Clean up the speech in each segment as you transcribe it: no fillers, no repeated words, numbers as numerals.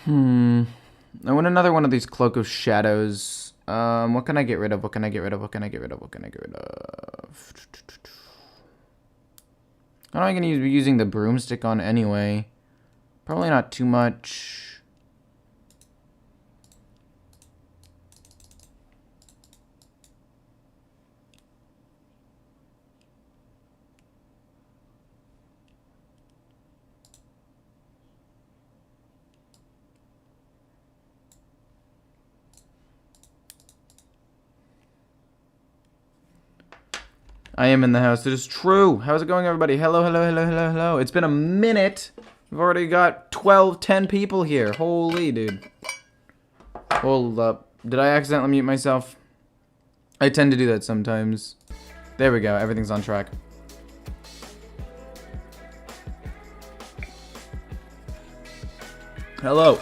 I want another one of these Cloak of Shadows. What can I get rid of? What can I get rid of? What can I get rid of? What can I get rid of? What am I going to be using the broomstick on anyway? Probably not too much. I am in the house. It is true. How's it going, everybody? Hello, hello, hello, hello, hello. It's been a minute. We've already got 10 people here. Holy, dude. Hold up. Did I accidentally mute myself? I tend to do that sometimes. There we go. Everything's on track. Hello.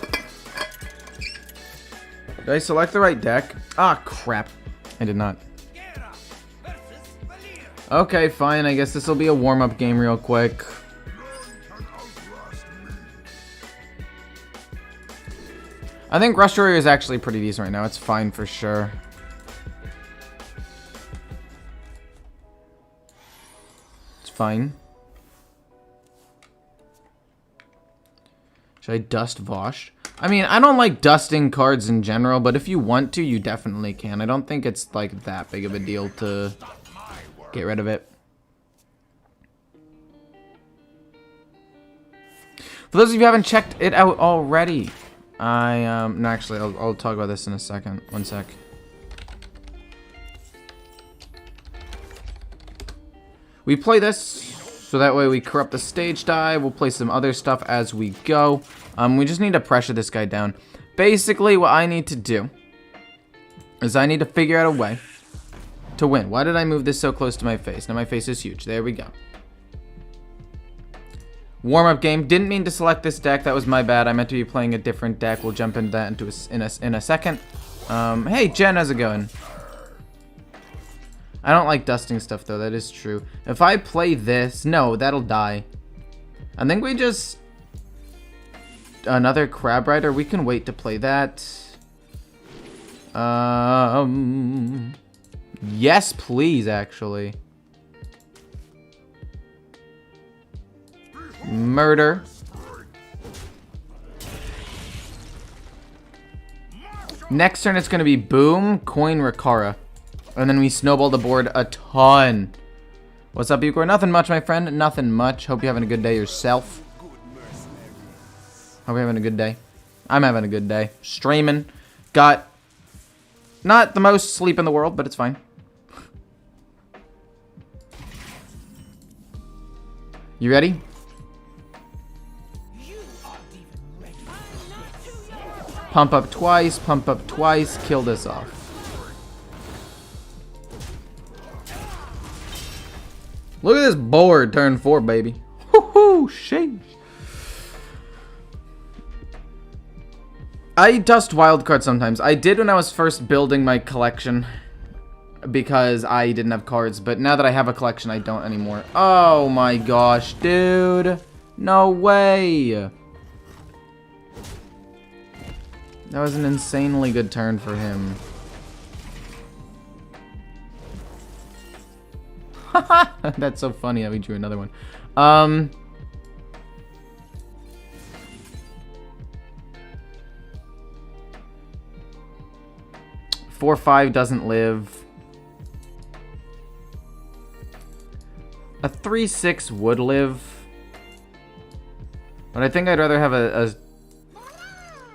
Did I select the right deck? Ah, crap. I did not. Okay, fine. I guess this will be a warm-up game real quick. I think Rush Warrior is actually pretty decent right now. It's fine for sure. It's fine. Should I dust Vosh? I mean, I don't like dusting cards in general, but if you want to, you definitely can. I don't think it's like that big of a deal to get rid of it. For those of you who haven't checked it out already, no, actually, I'll talk about this in a second. One sec. We play this so that way we corrupt the stage die. We'll play some other stuff as we go. We just need to pressure this guy down. Basically, what I need to do is I need to figure out a way to win. Why did I move this so close to my face? Now my face is huge. There we go. Warm-up game. Didn't mean to select this deck. That was my bad. I meant to be playing a different deck. We'll jump into that in a second. Hey, Jen, how's it going? I don't like dusting stuff, though. That is true. If I play this... No, that'll die. I think we just... Another Crab Rider. We can wait to play that. Yes, please, actually. Murder. Next turn, it's going to be Boom, Coin, Rakara. And then we snowball the board a ton. What's up, Eucor? Nothing much, my friend. Nothing much. Hope you're having a good day yourself. Hope you're having a good day. I'm having a good day. Streaming. Got not the most sleep in the world, but it's fine. You ready? Pump up twice, kill this off. Look at this board, turn 4, baby. Woohoo, sheesh. I dust wildcards sometimes. I did when I was first building my collection because I didn't have cards, but now that I have a collection, I don't anymore. Oh my gosh, dude. No way. That was an insanely good turn for him. That's so funny that we drew another one. 4/5 doesn't live. A 3/6 would live. But I think I'd rather have a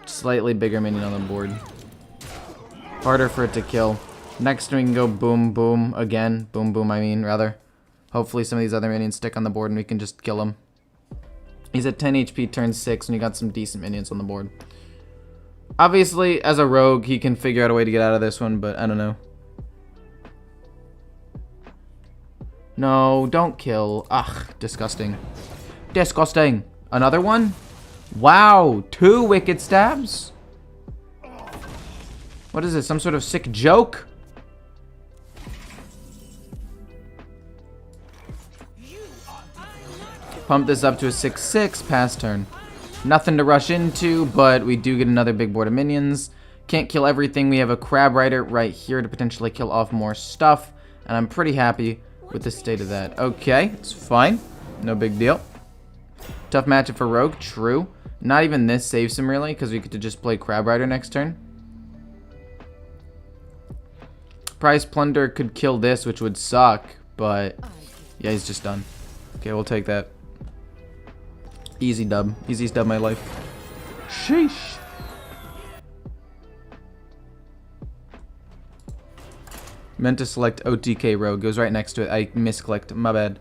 slightly bigger minion on the board. Harder for it to kill. Next we can go boom boom again. Boom boom I mean rather. Hopefully some of these other minions stick on the board and we can just kill him. He's at 10 HP turn 6 and you got some decent minions on the board. Obviously as a rogue he can figure out a way to get out of this one, but I don't know. No, don't kill. Ugh, disgusting. Disgusting. Another one? Wow, 2 wicked stabs? What is this, some sort of sick joke? Pump this up to a 6/6, pass turn. Nothing to rush into, but we do get another big board of minions. Can't kill everything. We have a Crab Rider right here to potentially kill off more stuff. And I'm pretty happy with the state of that. Okay, it's fine. No big deal. Tough matchup for Rogue, true. Not even this saves him really, because we get to just play Crab Rider next turn. Prize Plunder could kill this, which would suck, but yeah, he's just done. Okay, we'll take that. Easy dub. Easiest dub of my life. Sheesh. Meant to select OTK Rogue. Goes right next to it. I misclicked. My bad.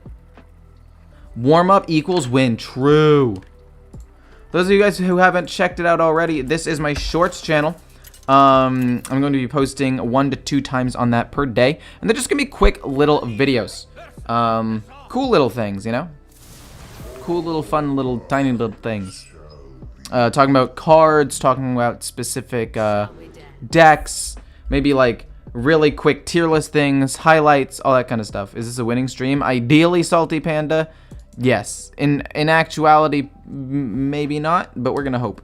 Warm up equals win. True. Those of you guys who haven't checked it out already, this is my shorts channel. I'm going to be posting 1 to 2 times on that per day. And they're just going to be quick little videos. Cool little things, you know? Cool little fun little tiny little things. Talking about cards, talking about specific decks, maybe like really quick tier list things, highlights, all that kind of stuff. Is this a winning stream? Ideally, Salty Panda. Yes. In actuality, maybe not, but we're gonna hope.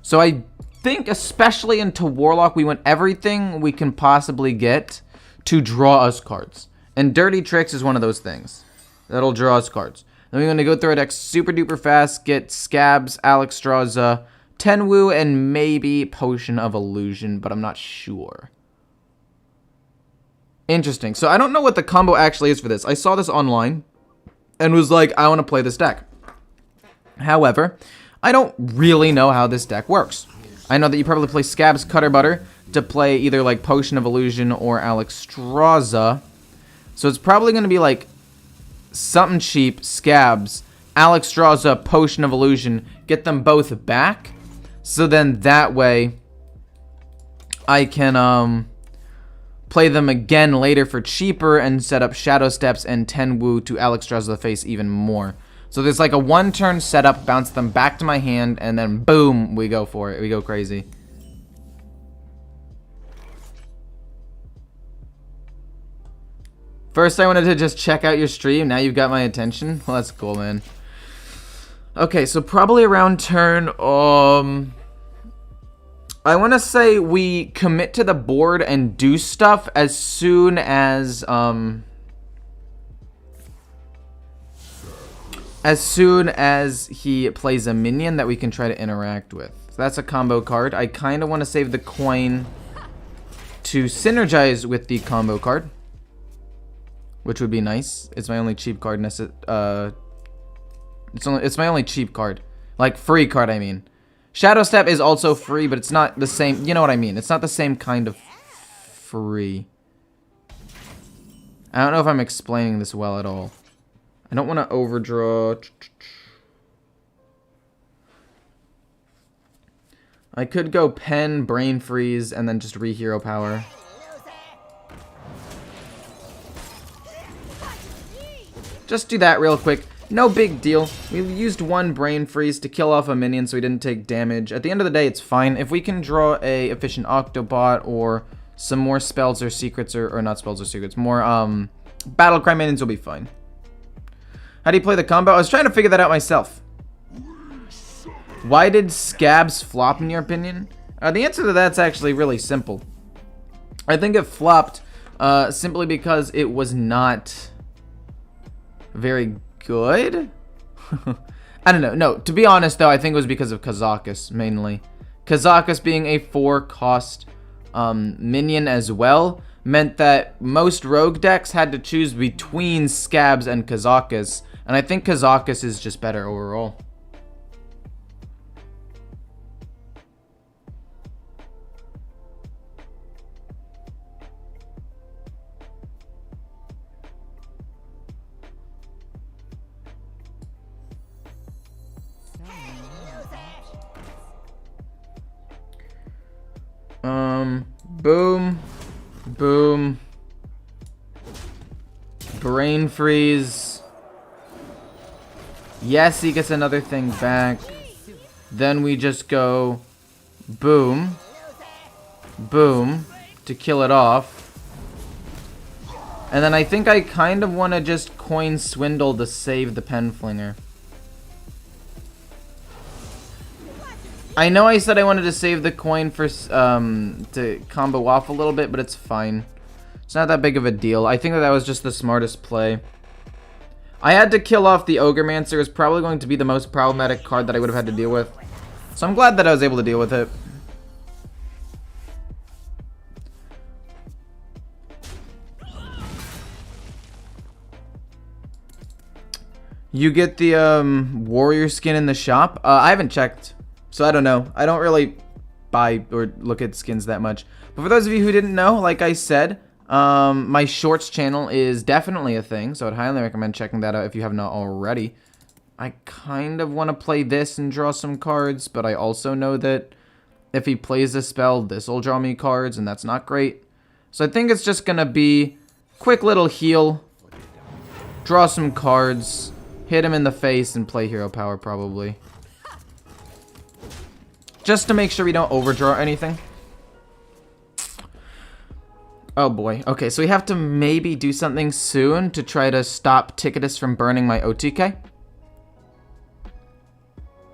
So I think, especially into Warlock, we want everything we can possibly get to draw us cards. And Dirty Tricks is one of those things that'll draw us cards. Then we're going to go through our deck super duper fast, get Scabs, Alexstrasza, Tenwu, and maybe Potion of Illusion, but I'm not sure. Interesting. So I don't know what the combo actually is for this. I saw this online and was like, I want to play this deck. However, I don't really know how this deck works. I know that you probably play Scabs, Cutter Butter to play either like Potion of Illusion or Alexstrasza. So it's probably going to be like something cheap, Scabs, Alexstrasza, Potion of Illusion, get them both back. So then that way I can play them again later for cheaper and set up Shadow Steps and Tenwu to Alexstrasza the face even more. So there's like a 1-turn setup, bounce them back to my hand, and then boom, we go for it. We go crazy. First, I wanted to just check out your stream. Now you've got my attention. Well, that's cool, man. Okay, so probably around turn, I want to say we commit to the board and do stuff as soon as he plays a minion that we can try to interact with. So that's a combo card. I kind of want to save the coin to synergize with the combo card, which would be nice. It's my only cheap card. It's my only cheap card, like free card. I mean, Shadow Step is also free, but it's not the same. You know what I mean? It's not the same kind of free. I don't know if I'm explaining this well at all. I don't want to overdraw. I could go Pen, Brain Freeze, and then just re-hero power. Just do that real quick. No big deal. We used 1 Brain Freeze to kill off a minion so we didn't take damage. At the end of the day, it's fine. If we can draw a Efficient Octobot or some more spells or secrets, or not spells or secrets, more Battlecry minions will be fine. How do you play the combo? I was trying to figure that out myself. Why did Scabs flop in your opinion? The answer to that's actually really simple. I think it flopped simply because it was not very good. I don't know. No, to be honest though, I think it was because of Kazakus mainly. Kazakus being a 4-cost minion as well meant that most rogue decks had to choose between Scabs and Kazakus, and I think Kazakus is just better overall. Boom. Boom. Brain Freeze. Yes, he gets another thing back. Then we just go boom. Boom. To kill it off. And then I think I kind of want to just coin swindle to save the Penflinger. I know I said I wanted to save the coin for to combo off a little bit, but it's fine. It's not that big of a deal. I think that was just the smartest play. I had to kill off the Ogremancer. It was probably going to be the most problematic card that I would have had to deal with. So I'm glad that I was able to deal with it. You get the warrior skin in the shop? I haven't checked, so I don't know. I don't really buy or look at skins that much. But for those of you who didn't know, like I said, my shorts channel is definitely a thing, so I'd highly recommend checking that out if you have not already. I kind of want to play this and draw some cards, but I also know that if he plays a spell, this will draw me cards, and that's not great. So I think it's just going to be quick little heal, draw some cards, hit him in the face, and play hero power probably. Just to make sure we don't overdraw anything. Oh boy. Okay, so we have to maybe do something soon to try to stop Ticketus from burning my OTK.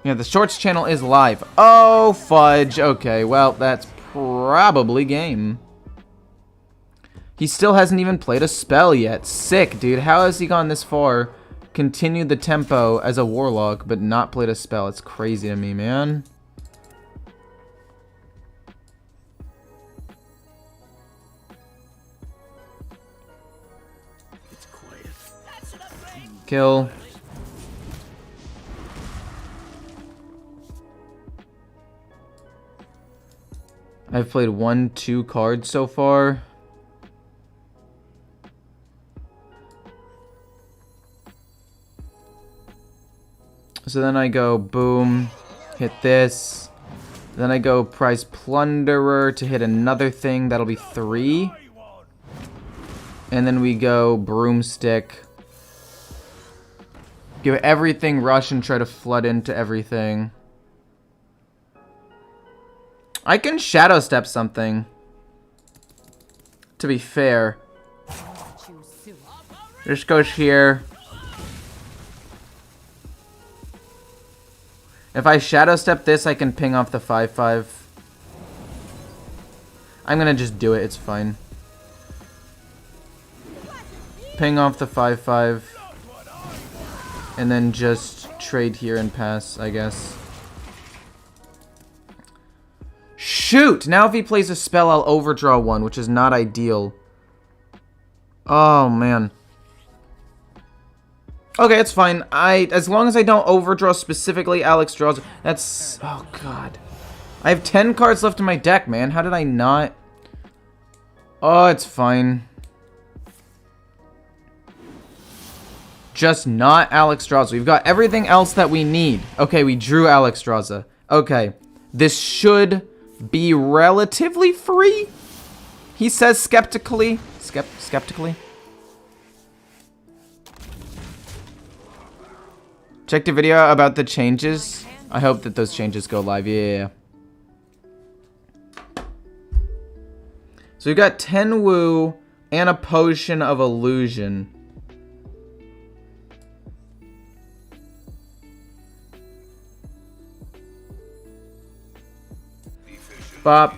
Yeah, the shorts channel is live. Oh, fudge. Okay, well, that's probably game. He still hasn't even played a spell yet. Sick, dude. How has he gone this far? Continued the tempo as a Warlock, but not played a spell. It's crazy to me, man. Kill. I've played 1-2 cards so far. So then I go boom, hit this. Then I go prize plunderer to hit another thing. That'll be 3. And then we go broomstick. Give everything rush and try to flood into everything. I can shadow step something. To be fair. This goes here. If I shadow step this, I can ping off the 5/5. I'm gonna just do it, it's fine. Ping off the 5/5. And then just trade here and pass, I guess. Shoot! Now if he plays a spell, I'll overdraw 1, which is not ideal. Oh, man. Okay, it's fine. As long as I don't overdraw specifically, Alex draws. That's... Oh, God. I have 10 cards left in my deck, man. How did I not... Oh, it's fine. Just not Alexstrasza. We've got everything else that we need. Okay, we drew Alexstrasza. Okay. This should be relatively free. He says skeptically. Skeptically. Check the video about the changes. I hope that those changes go live. Yeah. So we've got 10 woo and a potion of illusion. Bop.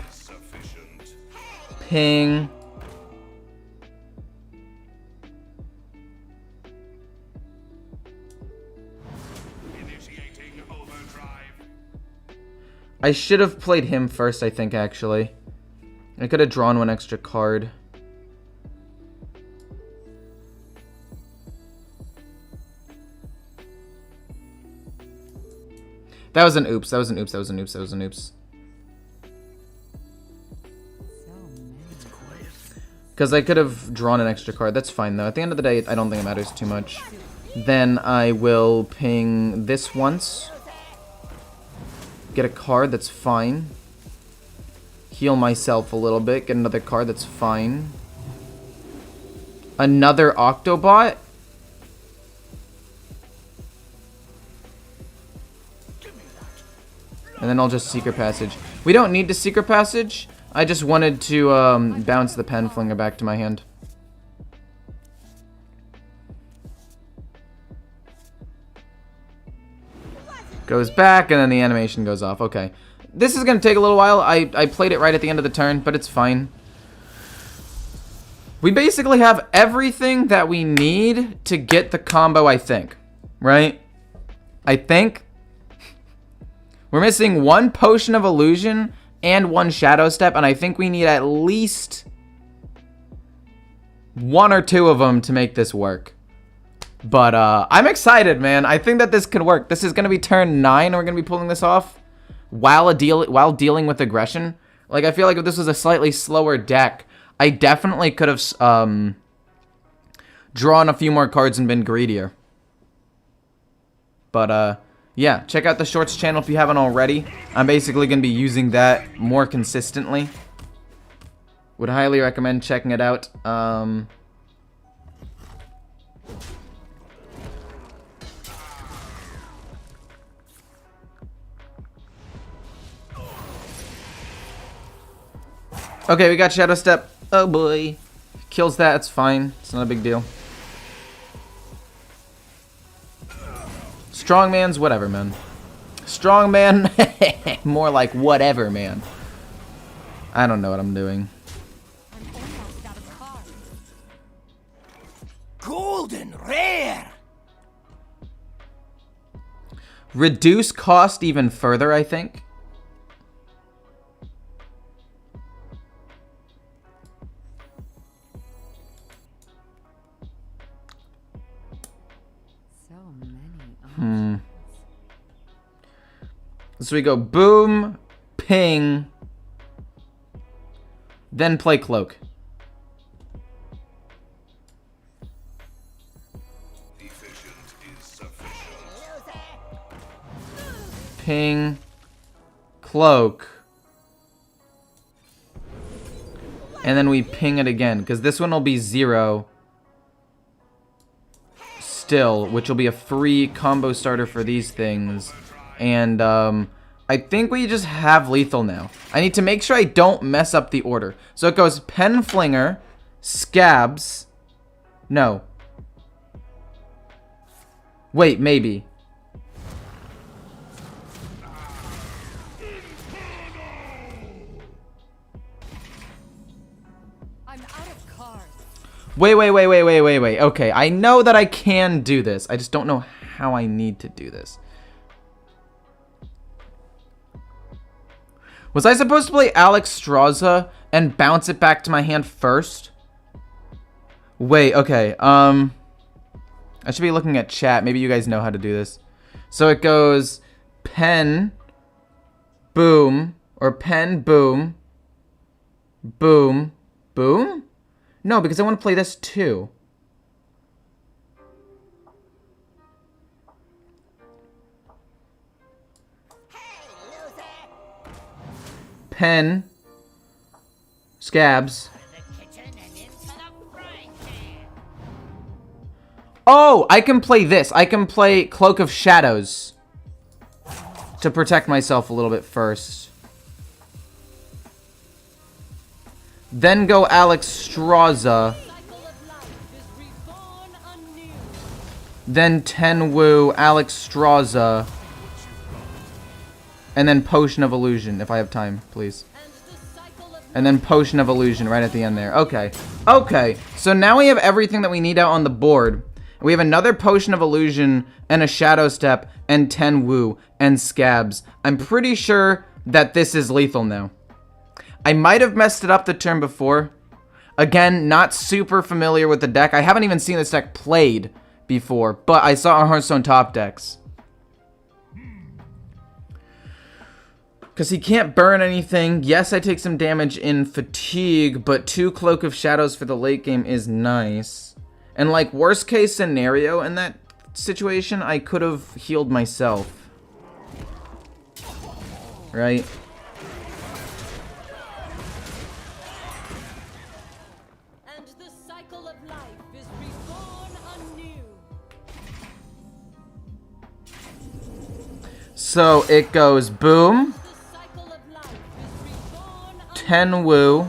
Ping. I should have played him first, I think, actually. I could have drawn 1 extra card. That was an oops. That was an oops. That was an oops. That was an oops. Because I could have drawn an extra card. That's fine, though. At the end of the day, I don't think it matters too much. Then I will ping this once. Get a card, that's fine. Heal myself a little bit. Get another card, that's fine. Another Octobot? And then I'll just Secret Passage. We don't need to Secret Passage. I just wanted to bounce the Penflinger back to my hand. Goes back, and then the animation goes off. Okay. This is going to take a little while. I played it right at the end of the turn, but it's fine. We basically have everything that we need to get the combo, I think. Right? I think. We're missing one Potion of Illusion and one Shadow Step, and I think we need at least one or two of them to make this work. But I'm excited, man. I think that this could work. This is going to be turn 9, and we're going to be pulling this off while dealing with aggression. Like, I feel like if this was a slightly slower deck, I definitely could have drawn a few more cards and been greedier. But, yeah, check out the Shorts channel if you haven't already. I'm basically going to be using that more consistently. Would highly recommend checking it out. Okay, we got Shadow Step. Oh boy. Kills that, it's fine. It's not a big deal. Strongman's whatever, man. Strongman, more like whatever, man. I don't know what I'm doing. Golden rare. Reduce cost even further, I think. So we go boom, ping, then play cloak. Ping, cloak, and then we ping it again, because this one will be 0 still, which will be a free combo starter for these things. And I think we just have lethal now. I need to make sure I don't mess up the order. So it goes Pen Flinger, Scabs. No. Wait, maybe. I'm out of cards. Wait. Okay, I know that I can do this. I just don't know how I need to do this. Was I supposed to play Alex Straza and bounce it back to my hand first? Wait, okay. I should be looking at chat. Maybe you guys know how to do this. So it goes pen, boom, or pen, boom, boom, boom? No, because I want to play this too. Pen, Scabs. Oh, I can play this. I can play Cloak of Shadows to protect myself a little bit first. Then go Alex Straza. Then Tenwu, Alex Straza. And then Potion of Illusion, if I have time, please. And then Potion of Illusion right at the end there. Okay. Okay. So now we have everything that we need out on the board. We have another Potion of Illusion and a Shadow Step and Tenwu and Scabs. I'm pretty sure that this is lethal now. I might have messed it up the turn before. Again, not super familiar with the deck. I haven't even seen this deck played before, but I saw on Hearthstone top decks. Because he can't burn anything. Yes, I take some damage in fatigue, but 2 Cloak of Shadows for the late game is nice. And like worst case scenario in that situation, I could have healed myself. Right? And the cycle of life is reborn anew. So it goes boom. Tenwu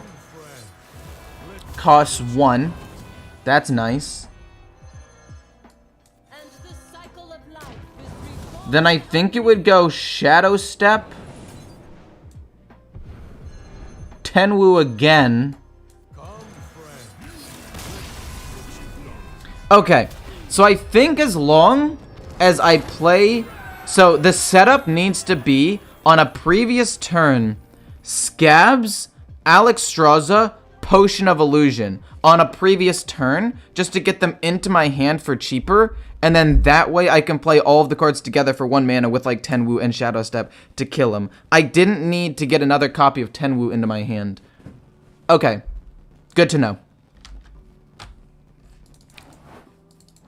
costs 1. That's nice. And the cycle of life is reborn Then I think it would go Shadow Step. Tenwu again. Okay, so I think as long as I play... So the setup needs to be on a previous turn, Scabs, Alexstrasza, Potion of Illusion on a previous turn, just to get them into my hand for cheaper, and then that way I can play all of the cards together for 1 mana with like Tenwu and Shadow Step to kill him. I didn't need to get another copy of Tenwu into my hand. Okay, good to know.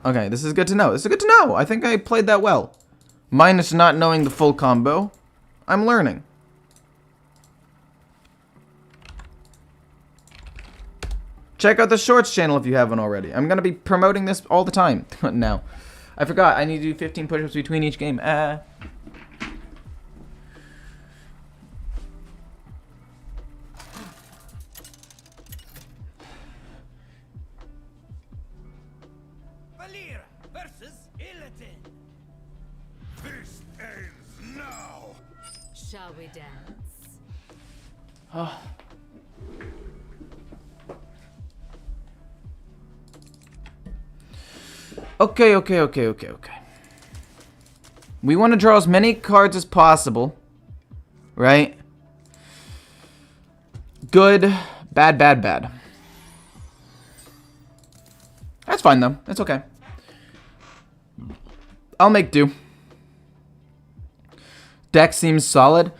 Okay, this is good to know. This is good to know. I think I played that well. Minus not knowing the full combo. I'm learning. Check out the Shorts channel if you haven't already. I'm going to be promoting this all the time now. I forgot. I need to do 15 push-ups between each game. Valir versus Illidan. This ends now. Shall we dance? Oh. Okay. We want to draw as many cards as possible. Right? Good. Bad. That's fine, though. It's okay. I'll make do. Deck seems solid.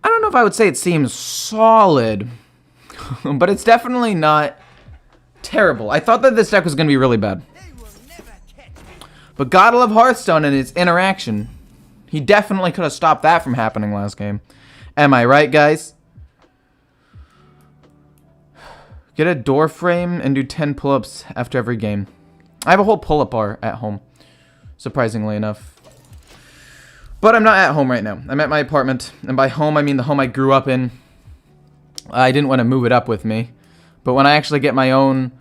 I don't know if I would say it seems solid. But it's definitely not terrible. I thought that this deck was going to be really bad. But gotta love Hearthstone and its interaction. He definitely could have stopped that from happening last game. Am I right, guys? Get a door frame and do 10 pull-ups after every game. I have a whole pull-up bar at home, surprisingly enough. But I'm not at home right now. I'm at my apartment. And by home, I mean the home I grew up in. I didn't want to move it up with me. But when I actually get my own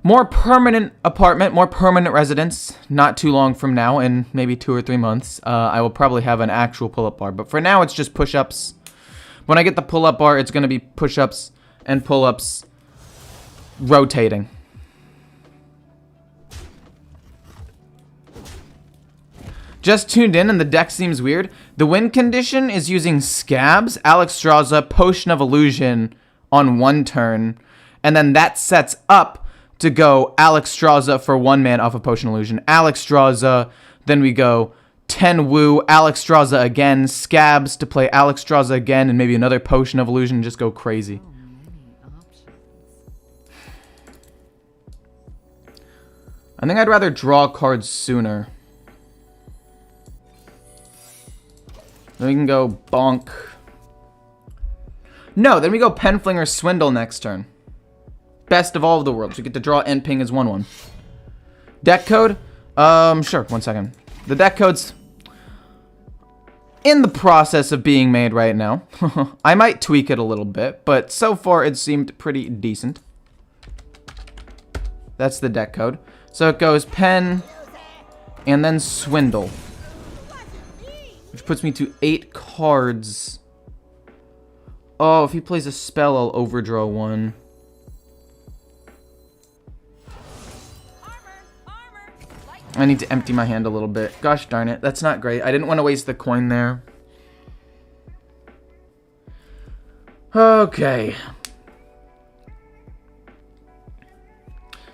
more permanent apartment, more permanent residence, not too long from now, in maybe 2 or 3 months, I will probably have an actual pull-up bar. But for now, it's just push-ups. When I get the pull-up bar, it's going to be push-ups and pull-ups rotating. Just tuned in and the deck seems weird. The win condition is using Scabs, Alexstrasza, Potion of Illusion on 1 turn. And then that sets up to go Alexstrasza for 1 man off of Potion Illusion. Alexstrasza, then we go Tenwu, Alexstrasza again, Scabs to play Alexstrasza again, and maybe another Potion of Illusion, just go crazy. I think I'd rather draw cards sooner. Then we can go Bonk. No, then we go Penflinger Swindle next turn. Best of all of the worlds. We get to draw and ping as 1/1. Deck code? Sure, 1 second. The deck code's in the process of being made right now. I might tweak it a little bit, but so far it seemed pretty decent. That's the deck code. So it goes Pen and then Swindle, which puts me to 8 cards. Oh, if he plays a spell, I'll overdraw 1. I need to empty my hand a little bit. Gosh darn it, that's not great. I didn't want to waste the coin there. Okay.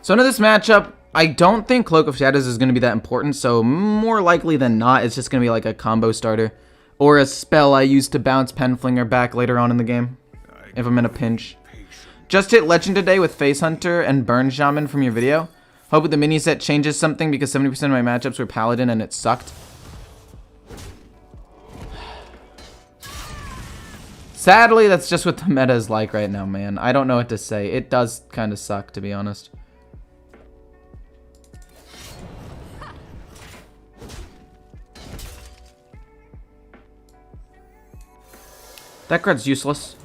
So into this matchup, I don't think Cloak of Shadows is going to be that important, so more likely than not, it's just going to be like a combo starter. Or a spell I use to bounce Penflinger back later on in the game, if I'm in a pinch. Just hit Legend today with Face Hunter and Burn Shaman from your video. Hope the mini set changes something because 70% of my matchups were Paladin and it sucked. Sadly, that's just what the meta is like right now, man. I don't know what to say. It does kind of suck, to be honest. That card's useless.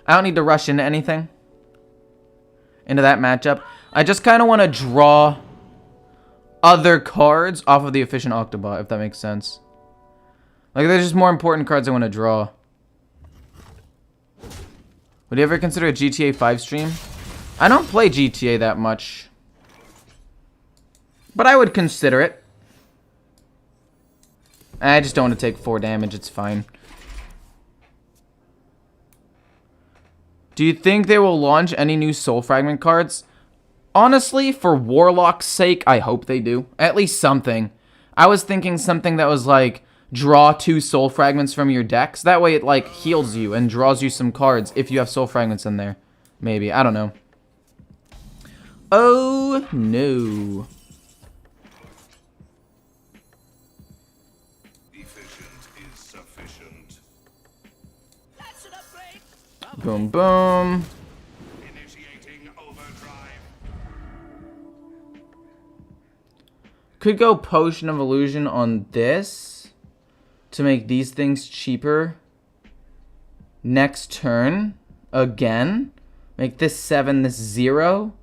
I don't need to rush into anything. Into that matchup. I just kind of want to draw other cards off of the Efficient Octobot, if that makes sense. Like, there's just more important cards I want to draw. Would you ever consider a GTA 5 stream? I don't play GTA that much. But I would consider it. I just don't want to take 4 damage, it's fine. Do you think they will launch any new Soul Fragment cards? Honestly, for Warlock's sake, I hope they do. At least something. I was thinking something that was like, draw 2 Soul Fragments from your decks. That way it like heals you and draws you some cards if you have Soul Fragments in there. Maybe, I don't know. Oh no. Efficient is sufficient. That's an upgrade. Boom boom. Initiating overdrive. Could go Potion of Illusion on this to make these things cheaper. Next turn, again. Make this 7, this 0.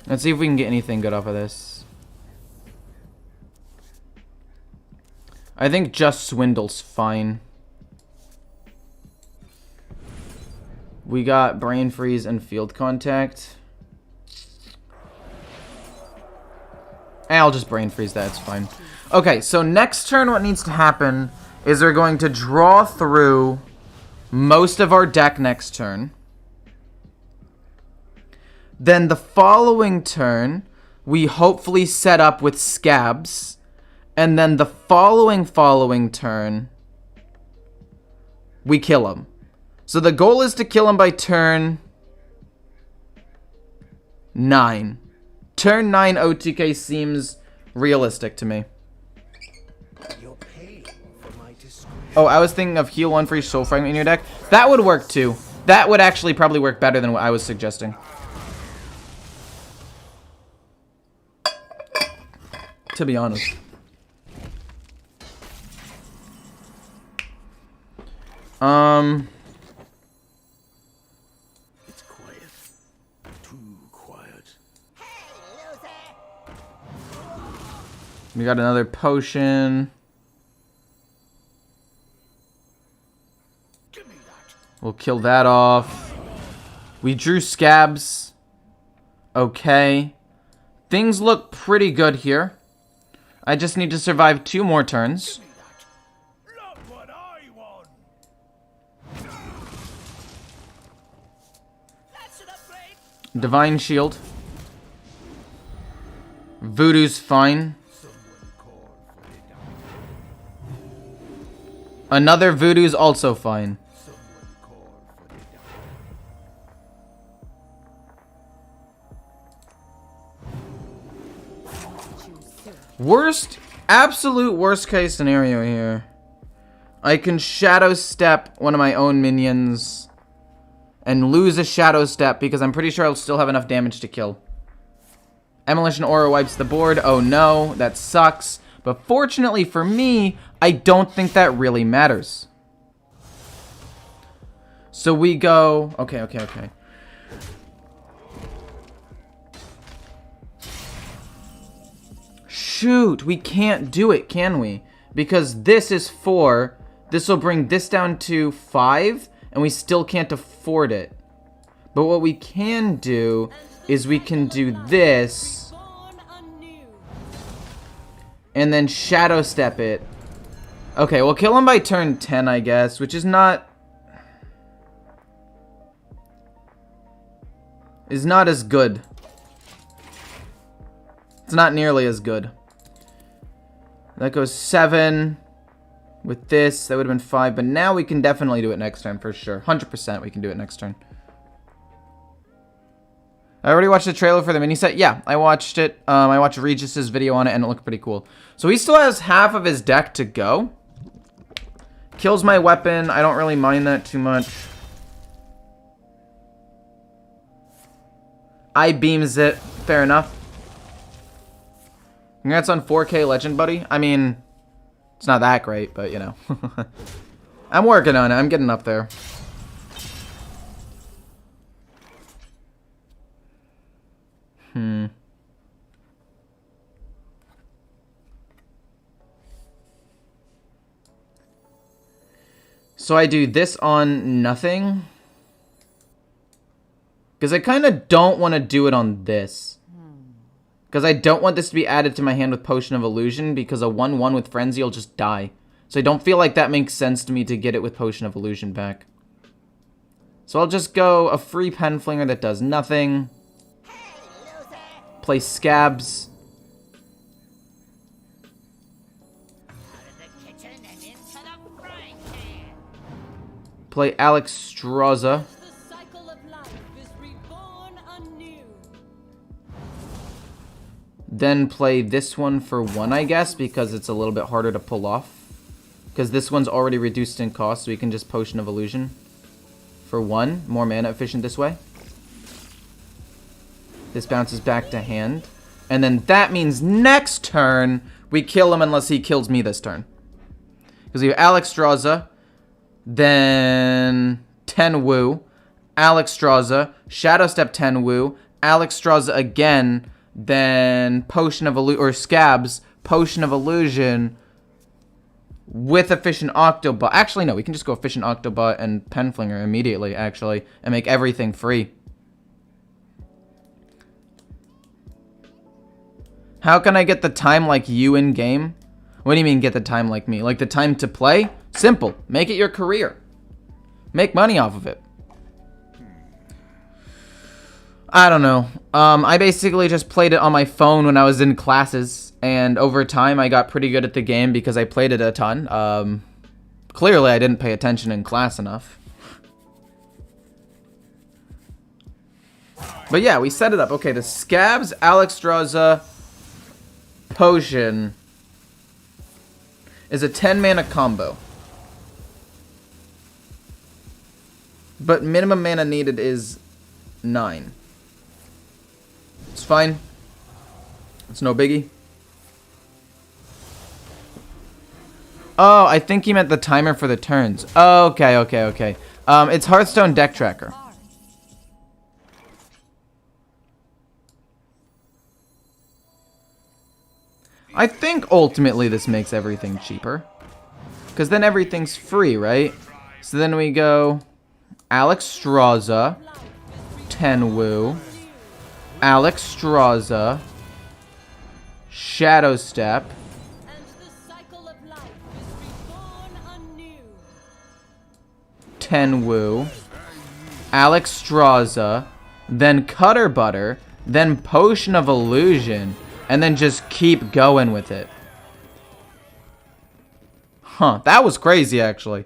Let's see if we can get anything good off of this. I think just Swindle's fine. We got Brain Freeze and Field Contact. I'll just Brain Freeze that, it's fine. Okay, so next turn what needs to happen is we're going to draw through most of our deck next turn. Then the following turn, we hopefully set up with Scabs. And then the following turn, we kill him. So the goal is to kill him by turn 9. Turn 9 OTK seems realistic to me. Oh, I was thinking of heal 1 for each Soul Fragment in your deck. That would work too. That would actually probably work better than what I was suggesting. To be honest. It's quiet. Too quiet. We got another potion. Give me that. We'll kill that off. We drew Scabs. Okay. Things look pretty good here. I just need to survive 2 more turns. Give me that. Look what I want. That's an upgrade. Divine Shield. Voodoo's fine. Another Voodoo's also fine. Absolute worst case scenario here. I can Shadow Step one of my own minions and lose a Shadow Step because I'm pretty sure I'll still have enough damage to kill. Demolition Aura wipes the board. Oh no, that sucks. But fortunately for me, I don't think that really matters. So we go... Okay. Shoot, we can't do it, can we? Because this is 4. This will bring this down to 5, and we still can't afford it. But what we can do is we can do this, and then Shadow Step it. Okay, we'll kill him by turn 10, I guess, which is not as good. It's not nearly as good. That goes 7 with this. That would have been 5, but now we can definitely do it next turn for sure. 100% we can do it next turn. I already watched the trailer for the mini set. Yeah, I watched it. I watched Regis's video on it, and it looked pretty cool. So he still has half of his deck to go. Kills my weapon. I don't really mind that too much. I beams it. Fair enough. Congrats on 4K Legend, buddy. I mean, it's not that great, but you know. I'm working on it. I'm getting up there. So I do this on nothing. Because I kind of don't want to do it on this. Because I don't want this to be added to my hand with Potion of Illusion. Because a 1/1 with Frenzy will just die. So I don't feel like that makes sense to me to get it with Potion of Illusion back. So I'll just go a free Pen Flinger that does nothing. Play Scabs. Play Alexstrasza. The cycle of life is reborn anew. Then play this one for 1, I guess, because it's a little bit harder to pull off. Because this one's already reduced in cost, so we can just Potion of Illusion for 1. More mana efficient this way. This bounces back to hand. And then that means next turn, we kill him unless he kills me this turn. Because we have Alexstrasza, then 10 Woo, Alexstrasza, Shadow Step 10 Woo, Alexstrasza again, then Potion of Illusion, or Scabs, Potion of Illusion with Efficient Octobot. Actually, no, we can just go Efficient Octobot and Penflinger immediately, actually, and make everything free. How can I get the time like you in game? What do you mean get the time like me? Like the time to play? Simple. Make it your career. Make money off of it. I don't know. I basically just played it on my phone when I was in classes. And over time, I got pretty good at the game because I played it a ton. Clearly, I didn't pay attention in class enough. But yeah, we set it up. Okay, the Scabs, Alexstrasza, Potion is a 10 mana combo. But minimum mana needed is 9. It's fine. It's no biggie. Oh, I think he meant the timer for the turns. Okay. It's Hearthstone Deck Tracker. I think ultimately this makes everything cheaper. Because then everything's free, right? So then we go Alexstrasza, 10 Woo, Alexstrasza, Shadow Step, And the cycle of life is reborn anew. 10 Woo, Alexstrasza, then Cutter Butter, then Potion of Illusion, and then just keep going with it. Huh, that was crazy, actually.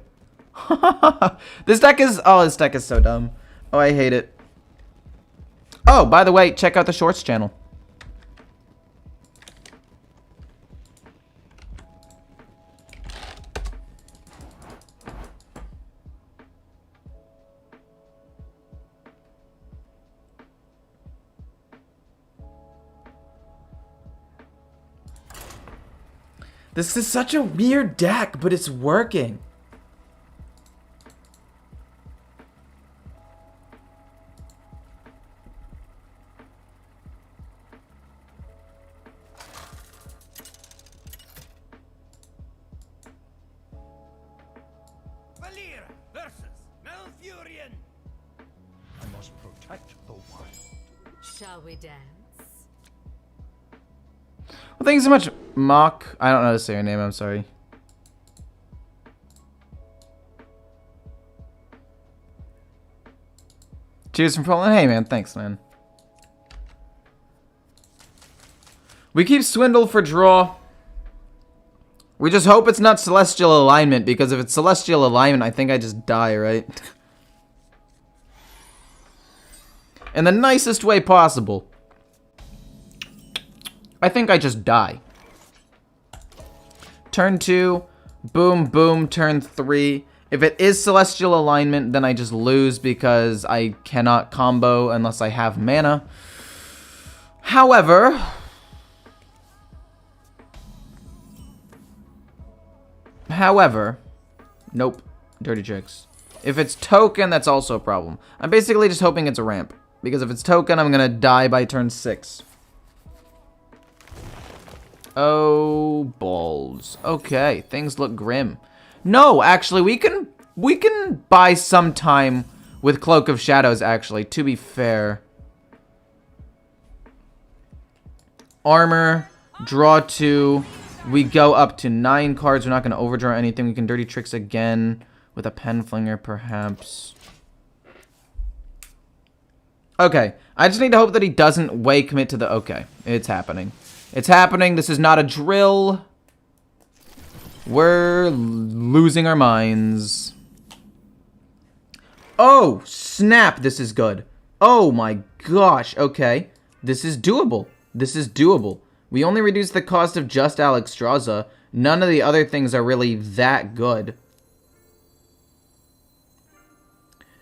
This deck is so dumb. Oh, I hate it. Oh, by the way, check out the Shorts channel. This is such a weird deck, but it's working. Valir versus Malfurion. I must protect the wild. Shall we dance? Well, thank you so much, Mock. I don't know how to say your name, I'm sorry. Cheers from Poland. Hey, man, thanks, man. We keep Swindle for draw. We just hope it's not Celestial Alignment, because if it's Celestial Alignment, I think I just die, right? In the nicest way possible. I think I just die. Turn 2, boom, boom, turn 3. If it is Celestial Alignment, then I just lose because I cannot combo unless I have mana. However, nope. Dirty Tricks. If it's token, that's also a problem. I'm basically just hoping it's a ramp. Because if it's token, I'm gonna die by turn 6. Oh, balls. Okay, things look grim. No, actually, we can buy some time with Cloak of Shadows, actually, to be fair. Armor, draw 2. We go up to 9 cards. We're not going to overdraw anything. We can Dirty Tricks again with a Pen Flinger, perhaps. Okay, I just need to hope that he doesn't way commit to the... Okay, it's happening. It's happening. This is not a drill. We're losing our minds. Oh, snap. This is good. Oh, my gosh. Okay. This is doable. This is doable. We only reduced the cost of just Alexstrasza. None of the other things are really that good.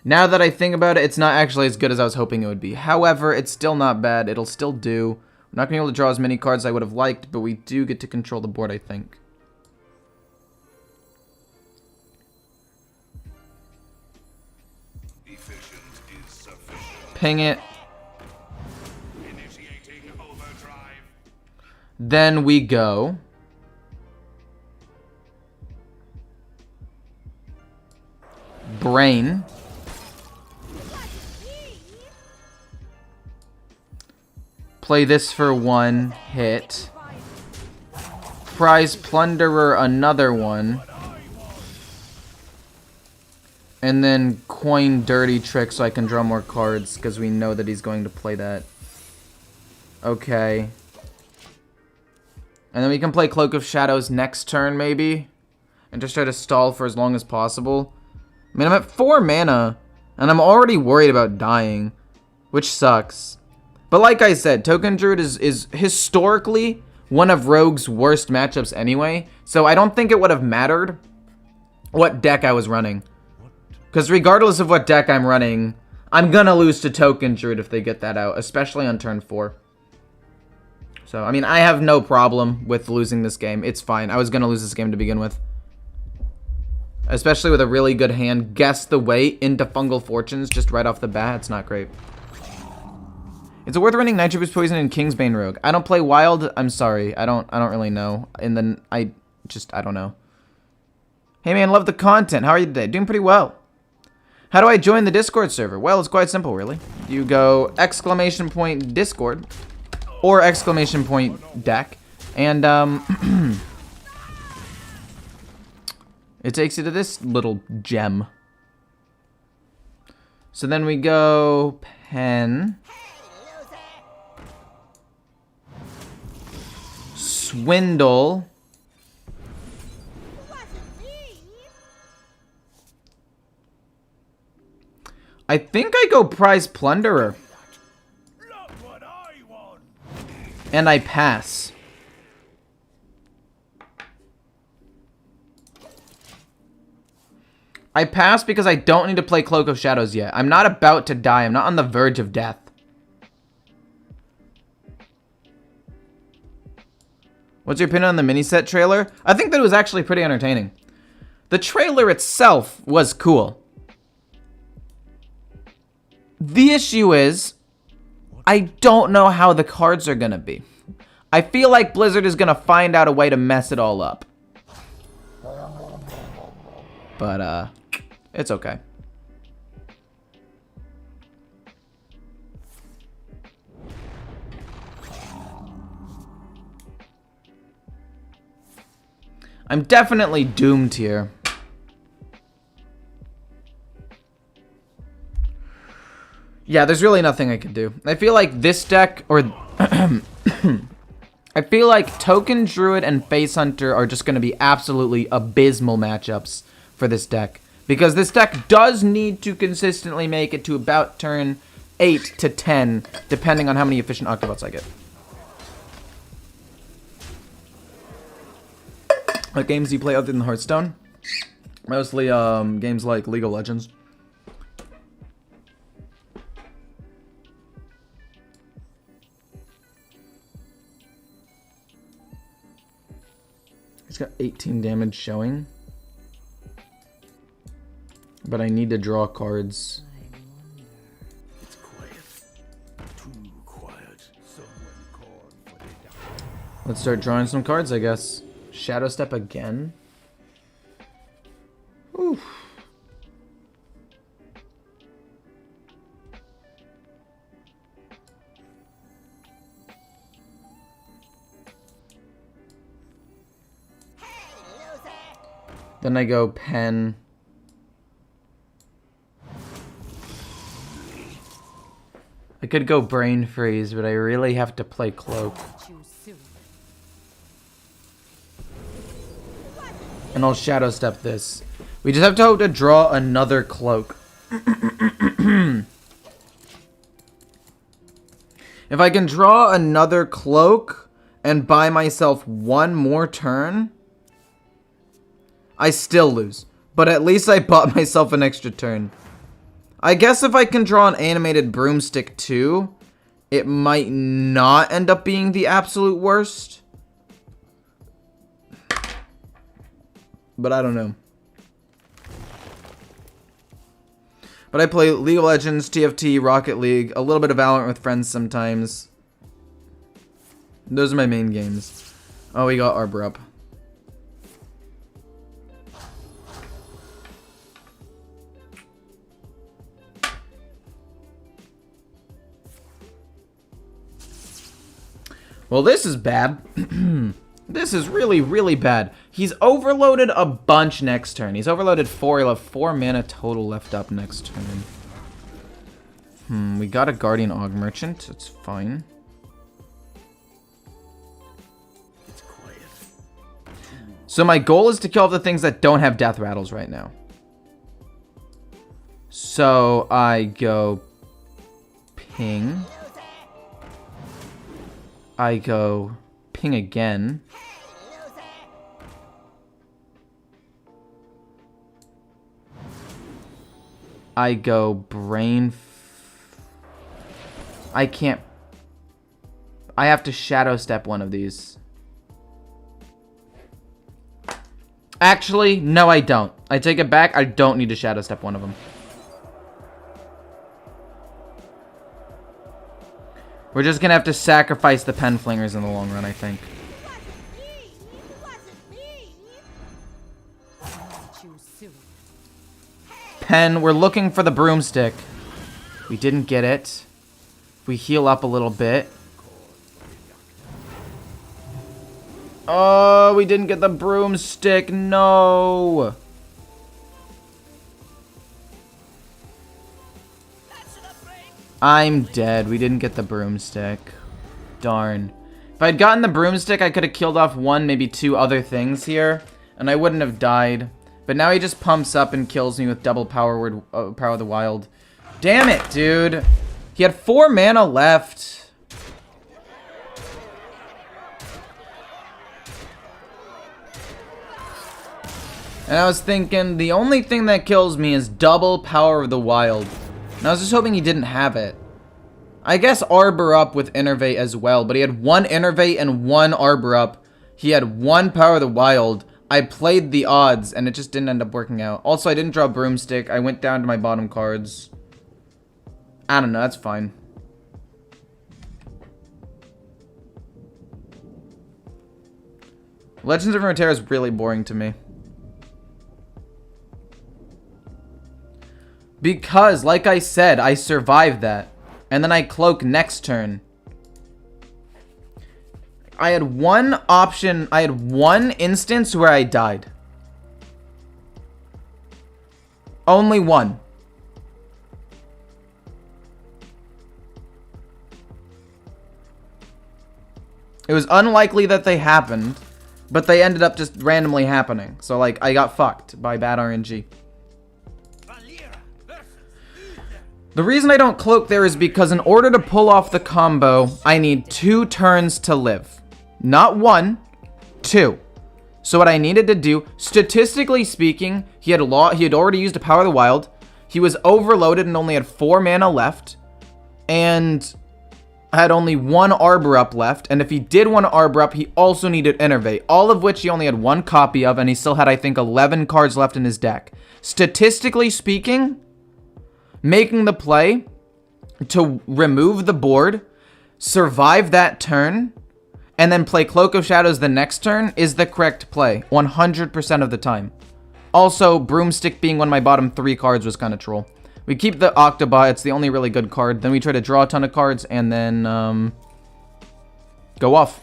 Now that I think about it, it's not actually as good as I was hoping it would be. However, it's still not bad. It'll still do. I'm not going to be able to draw as many cards as I would have liked, but we do get to control the board, I think. Ping it. Then we go. Brain. Play this for 1 hit. Prize Plunderer another one. And then coin Dirty Trick so I can draw more cards because we know that he's going to play that. Okay. And then we can play Cloak of Shadows next turn maybe. And just try to stall for as long as possible. I mean, I'm at 4 mana. And I'm already worried about dying. Which sucks. But like I said, Token Druid is historically one of Rogue's worst matchups anyway. So I don't think it would have mattered what deck I was running. Because regardless of what deck I'm running, I'm going to lose to Token Druid if they get that out. Especially on turn 4. So, I mean, I have no problem with losing this game. It's fine. I was going to lose this game to begin with. Especially with a really good hand. Guess the weight into Fungal Fortunes just right off the bat. It's not great. Is it worth running Nitro Boost Poison and Kingsbane Rogue? I don't play Wild. I'm sorry. I don't really know. And then I don't know. Hey man, love the content. How are you today? Doing pretty well. How do I join the Discord server? Well, it's quite simple, really. You go !Discord or !Deck, and it takes you to this little gem. So then we go Pen. Swindle. I think I go Prize Plunderer. And I pass. I pass because I don't need to play Cloak of Shadows yet. I'm not about to die. I'm not on the verge of death. What's your opinion on the mini set trailer? I think that it was actually pretty entertaining. The trailer itself was cool. The issue is, I don't know how the cards are gonna be. I feel like Blizzard is gonna find out a way to mess it all up. But, it's okay. I'm definitely doomed here. Yeah, there's really nothing I can do. I feel like this deck, or... I feel like Token Druid and Face Hunter are just going to be absolutely abysmal matchups for this deck. Because this deck does need to consistently make it to about turn 8 to 10, depending on how many efficient Octobots I get. What games do you play other than Hearthstone? Mostly games like League of Legends. He's got 18 damage showing. But I need to draw cards. It's quiet. Too quiet. Someone called for the doctor. Let's start drawing some cards, I guess. Shadow Step again. Oof. Then I go pen. I could go brain freeze, but I really have to play cloak. And I'll shadow step this. We just have to hope to draw another cloak. If I can draw another cloak and buy myself one more turn, I still lose. But at least I bought myself an extra turn. I guess if I can draw an animated broomstick too, it might not end up being the absolute worst. But I don't know. But I play League of Legends, TFT, Rocket League, a little bit of Valorant with friends sometimes. Those are my main games. Oh, we got Arbor up. Well, this is bad. This is really, really bad. He's overloaded a bunch next turn. He's overloaded 4. He'll have 4 mana total left up next turn. We got a Guardian Aug Merchant. It's fine. It's quiet. So my goal is to kill off the things that don't have death rattles right now. So I go ping. I go ping again. I go brain. I can't. I have to shadow step one of these. Actually, no, I don't. I take it back. I don't need to shadow step one of them. We're just gonna have to sacrifice the pen flingers in the long run, I think. Pen, we're looking for the broomstick. We didn't get it. We heal up a little bit. Oh, we didn't get the broomstick. No. I'm dead. We didn't get the broomstick. Darn. If I'd gotten the broomstick, I could have killed off 1, maybe 2 other things here, and I wouldn't have died. But now he just pumps up and kills me with double power of the wild. Damn it, dude. He had 4 mana left. And I was thinking, the only thing that kills me is double power of the wild. And I was just hoping he didn't have it. I guess Arbor up with Innervate as well, but he had 1 Innervate and 1 Arbor up. He had 1 Power of the Wild. I played the odds, and it just didn't end up working out. Also, I didn't draw Broomstick. I went down to my bottom cards. I don't know, that's fine. Legends of Runeterra is really boring to me. Because, like I said, I survived that. And then I cloak next turn. I had 1 option, I had 1 instance where I died. Only 1. It was unlikely that they happened, but they ended up just randomly happening. So, like, I got fucked by bad RNG. The reason I don't cloak there is because in order to pull off the combo, I need 2 turns to live. Not 1, 2. So what I needed to do, statistically speaking, he had already used a Power of the Wild. He was overloaded and only had 4 mana left. And had only one Arbor up left, and if he did want to Arbor up, he also needed Innervate, all of which he only had one copy of, and he still had, I think, 11 cards left in his deck. Statistically speaking, making the play to remove the board, survive that turn, and then play Cloak of Shadows the next turn is the correct play, 100% of the time. Also, Broomstick being one of my bottom 3 cards was kind of troll. We keep the Octobot, it's the only really good card. Then we try to draw a ton of cards and then go off.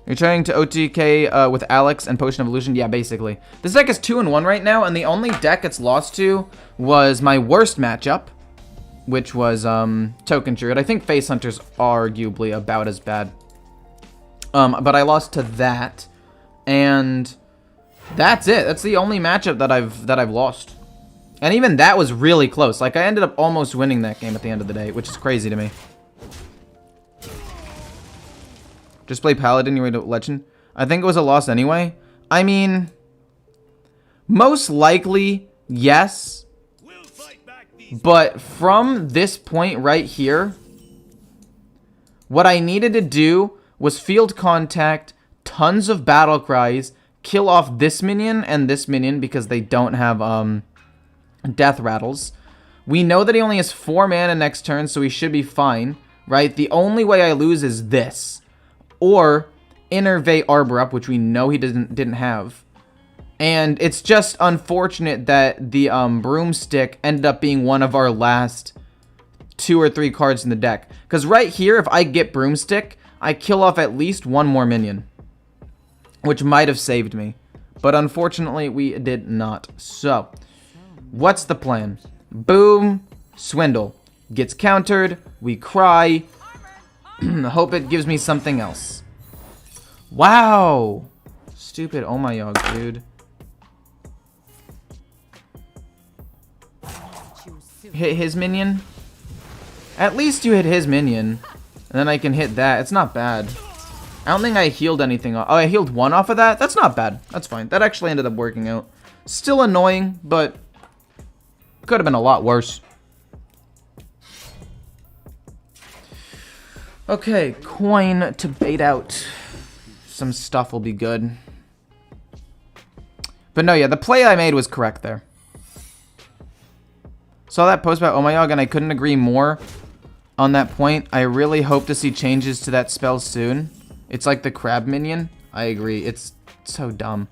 You're trying to OTK with Alex and Potion Evolution? Yeah, basically. This deck is 2-1 right now, and the only deck it's lost to was my worst matchup, which was Token Druid. I think Face Hunter's arguably about as bad. But I lost to that, and that's it. That's the only matchup that I've lost. And even that was really close. Like, I ended up almost winning that game at the end of the day, which is crazy to me. Just play Paladin, you're ready to Legend. I think it was a loss anyway. I mean, most likely, yes. But from this point right here, what I needed to do was field contact, tons of battle cries, kill off this minion and this minion because they don't have death rattles. We know that he only has 4 mana next turn, so he should be fine, right? The only way I lose is this, or Innervate Arbor up, which we know he didn't have. And it's just unfortunate that the Broomstick ended up being one of our last 2 or 3 cards in the deck. Because right here, if I get Broomstick, I kill off at least 1 more minion, which might have saved me. But unfortunately, we did not. So, what's the plan? Boom, Swindle. Gets countered, we cry. Hope it gives me something else. Wow! Stupid oh my god, dude. Hit his minion? At least you hit his minion. And then I can hit that. It's not bad. I don't think I healed anything. Oh, I healed 1 off of that? That's not bad. That's fine. That actually ended up working out. Still annoying, but could have been a lot worse. Okay, coin to bait out. Some stuff will be good. But no, yeah, the play I made was correct there. Saw that post about Omayog and I couldn't agree more on that point. I really hope to see changes to that spell soon. It's like the crab minion. I agree. It's so dumb.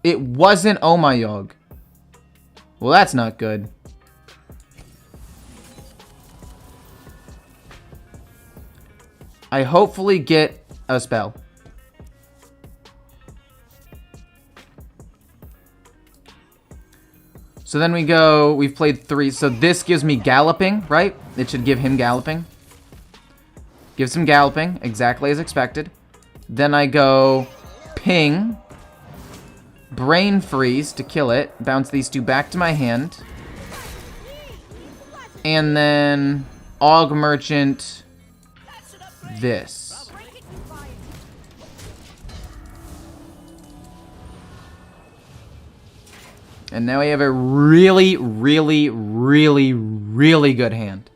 It wasn't Omayog. Well, that's not good. I hopefully get a spell. So then we go, we've played 3. So this gives me Galloping, right? It should give him Galloping. Gives him Galloping, exactly as expected. Then I go Ping. Brain Freeze to kill it. Bounce these 2 back to my hand. And then Og Merchant this. And now we have a really, really, really, really good hand.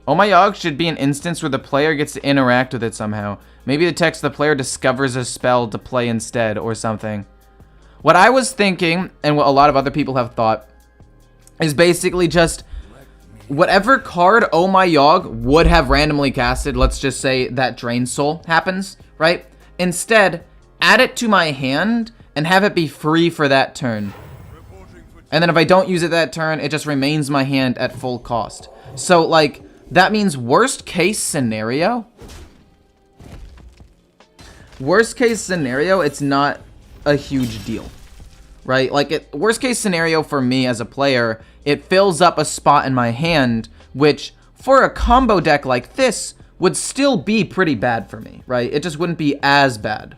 Oh my Yogg should be an instance where the player gets to interact with it somehow. Maybe the text the player discovers a spell to play instead or something. What I was thinking, and what a lot of other people have thought, is basically just whatever card Oh My Yogg would have randomly casted, let's just say that Drain Soul happens, right? Instead, add it to my hand and have it be free for that turn. And then if I don't use it that turn, it just remains my hand at full cost. So, like, that means worst case scenario, it's not a huge deal, right? Like, worst case scenario for me as a player, it fills up a spot in my hand, which for a combo deck like this would still be pretty bad for me, right? It just wouldn't be as bad.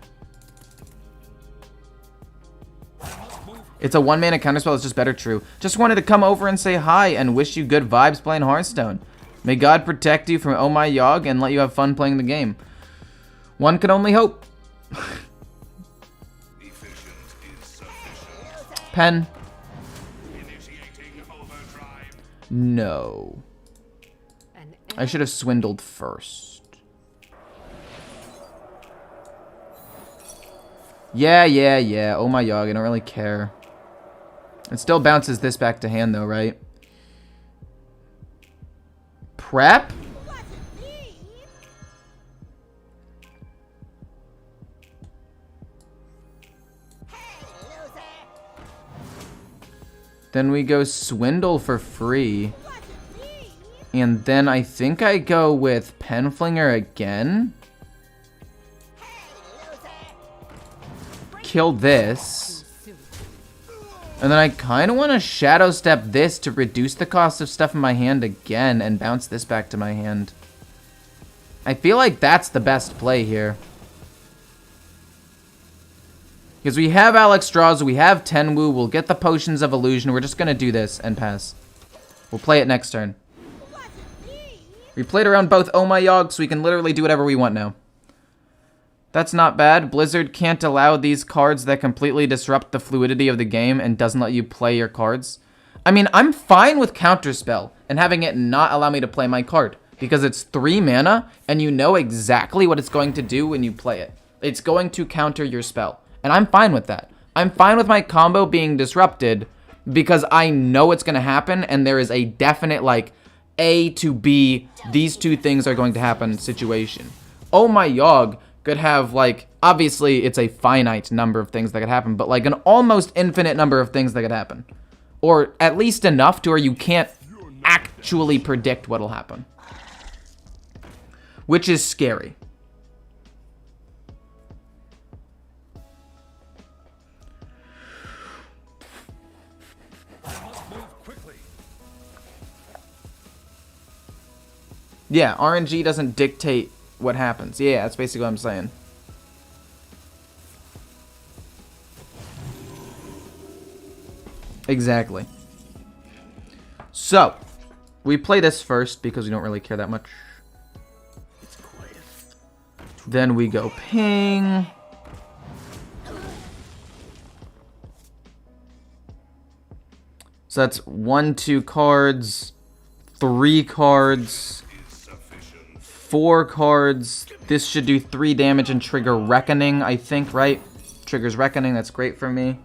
It's a 1-mana counterspell, it's just better, true. Just wanted to come over and say hi and wish you good vibes playing Hearthstone. May God protect you from Oh My Yogg and let you have fun playing the game. One can only hope. Pen. No. I should have swindled first. Yeah. Oh my god, I don't really care. It still bounces this back to hand though, right? Prep? Then we go swindle for free. And then I think I go with Penflinger again. Kill this. And then I kind of want to Shadow Step this to reduce the cost of stuff in my hand again and bounce this back to my hand. I feel like that's the best play here. Because we have Alex Draws, we have Tenwu, we'll get the Potions of Illusion. We're just going to do this and pass. We'll play it next turn. We played around both Oh My Yogg, so we can literally do whatever we want now. That's not bad. Blizzard can't allow these cards that completely disrupt the fluidity of the game and doesn't let you play your cards. I mean, I'm fine with Counterspell and having it not allow me to play my card. Because it's 3 mana, and you know exactly what it's going to do when you play it. It's going to counter your spell. And I'm fine with that. I'm fine with my combo being disrupted because I know it's going to happen and there is a definite, like, A to B, these two things are going to happen situation. Oh My Yogg could have, like, obviously it's a finite number of things that could happen, but like an almost infinite number of things that could happen. Or at least enough to where you can't actually predict what'll happen. Which is scary. Yeah, RNG doesn't dictate what happens. Yeah, that's basically what I'm saying. Exactly. So, we play this first because we don't really care that much. Then we go ping. So that's 1, 2 cards, 3 cards. 4 cards. This should do 3 damage and trigger Reckoning, I think, right? Triggers Reckoning, that's great for me.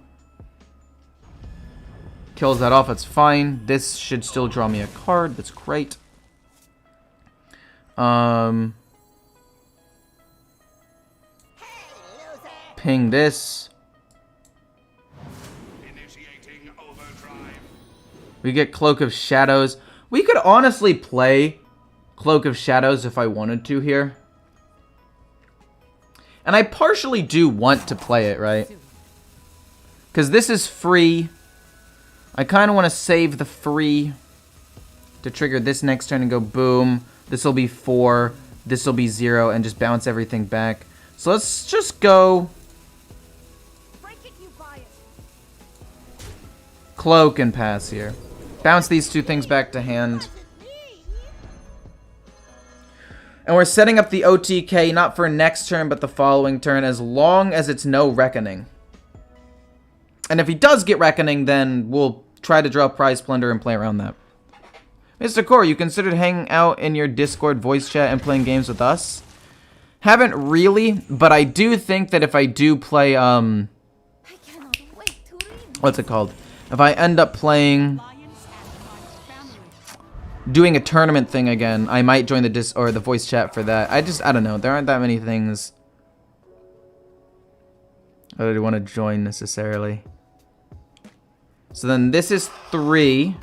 Kills that off, that's fine. This should still draw me a card, that's great. Ping this. We get Cloak of Shadows. We could honestly play Cloak of Shadows if I wanted to here. And I partially do want to play it, right? Because this is free. I kind of want to save the free to trigger this next turn and go boom. This will be 4. This will be 0 and just bounce everything back. So let's just go Cloak and pass here. Bounce these 2 things back to hand. And we're setting up the OTK not for next turn, but the following turn, as long as it's no Reckoning. And if he does get Reckoning, then we'll try to draw Prize Plunder and play around that. Mr. Core, you considered hanging out in your Discord voice chat and playing games with us? Haven't really, but I do think that if I do play, what's it called? If I end up playing, doing a tournament thing again, I might join the voice chat for that. I don't know. There aren't that many things that I want to join necessarily. So then this is 3.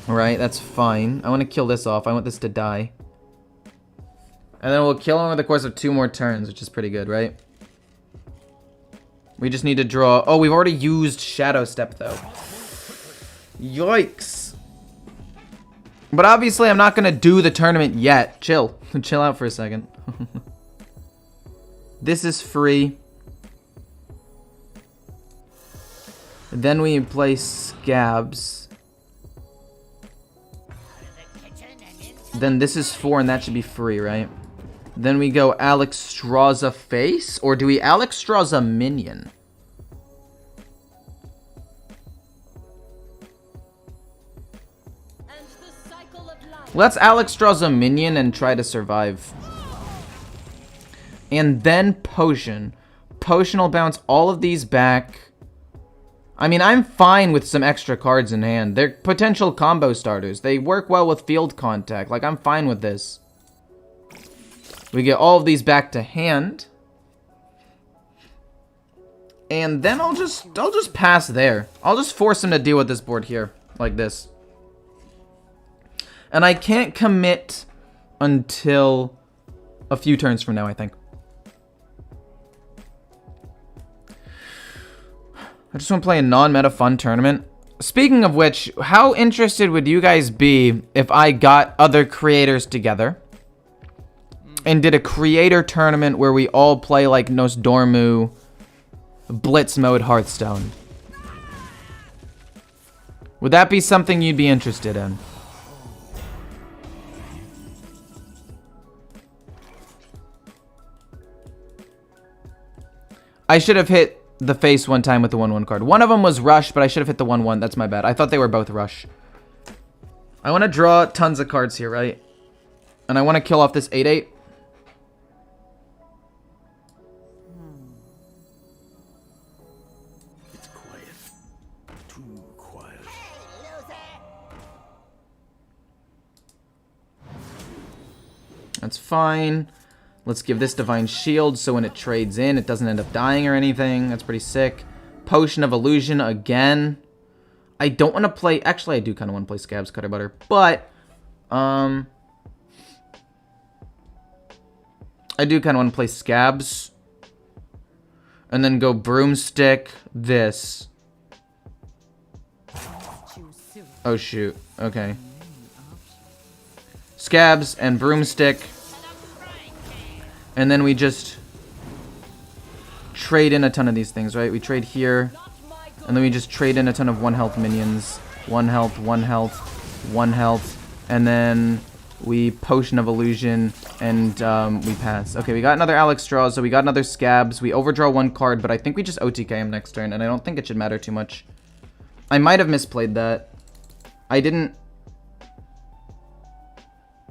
Alright, that's fine. I want to kill this off. I want this to die. And then we'll kill him over the course of 2 more turns, which is pretty good, right? We just need to draw. Oh, we've already used Shadow Step, though. Yikes. But obviously, I'm not going to do the tournament yet. Chill. Chill out for a second. This is free. Then we play Scabs. Then this is 4, and that should be free, right? Then we go Alexstrasza face, or do we Alexstrasza minion? And the cycle of life. Let's Alexstrasza minion and try to survive. And then potion. Potion will bounce all of these back. I mean, I'm fine with some extra cards in hand. They're potential combo starters. They work well with field contact. Like, I'm fine with this. We get all of these back to hand. And then I'll just pass there. I'll just force him to deal with this board here. Like this. And I can't commit until a few turns from now, I think. I just want to play a non-meta fun tournament. Speaking of which, how interested would you guys be if I got other creators together and did a creator tournament where we all play like Nosdormu Blitz mode Hearthstone? Would that be something you'd be interested in? I should have hit the face one time with the 1/1 card. One of them was Rush, but I should have hit the 1/1. That's my bad. I thought they were both Rush. I want to draw tons of cards here, right? And I want to kill off this 8/8. It's quiet. Too quiet. That's fine. Let's give this Divine Shield so when it trades in, it doesn't end up dying or anything. That's pretty sick. Potion of Illusion again. I don't want to play... Actually, I do kind of want to play Scab's Cutter Butter. But, I do kind of want to play Scabs. And then go Broomstick, this. Oh, shoot. Okay. Scabs and Broomstick. And then we just trade in a ton of these things, right? We trade here, and then we just trade in a ton of 1 health minions. 1 health, 1 health, 1 health, and then we Potion of Illusion, and we pass. Okay, we got another Alexstrasza, so we got another Scabs. We overdraw 1 card, but I think we just OTK him next turn, and I don't think it should matter too much. I might have misplayed that. I didn't...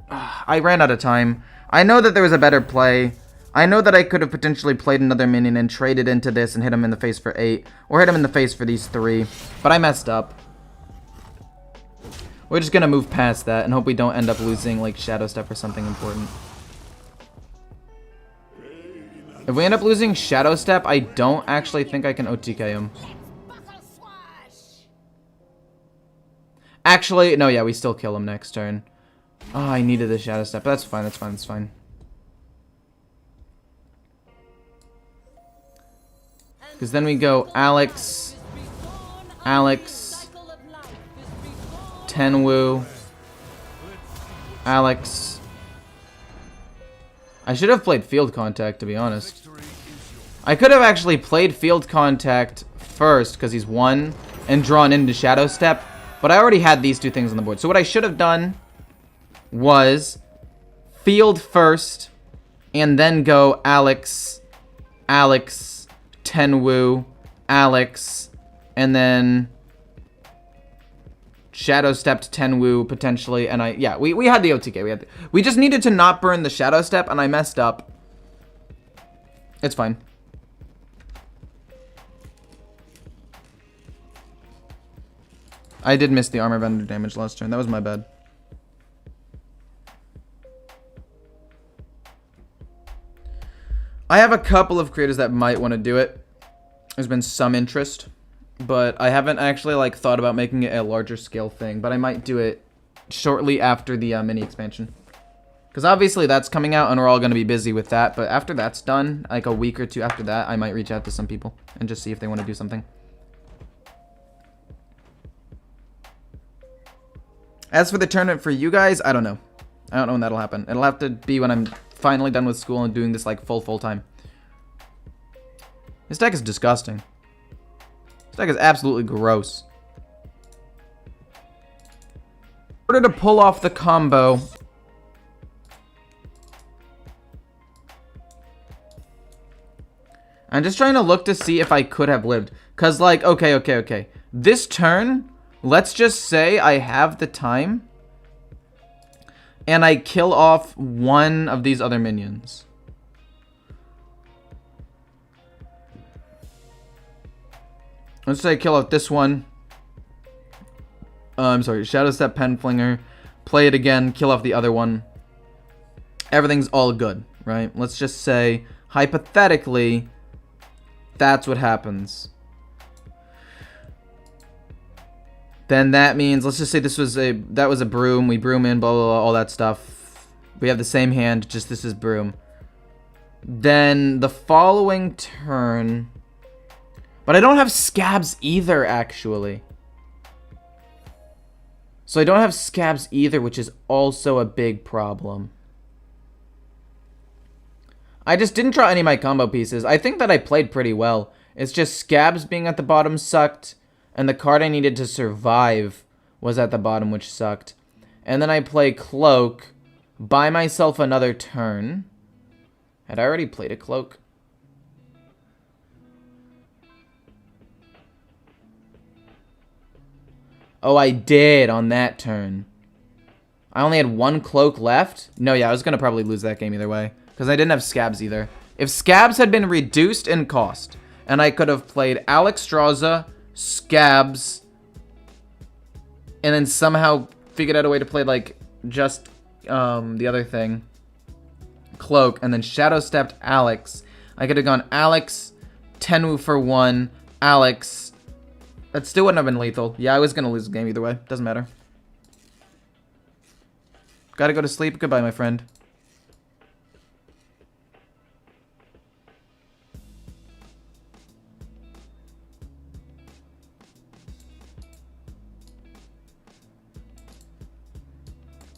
I ran out of time. I know that there was a better play. I know that I could have potentially played another minion and traded into this and hit him in the face for 8. Or hit him in the face for these 3. But I messed up. We're just going to move past that and hope we don't end up losing like Shadow Step or something important. If we end up losing Shadow Step, I don't actually think I can OTK him. Actually, no, yeah, we still kill him next turn. Oh, I needed the Shadow Step. That's fine, that's fine, that's fine. Because then we go Alex, Tenwu, Alex. I should have played Field Contact, to be honest. I could have actually played Field Contact first, because he's 1, and drawn into Shadow Step. But I already had these 2 things on the board. So what I should have done was field first, and then go Alex, Tenwu, Alex, and then Shadow Stepped Tenwu potentially, and we had the OTK. We just needed to not burn the Shadow Step, and I messed up. It's fine. I did miss the Armor Bender damage last turn. That was my bad. I have a couple of creators that might want to do it. There's been some interest, but I haven't actually like thought about making it a larger scale thing, but I might do it shortly after the mini expansion. Because obviously that's coming out and we're all going to be busy with that, but after that's done, like a week or 2 after that, I might reach out to some people and just see if they want to do something. As for the tournament for you guys, I don't know. I don't know when that'll happen. It'll have to be when I'm finally done with school and doing this like full time. This deck is disgusting. This deck is absolutely gross. In order to pull off the combo, I'm just trying to look to see if I could have lived. Because, like, okay. This turn, let's just say I have the time. And I kill off one of these other minions. Let's say I kill off this one. I'm sorry, Shadow Step Penflinger. Play it again, kill off the other one. Everything's all good, right? Let's just say, hypothetically, that's what happens. Then that means, let's just say that was a broom. We broom in, blah, blah, blah, all that stuff. We have the same hand, just this is broom. Then the following turn... But I don't have scabs either, actually. So I don't have scabs either, which is also a big problem. I just didn't draw any of my combo pieces. I think that I played pretty well. It's just scabs being at the bottom sucked, and the card I needed to survive was at the bottom, which sucked. And then I play Cloak, buy myself another turn. Had I already played a Cloak? Oh, I did on that turn. I only had one Cloak left? No, yeah, I was going to probably lose that game either way. Because I didn't have scabs either. If scabs had been reduced in cost, and I could have played Alexstrasza, scabs, and then somehow figured out a way to play, like, just the other thing, Cloak, and then Shadow Stepped Alex, I could have gone Alex, Tenwu for 1, Alex. That still wouldn't have been lethal. Yeah, I was going to lose the game either way. Doesn't matter. Gotta go to sleep. Goodbye, my friend.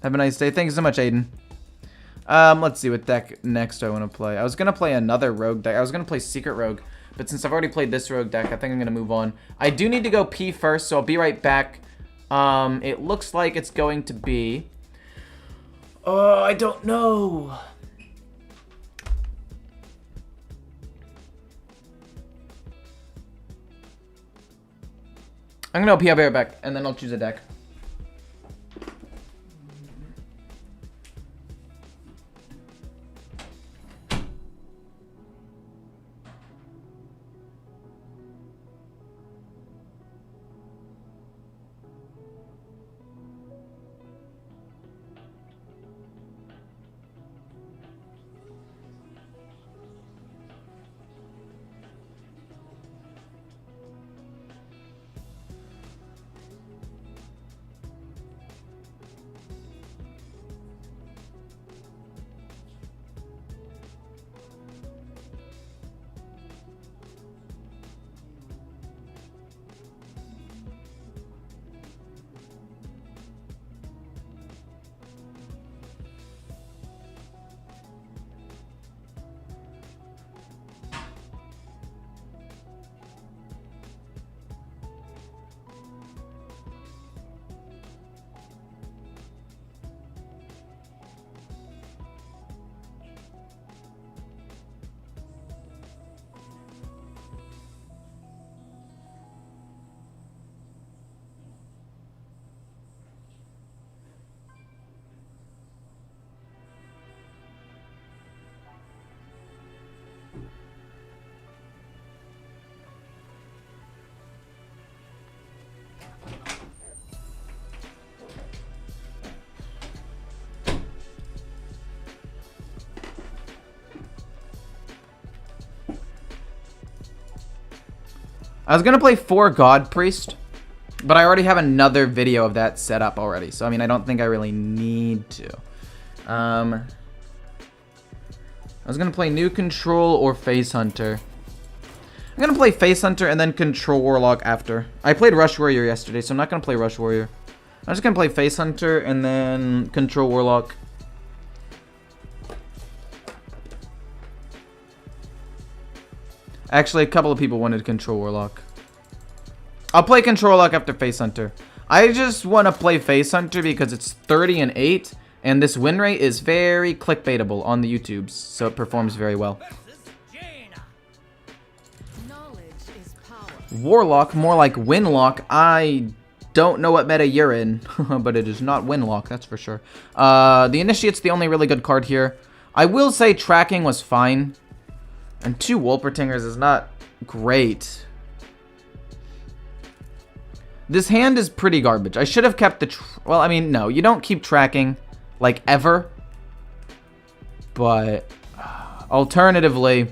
Have a nice day. Thank you so much, Aiden. Let's see what deck next I want to play. I was going to play another rogue deck. I was going to play Secret Rogue. But since I've already played this rogue deck, I think I'm going to move on. I do need to go pee first, so I'll be right back. It looks like it's going to be... Oh, I don't know. I'm going to pee, I'll be right back, and then I'll choose a deck. I was gonna play 4 God Priest, but I already have another video of that set up already. So, I mean, I don't think I really need to. I was gonna play New Control or Face Hunter. I'm gonna play Face Hunter and then Control Warlock after. I played Rush Warrior yesterday, so I'm not gonna play Rush Warrior. I'm just gonna play Face Hunter and then Control Warlock. Actually, a couple of people wanted Control Warlock. I'll play Control Warlock after Face Hunter. I just want to play Face Hunter because it's 30-8, and this win rate is very clickbaitable on the YouTubes, so it performs very well. is power. Warlock, more like Winlock. I don't know what meta you're in, but it is not Winlock, that's for sure. The Initiate's the only really good card here. I will say tracking was fine. And 2 Wolpertingers is not great. This hand is pretty garbage. I should have kept the... well, I mean, no. You don't keep tracking, like, ever. But, alternatively,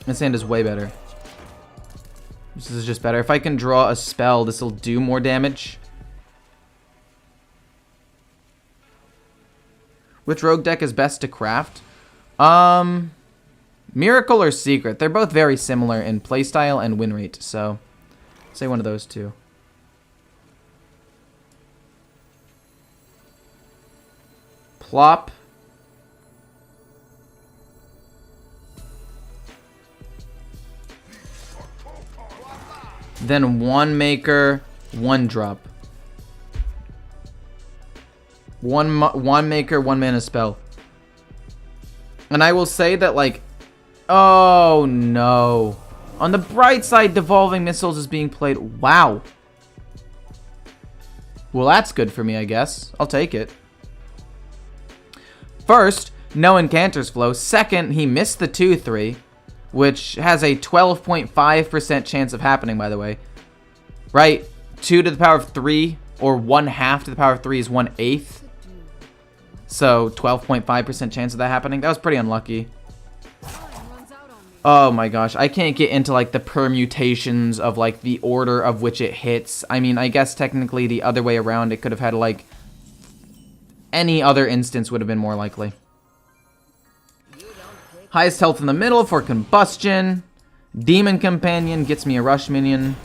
this hand is way better. This is just better. If I can draw a spell, this will do more damage. Which rogue deck is best to craft? Miracle or Secret? They're both very similar in playstyle and win rate, so say one of those two. Plop. Then 1 maker, 1 drop. One maker, 1 mana spell. And I will say that, like, oh no. On the bright side, Devolving Missiles is being played. Wow. Well, that's good for me, I guess. I'll take it. First, no Incanters Flow. Second, he missed the 2/3, which has a 12.5% chance of happening, by the way. Right? 2 to the power of 3, or 1/2 to the power of 3 is 1/8. So, 12.5% chance of that happening. That was pretty unlucky. Oh my gosh, I can't get into like the permutations of like the order of which it hits. I mean, I guess technically the other way around, it could have had like any other instance would have been more likely. Highest health in the middle for Combustion. Demon Companion gets me a rush minion.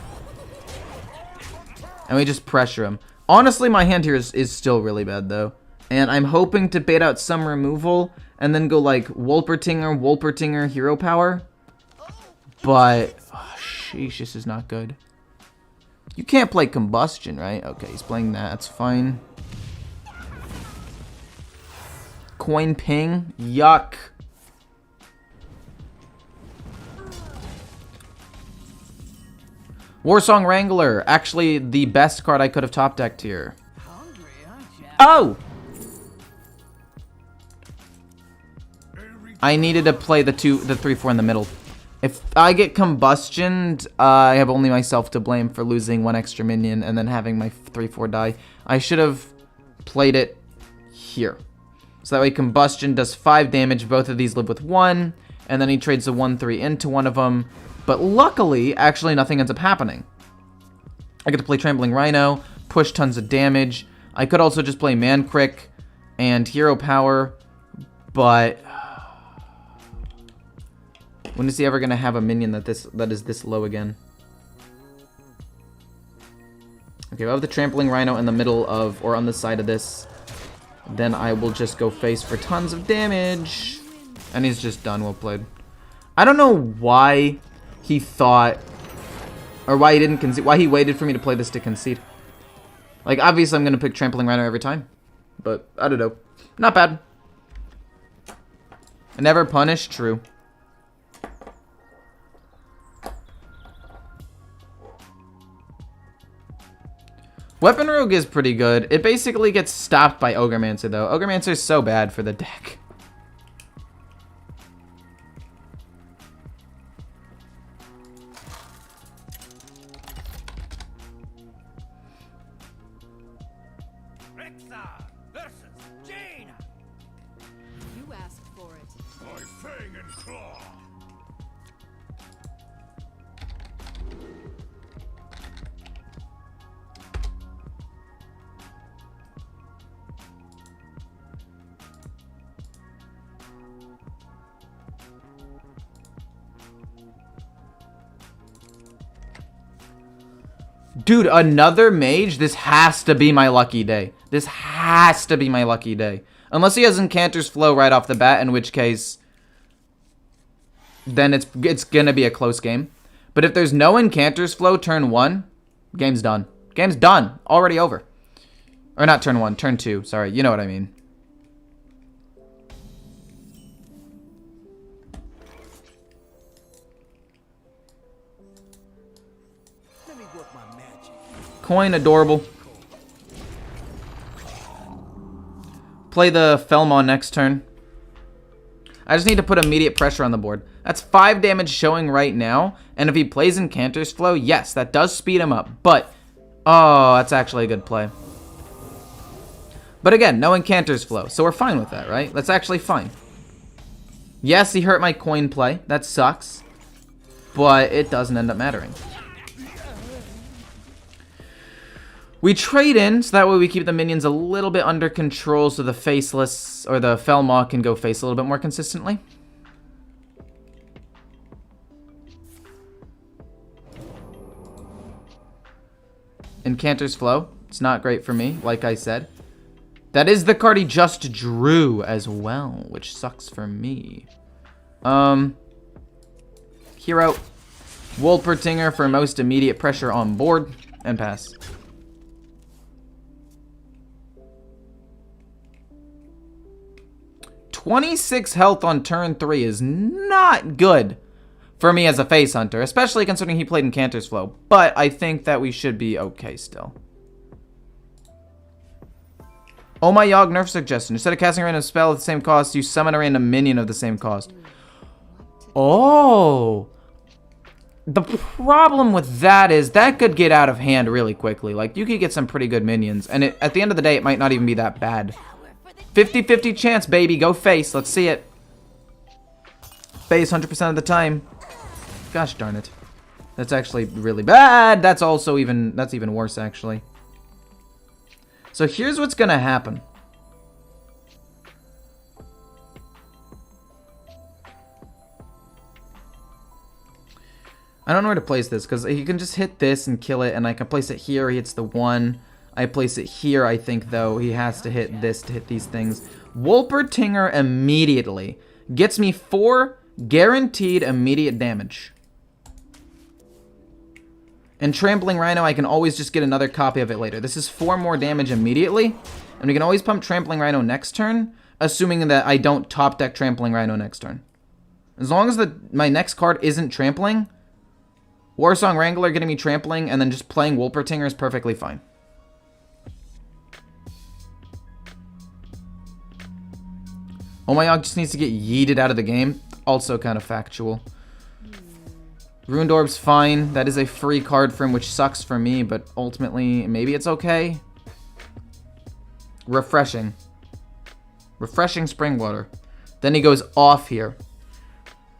And we just pressure him. Honestly, my hand here is still really bad though. And I'm hoping to bait out some removal and then go like Wolpertinger, Hero Power. But, oh, sheesh, this is not good. You can't play Combustion, right? Okay, he's playing that. That's fine. Coin Ping. Yuck. Warsong Wrangler. Actually, the best card I could have top decked here. Oh! I needed to play the 3/4 in the middle. If I get Combustioned, I have only myself to blame for losing 1 extra minion and then having my 3/4 die. I should have played it here. So that way Combustion does 5 damage. Both of these live with 1. And then he trades the 1/3 into one of them. But luckily, actually nothing ends up happening. I get to play Trampling Rhino, push tons of damage. I could also just play Mancrick and Hero Power. But when is he ever going to have a minion that is this low again? Okay, we'll have the Trampling Rhino in the middle of, or on the side of this. Then I will just go face for tons of damage. And he's just done. Well played. I don't know why he thought, or why he didn't concede, why he waited for me to play this to concede. Like, obviously I'm going to pick Trampling Rhino every time. But, I don't know. Not bad. I never punish, true. Weapon Rogue is pretty good. It basically gets stopped by Ogremantzer, though. Ogremantzer is so bad for the deck. Rexar versus Jaina. You asked for it. By Fang and Claw. Dude, another mage? This has to be my lucky day. This has to be my lucky day. Unless he has Incanter's Flow right off the bat, in which case, then it's gonna be a close game. But if there's no Incanter's Flow turn 1, game's done. Game's done. Already over. Or not turn 1, turn 2. Sorry, you know what I mean. Coin, adorable. Play the Felmon next turn. I just need to put immediate pressure on the board. That's 5 damage showing right now. And if he plays Incanter's Flow, yes, that does speed him up. But, oh, that's actually a good play. But again, no Incanter's Flow. So we're fine with that, right? That's actually fine. Yes, he hurt my coin play. That sucks. But it doesn't end up mattering. We trade in, so that way we keep the minions a little bit under control so the Faceless, or the Felmaw can go face a little bit more consistently. Incanter's Flow. It's not great for me, like I said. That is the card he just drew as well, which sucks for me. Hero. Wolpertinger for most immediate pressure on board, and pass. "26 health on turn 3 is not good for me as a face hunter, especially considering he played Incanter's Flow. But I think that we should be okay still. Oh my Yogg nerf suggestion. Instead of casting a random spell at the same cost, you summon a random minion of the same cost. Oh. The problem with that is that could get out of hand really quickly. Like, you could get some pretty good minions. And at the end of the day, it might not even be that bad. 50-50 chance, baby. Go face. Let's see it. Face 100% of the time. Gosh darn it. That's actually really bad. That's even worse, actually. So here's what's gonna happen. I don't know where to place this, because you can just hit this and kill it, and I can place it here. He hits the 1. I place it here, I think, though. He has to hit this to hit these things. Wolpertinger immediately gets me 4 guaranteed immediate damage. And Trampling Rhino, I can always just get another copy of it later. This is 4 more damage immediately. And we can always pump Trampling Rhino next turn, assuming that I don't top deck Trampling Rhino next turn. As long as my next card isn't Trampling, Warsong Wrangler getting me Trampling and then just playing Wolpertinger is perfectly fine. Oh my Yogg just needs to get yeeted out of the game. Also kind of factual. Ruined Orb's fine. That is a free card for him, which sucks for me, but ultimately, maybe it's okay. Refreshing. Refreshing Springwater. Then he goes off here.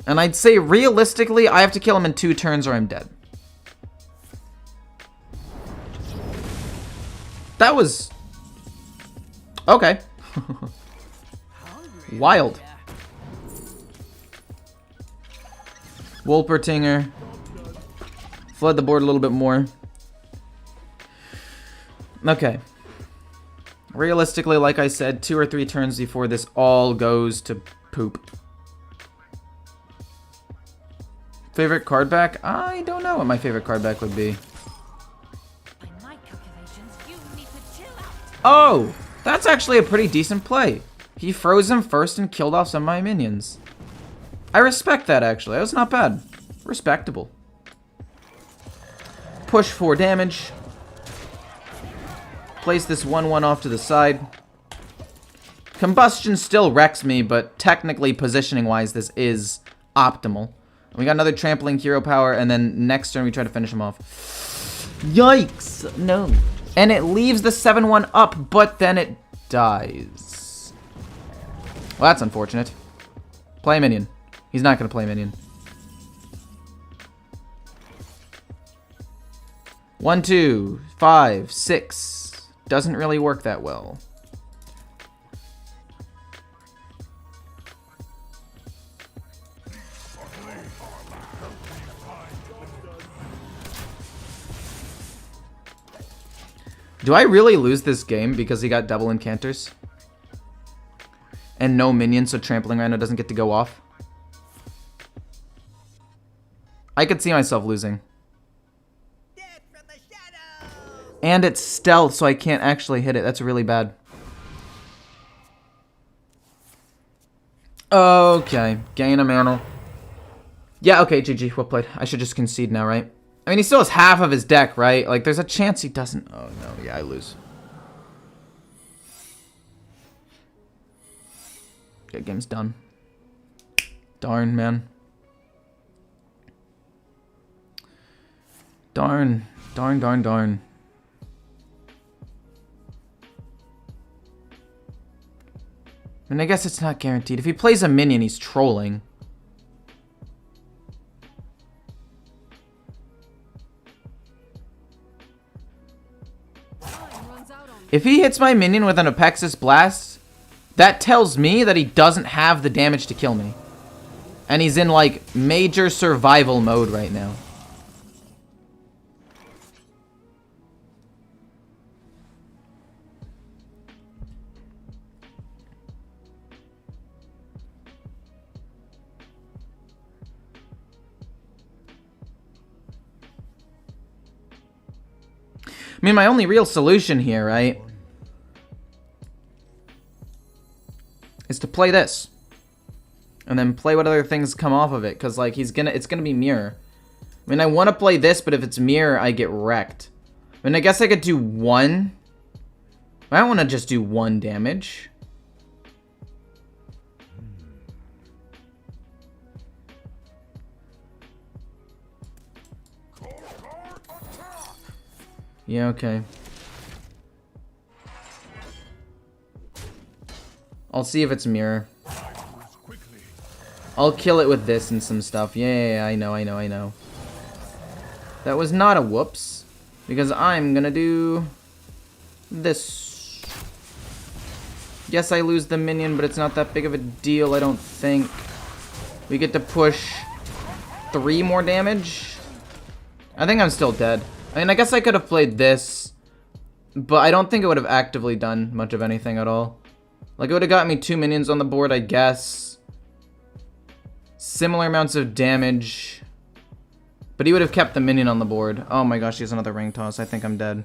And I'd say, realistically, I have to kill him in 2 turns or I'm dead. That was... okay. Wild. Wolpertinger. Flood the board a little bit more. Okay. Realistically, like I said, 2 or 3 turns before this all goes to poop. Favorite card back? I don't know what my favorite card back would be. By my calculations, you need to chill out. Oh! That's actually a pretty decent play. He froze him first and killed off some of my minions. I respect that, actually. That was not bad. Respectable. Push 4 damage. Place this 1/1 off to the side. Combustion still wrecks me, but technically, positioning-wise, this is optimal. We got another Trampling Hero Power, and then next turn we try to finish him off. Yikes! No. And it leaves the 7/1 up, but then it dies. Well, that's unfortunate. Play a minion. He's not going to play a minion. 1, 2, 5, 6. Doesn't really work that well. Do I really lose this game because he got double enchanters? And no minions, so Trampling Rhino doesn't get to go off? I could see myself losing. And it's stealth, so I can't actually hit it. That's really bad. Okay, gain a mana. Yeah, okay, GG, well played. I should just concede now, right? I mean, he still has half of his deck, right? Like, there's a chance he doesn't. Oh, no. Yeah, I lose. Okay, game's done. Darn, man. Darn. Darn, darn, darn. And I guess it's not guaranteed. If he plays a minion, he's trolling. If he hits my minion with an Apexis Blast, that tells me that he doesn't have the damage to kill me. And he's in, like, major survival mode right now. I mean, my only real solution here, right, is to play this. And then play what other things come off of it. Because, like, it's gonna be mirror. I mean, I want to play this, but if it's mirror, I get wrecked. I mean, I guess I could do one. I don't want to just do one damage. Yeah, okay. I'll see if it's mirror. I'll kill it with this and some stuff. Yeah, I know. That was not a whoops. Because I'm gonna do this. Yes, I lose the minion, but it's not that big of a deal, I don't think. We get to push 3 more damage. I think I'm still dead. I mean, I guess I could have played this, but I don't think it would have actively done much of anything at all. Like, it would have got me 2 minions on the board, I guess. Similar amounts of damage. But he would have kept the minion on the board. Oh my gosh, he has another ring toss. I think I'm dead.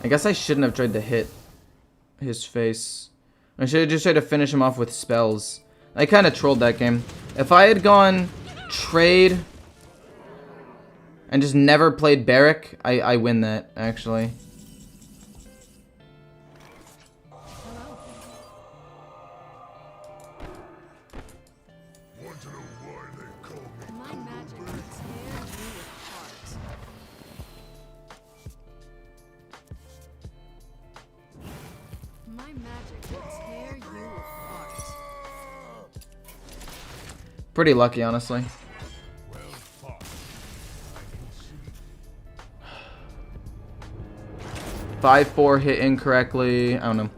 I guess I shouldn't have tried to hit his face. I should have just tried to finish him off with spells. I kind of trolled that game. If I had gone trade and just never played Barrack, I win that, actually. Pretty lucky, honestly. 5-4 hit incorrectly. I don't know.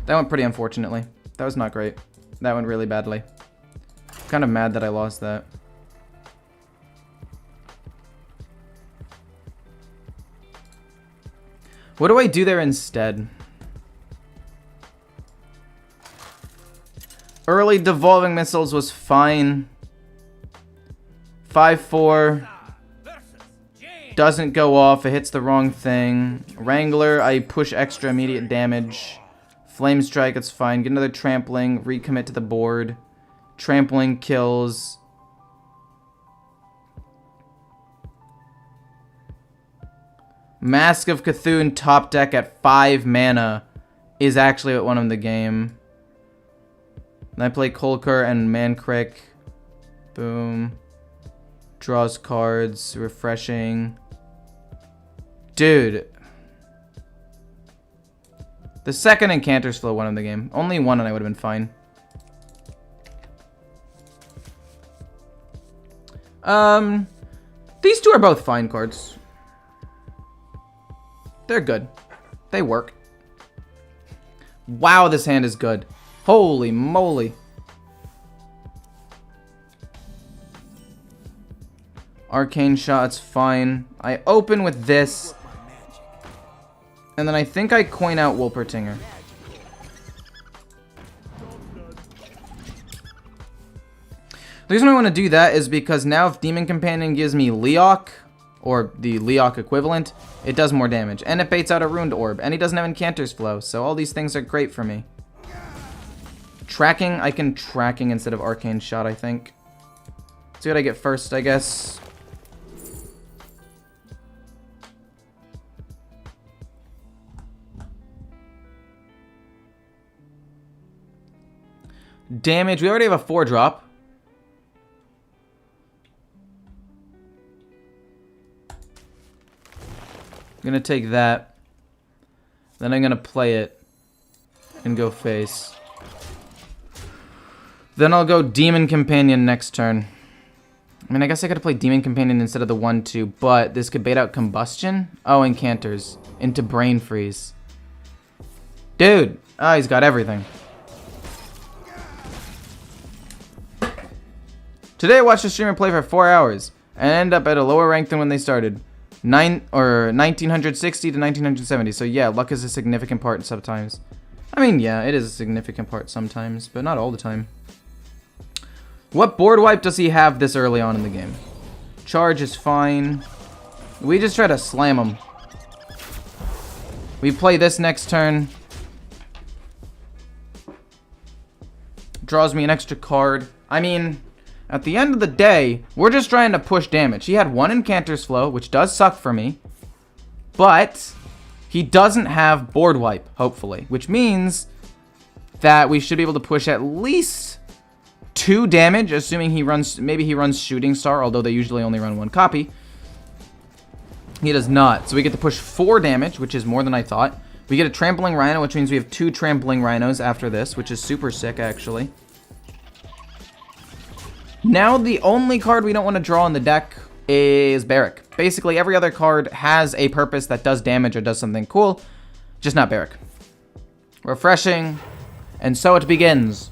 That went pretty unfortunately. That was not great. That went really badly. I'm kind of mad that I lost that. What do I do there instead? Early devolving missiles was fine. 5-4 doesn't go off. It hits the wrong thing. Wrangler, I push extra immediate damage. Flame Strike, it's fine. Get another trampling. Recommit to the board. Trampling kills. Mask of Cthulhu top deck at 5 mana is actually what won him the game. Then I play Kolkur and Mankrik. Boom. Draws cards. Refreshing. Dude. The second Incanter's Flow won him the game. Only one and I would have been fine. These two are both fine cards. They're good. They work. Wow, this hand is good. Holy moly. Arcane Shot's fine. I open with this. And then I think I coin out Wolpertinger. The reason I want to do that is because now if Demon Companion gives me Leok, or the Leok equivalent, it does more damage. And it baits out a Ruined Orb. And he doesn't have Incanter's Flow, so all these things are great for me. Tracking, I can tracking instead of arcane shot, I think. Let's see what I get first, I guess. Damage, we already have a 4-drop. I'm gonna take that. Then I'm gonna play it and go face. Then I'll go Demon Companion next turn. I mean, I guess I could have played Demon Companion instead of the 1-2, but this could bait out Combustion. Oh, and Canters into Brain Freeze. Dude! Oh, he's got everything. Today I watched a streamer play for 4 hours and end up at a lower rank than when they started. 1960 to 1970. So yeah, luck is a significant part sometimes. I mean, yeah, it is a significant part sometimes, but not all the time. What board wipe does he have this early on in the game? Charge is fine. We just try to slam him. We play this next turn. Draws me an extra card. I mean, at the end of the day, we're just trying to push damage. He had 1 Incanter's Flow, which does suck for me. But he doesn't have board wipe, hopefully. Which means that we should be able to push at least 2 damage, assuming he runs, maybe he runs Shooting Star, although they usually only run 1 copy. He does not. So we get to push 4 damage, which is more than I thought. We get a Trampling Rhino, which means we have 2 Trampling Rhinos after this, which is super sick, actually. Now the only card we don't want to draw in the deck is Barrick. Basically, every other card has a purpose that does damage or does something cool, just not Barrick. Refreshing, and so it begins.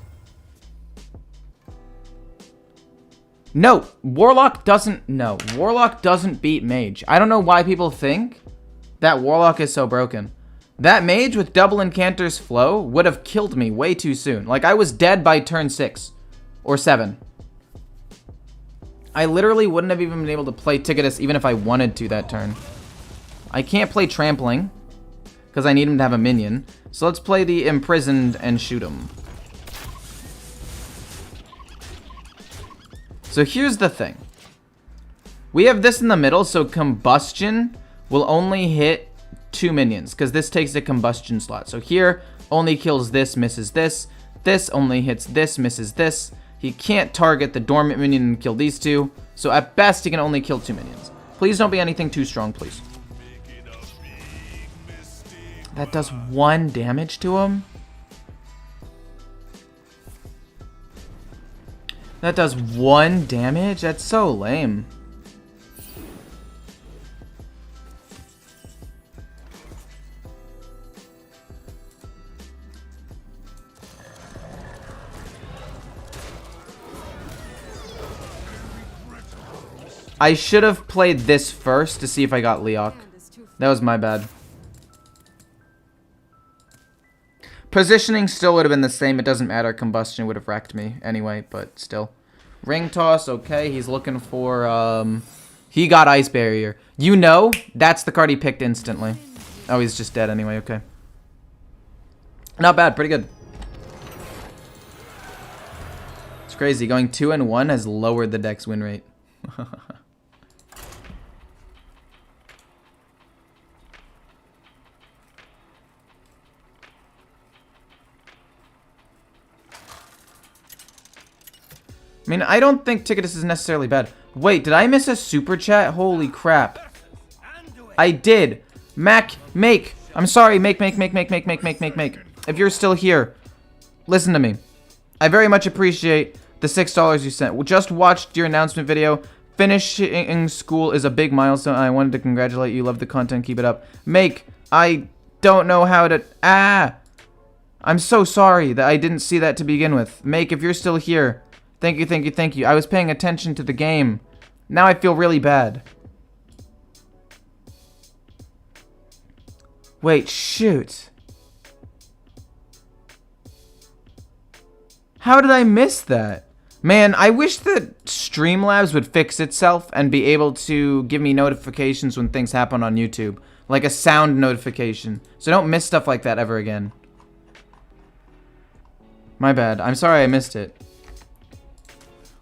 No, Warlock doesn't beat Mage. I don't know why people think that Warlock is so broken. That Mage with double Incanter's Flow would have killed me way too soon. Like, I was dead by turn 6 or 7. I literally wouldn't have even been able to play Ticketus even if I wanted to that turn. I can't play Trampling because I need him to have a minion. So let's play the Imprisoned and shoot him. So here's the thing. We have this in the middle, so Combustion will only hit 2 minions because this takes a Combustion slot. So here only kills this, misses this. This only hits this, misses this. He can't target the dormant minion and kill these 2. So at best, he can only kill 2 minions. Please don't be anything too strong, please. That does 1 damage to him? That does 1 damage? That's so lame. I should have played this first to see if I got Leok. That was my bad. Positioning still would have been the same. It doesn't matter. Combustion would have wrecked me anyway, but still. Ring Toss, okay. He's looking for, he got Ice Barrier. You know, that's the card he picked instantly. Oh, he's just dead anyway, okay. Not bad, pretty good. It's crazy. Going 2-1 has lowered the deck's win rate. I mean, I don't think Ticketus is necessarily bad. Wait, did I miss a super chat? Holy crap. I did. Make. I'm sorry, make. If you're still here, listen to me. I very much appreciate the $6 you sent. We just watched your announcement video. Finishing school is a big milestone. I wanted to congratulate you. Love the content. Keep it up. Make. I don't know how to... I'm so sorry that I didn't see that to begin with. Make, if you're still here... Thank you. I was paying attention to the game. Now I feel really bad. Wait, shoot. How did I miss that? Man, I wish that Streamlabs would fix itself and be able to give me notifications when things happen on YouTube. Like a sound notification. So I don't miss stuff like that ever again. My bad. I'm sorry I missed it.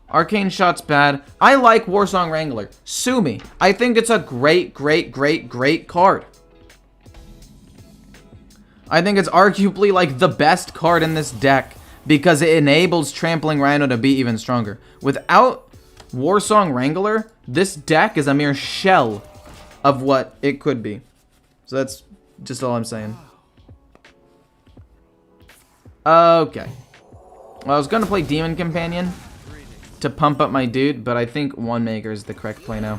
Arcane Shot's bad. I like Warsong Wrangler. Sue me. I think it's a great card. I think it's arguably like the best card in this deck because it enables Trampling Rhino to be even stronger. Without Warsong Wrangler, this deck is a mere shell of what it could be. So that's just all I'm saying. Okay. Well, I was going to play Demon Companion to pump up my dude, but I think One Maker is the correct play now.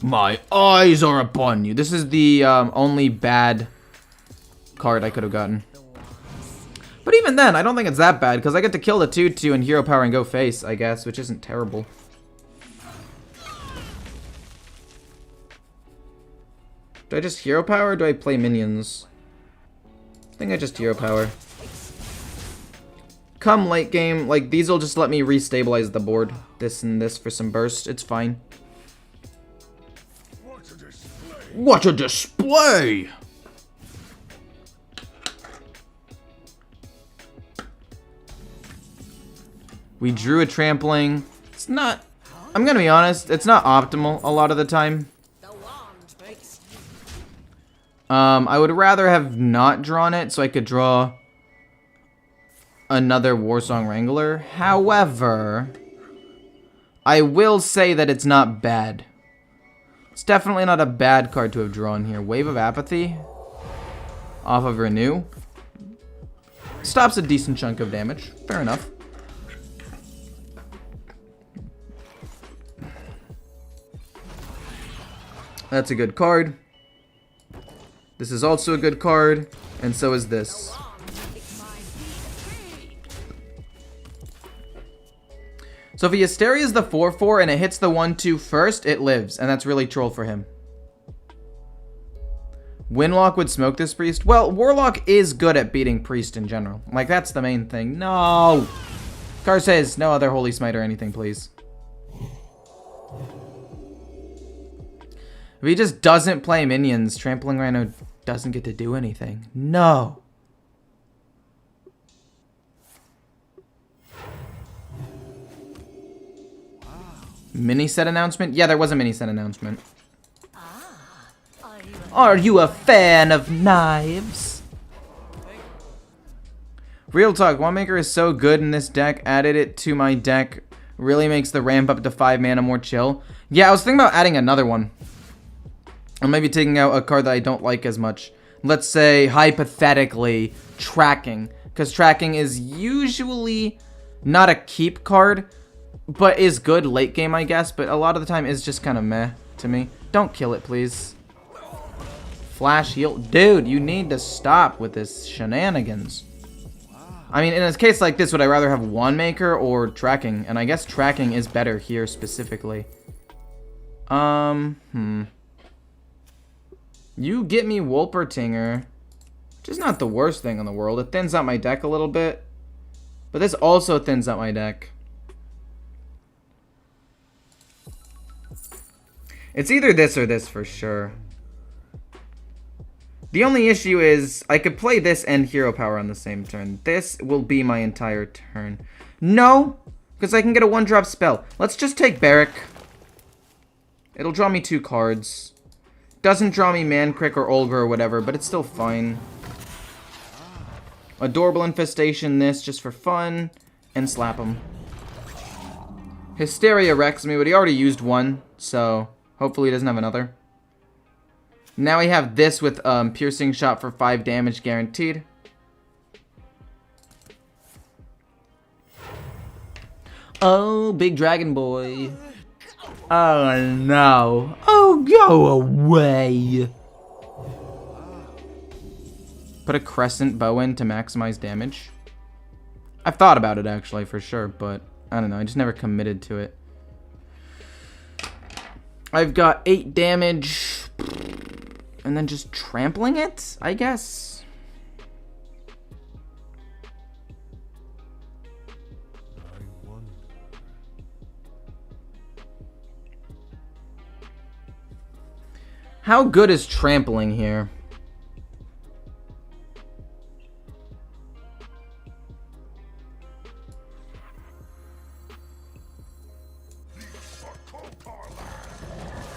My eyes are upon you. This is the only bad card I could have gotten. But even then, I don't think it's that bad, because I get to kill the 2/2 and hero power and go face, I guess, which isn't terrible. Do I just hero power or do I play minions? I think I just hero power. Come late game, like, these will just let me restabilize the board. This and this for some burst. It's fine. What a display! We drew a trampling. It's not... I'm gonna be honest, it's not optimal a lot of the time. I would rather have not drawn it so I could draw another Warsong Wrangler. However, I will say that it's not bad. It's definitely not a bad card to have drawn here. Wave of Apathy off of Renew. Stops a decent chunk of damage. Fair enough. That's a good card. This is also a good card, and so is this. So if he Hysteria's the 4/4 and it hits the 1/2 first, it lives, and that's really troll for him. Winlock would smoke this priest. Well, Warlock is good at beating priest in general. Like, that's the main thing. No! Car says no other Holy Smite or anything, please. If he just doesn't play minions, Trampling Rhino doesn't get to do anything. No! Mini set announcement? Yeah, there was a mini set announcement. Are you a fan of knives? Real talk, One Maker is so good in this deck. Added it to my deck. Really makes the ramp up to 5 mana more chill. Yeah, I was thinking about adding another one. Or maybe taking out a card that I don't like as much. Let's say, hypothetically, Tracking. Because Tracking is usually not a keep card, but is good late game, I guess. But a lot of the time is just kind of meh to me. Don't kill it, please. Flash heal. Dude, you need to stop with this shenanigans. I mean, in a case like this, would I rather have One Maker or Tracking? And I guess Tracking is better here specifically. You get me Wolpertinger, which is not the worst thing in the world. It thins out my deck a little bit. But this also thins out my deck. It's either this or this for sure. The only issue is I could play this and hero power on the same turn. This will be my entire turn. No, because I can get a 1-drop spell. Let's just take Barrick. It'll draw me 2 cards. Doesn't draw me Mancrick or Olga or whatever, but it's still fine. Adorable Infestation, this just for fun, and slap him. Hysteria wrecks me, but he already used one, so hopefully he doesn't have another. Now we have this with Piercing Shot for 5 damage guaranteed. Oh, big dragon boy. Oh no. Oh, go away. Put a Crescent Bow in to maximize damage. I've thought about it actually for sure, but I don't know. I just never committed to it. I've got 8 damage. And then just trampling it, I guess. How good is trampling here?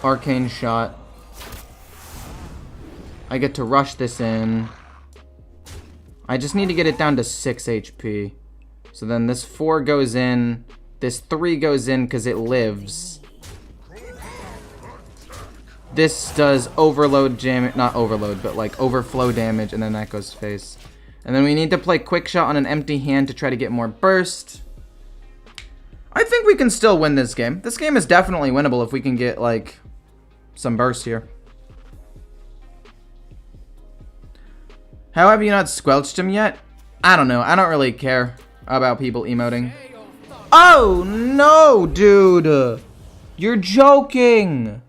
Arcane Shot. I get to rush this in. I just need to get it down to 6 HP. So then this 4 goes in. This 3 goes in because it lives. This does overload damage. Not overload, but like overflow damage. And then that goes face. And then we need to play Quick Shot on an empty hand to try to get more burst. I think we can still win this game. This game is definitely winnable if we can get, like, some burst here. How have you not squelched him yet? I don't know. I don't really care about people emoting. Oh, no, dude. You're joking.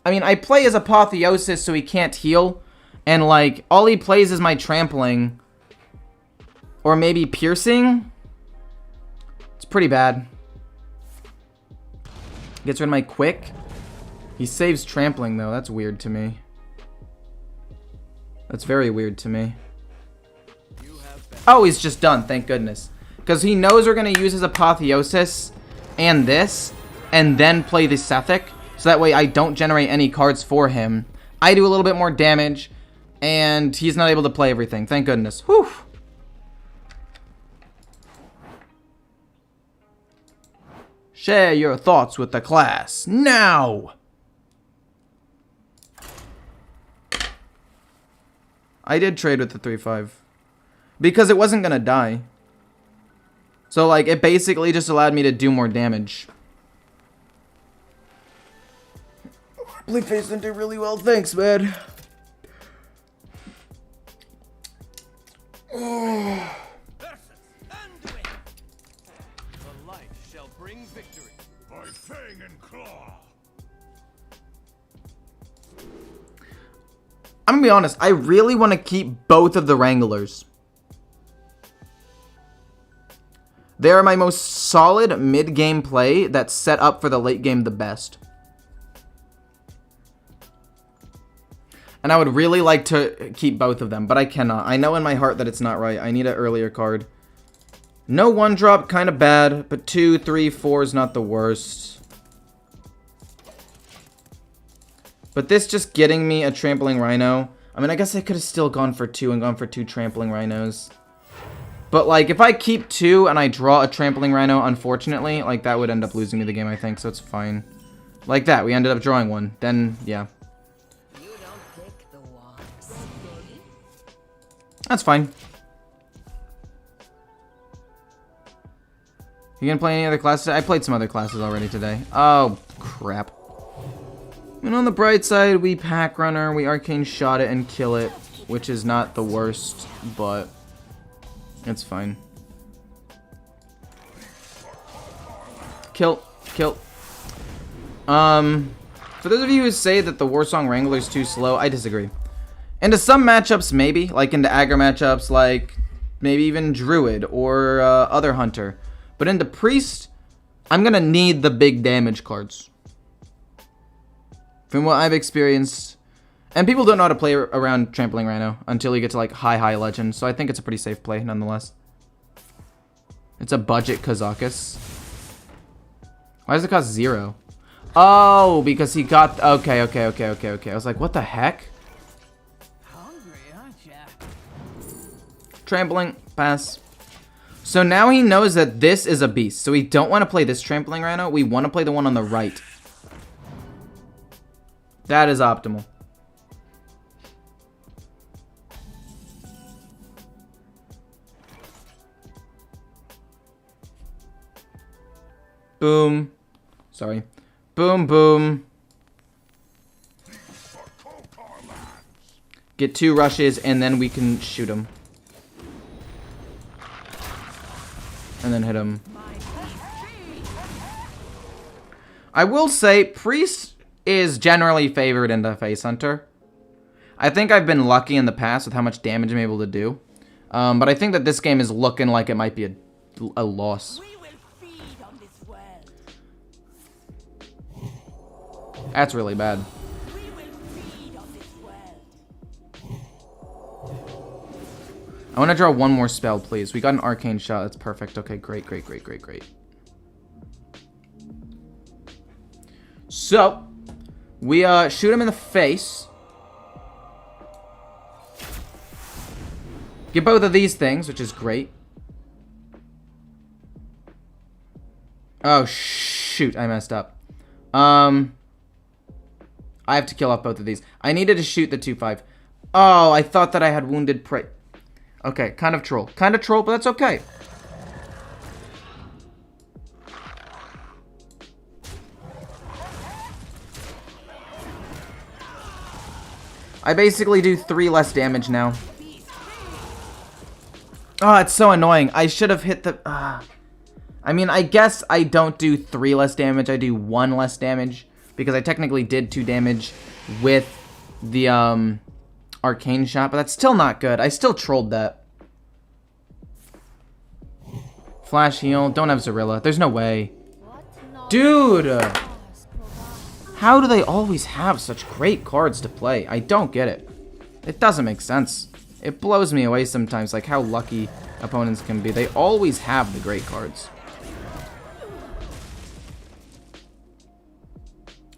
I mean, I play as Apotheosis so he can't heal. And, like, all he plays is my Trampling. Or maybe Piercing. It's pretty bad. Gets rid of my Quick. He saves Trampling, though. That's weird to me. That's very weird to me. Oh, he's just done. Thank goodness. Because he knows we're going to use his Apotheosis and this. And then play the Sethic. So that way I don't generate any cards for him. I do a little bit more damage. And he's not able to play everything. Thank goodness. Whew. Share your thoughts with the class now. I did trade with the 3/5 because it wasn't gonna die. So like it basically just allowed me to do more damage. Bleakface didn't do really well, thanks, man. Oh. Fang and claw. I'm gonna be honest, I really want to keep both of the Wranglers. They are my most solid mid-game play that's set up for the late game the best. And I would really like to keep both of them, but I cannot. I know in my heart that it's not right. I need an earlier card. No 1-drop, kind of bad, but 2, 3, 4 is not the worst. But this just getting me a Trampling Rhino. I mean, I guess I could have still gone for 2 and gone for 2 Trampling Rhinos. But, like, if I keep 2 and I draw a Trampling Rhino, unfortunately, like, that would end up losing me the game, I think, so it's fine. Like that, we ended up drawing one. Then, yeah. You don't pick the ones. That's fine. You gonna play any other classes? I played some other classes already today. Oh, crap. And on the bright side, we Pack Runner, we Arcane Shot it and kill it, which is not the worst, but it's fine. Kill. For those of you who say that the Warsong Wrangler is too slow, I disagree. Into some matchups, maybe, like into aggro matchups, like maybe even Druid or other Hunter. But into Priest, I'm gonna need the big damage cards. From what I've experienced, and people don't know how to play around Trampling Rhino until you get to like high legend, so I think it's a pretty safe play nonetheless. It's a budget Kazakus. Why does it cost 0? Oh, because he got, okay. I was like, what the heck? Hungry, aren't ya? Trampling, pass. So now he knows that this is a beast, so we don't want to play this Trampling Rhino, we want to play the one on the right. That is optimal. Boom. Sorry. Boom, boom. Get 2 rushes, and then we can shoot him. And then hit him. I will say, Priest is generally favored in the Face Hunter. I think I've been lucky in the past with how much damage I'm able to do. But I think that this game is looking like it might be a loss. We will feed on this world. That's really bad. We will feed on this world. I want to draw one more spell, please. We got an Arcane Shot. That's perfect. Okay, great. So, we shoot him in the face. Get both of these things, which is great. Oh, shoot. I messed up. I have to kill off both of these. I needed to shoot the 2/5. Oh, I thought that I had wounded prey. Okay, kind of troll. Kind of troll, but that's okay. I basically do 3 less damage now. Oh, it's so annoying. I should have hit the... I mean, I guess I don't do 3 less damage. I do 1 less damage. Because I technically did 2 damage with the arcane shot. But that's still not good. I still trolled that. Flash heal. Don't have Zarilla. There's no way. Dude! How do they always have such great cards to play? I don't get it. It doesn't make sense. It blows me away sometimes, like how lucky opponents can be. They always have the great cards.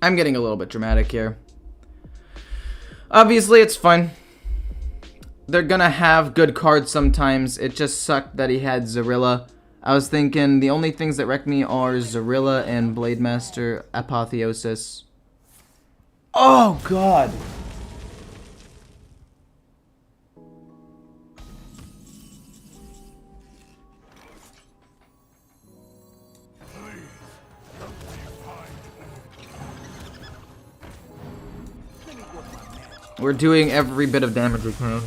I'm getting a little bit dramatic here. Obviously, it's fun. They're gonna have good cards sometimes. It just sucked that he had Zarilla. I was thinking the only things that wreck me are Zarilla and Blademaster Apotheosis. Oh, God. We're doing every bit of damage we can.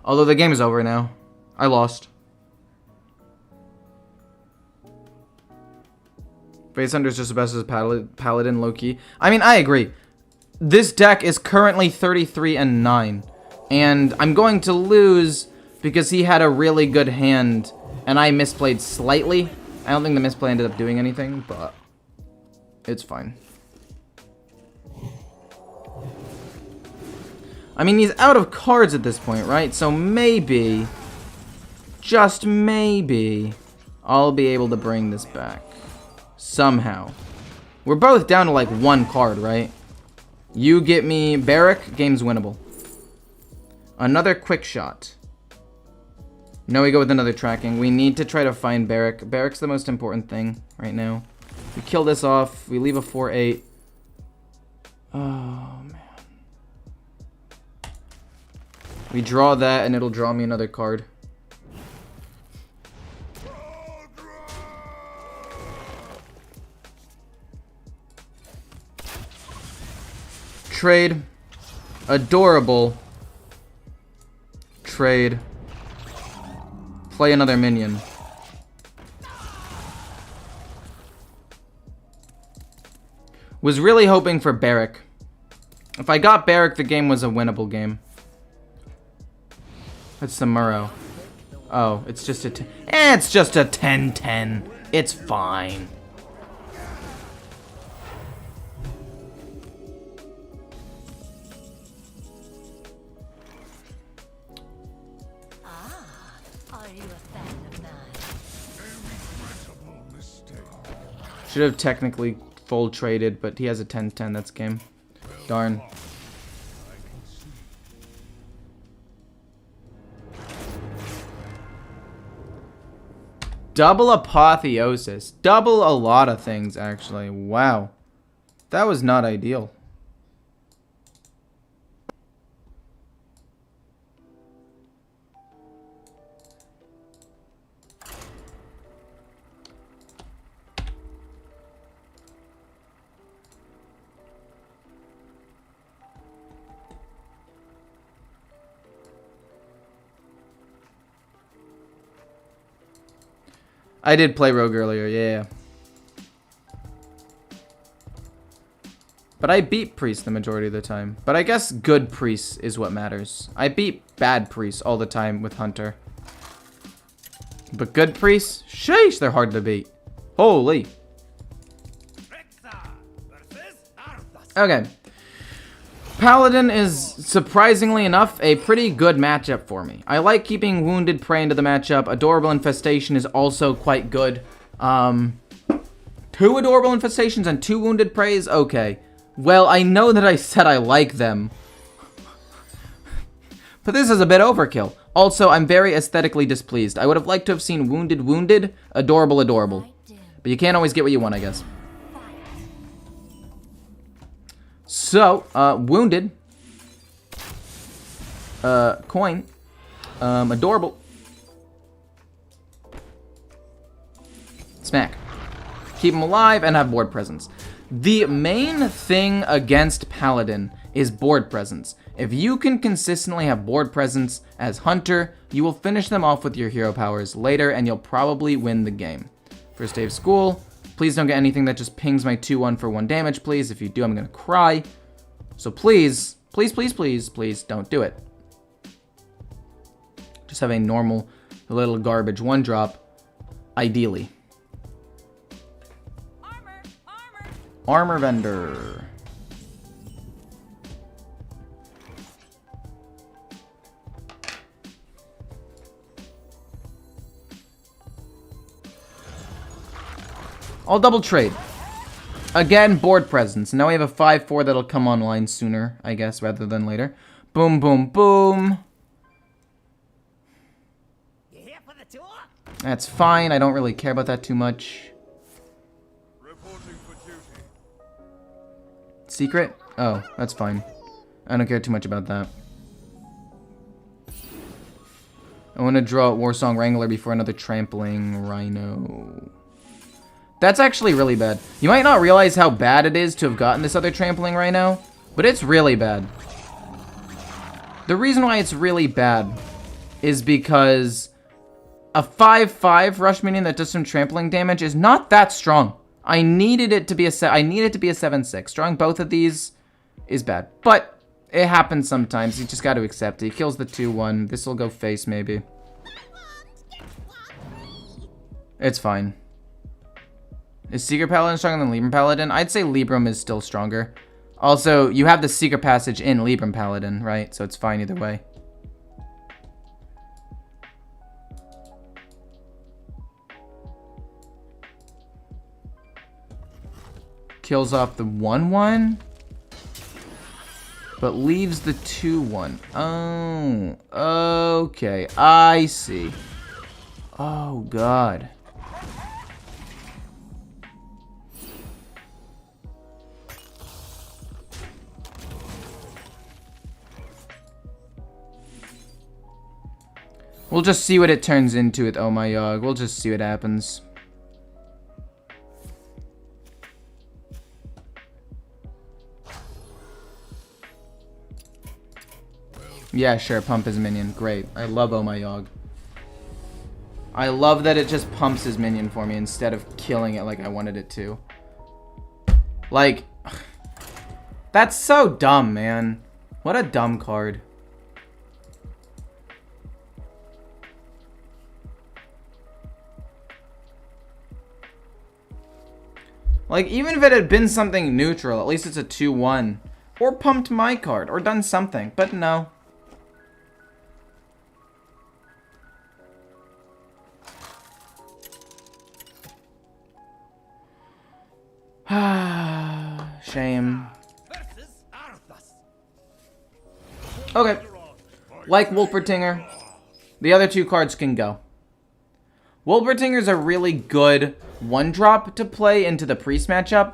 Although the game is over now. I lost. Face Hunter's just the best as Paladin, low-key. I mean, I agree. This deck is currently 33-9. And I'm going to lose because he had a really good hand. And I misplayed slightly. I don't think the misplay ended up doing anything, but it's fine. I mean, he's out of cards at this point, right? So maybe, just maybe, I'll be able to bring this back. Somehow. We're both down to like 1 card, right? You get me Barrack, game's winnable. Another quick shot. No, we go with another tracking. We need to try to find Barrack. Barrack's the most important thing right now. We kill this off. We leave a 4/8. Oh, man. We draw that, and it'll draw me another card. Trade. Adorable. Trade. Play another minion. Was really hoping for Barrack. If I got Barrack, the game was a winnable game. That's the Murrow. Oh, it's just a... it's just a 10-10. It's fine. Are you a fan of mine? Should have technically full traded, but he has a 10-10. That's game. Darn. Double Apotheosis. Double a lot of things, actually. Wow. That was not ideal. I did play Rogue earlier, yeah. But I beat Priest the majority of the time. But I guess good Priest is what matters. I beat bad Priest all the time with Hunter. But good Priests, sheesh, they're hard to beat. Holy. Okay. Paladin is, surprisingly enough, a pretty good matchup for me. I like keeping Wounded Prey into the matchup. Adorable Infestation is also quite good. 2 Adorable Infestations and 2 Wounded Preys? Okay. Well, I know that I said I like them. But this is a bit overkill. Also, I'm very aesthetically displeased. I would have liked to have seen Wounded Wounded, Adorable Adorable. But you can't always get what you want, I guess. So, Wounded. Coin. Adorable. Smack. Keep them alive and have board presence. The main thing against Paladin is board presence. If you can consistently have board presence as Hunter, you will finish them off with your hero powers later and you'll probably win the game. First day of school. Please don't get anything that just pings my 2-1 for 1 damage, please. If you do, I'm gonna cry. So please, please, please, please, please don't do it. Just have a normal little garbage 1-drop, ideally. Armor vendor. I'll double trade. Again, board presence. Now we have a 5/4 that'll come online sooner, I guess, rather than later. Boom, boom, boom. You here for the tour? That's fine. I don't really care about that too much. Reporting for duty. Secret? Oh, that's fine. I don't care too much about that. I want to draw Warsong Wrangler before another Trampling Rhino. That's actually really bad. You might not realize how bad it is to have gotten this other Trampling Rhino, but it's really bad. The reason why it's really bad is because a 5/5 rush minion that does some trampling damage is not that strong. I needed it to be a 7/6. Drawing both of these is bad, but it happens sometimes. You just got to accept it. He kills the 2/1. This will go face maybe. It's fine. Is Secret Paladin stronger than Libram Paladin? I'd say Libram is still stronger. Also, you have the Secret Passage in Libram Paladin, right? So it's fine either way. Kills off the 1/1, but leaves the 2/1. Oh, okay. I see. Oh, God. We'll just see what it turns into with Oh My Yogg. We'll just see what happens. Yeah, sure, pump his minion. Great. I love Oh My Yogg. I love that it just pumps his minion for me instead of killing it like I wanted it to. Like, that's so dumb, man. What a dumb card. Like, even if it had been something neutral, at least it's a 2/1. Or pumped my card, or done something, but no. Shame. Okay. Like Wolpertinger, the other 2 cards can go. Wolpertinger's a really good 1-drop to play into the priest matchup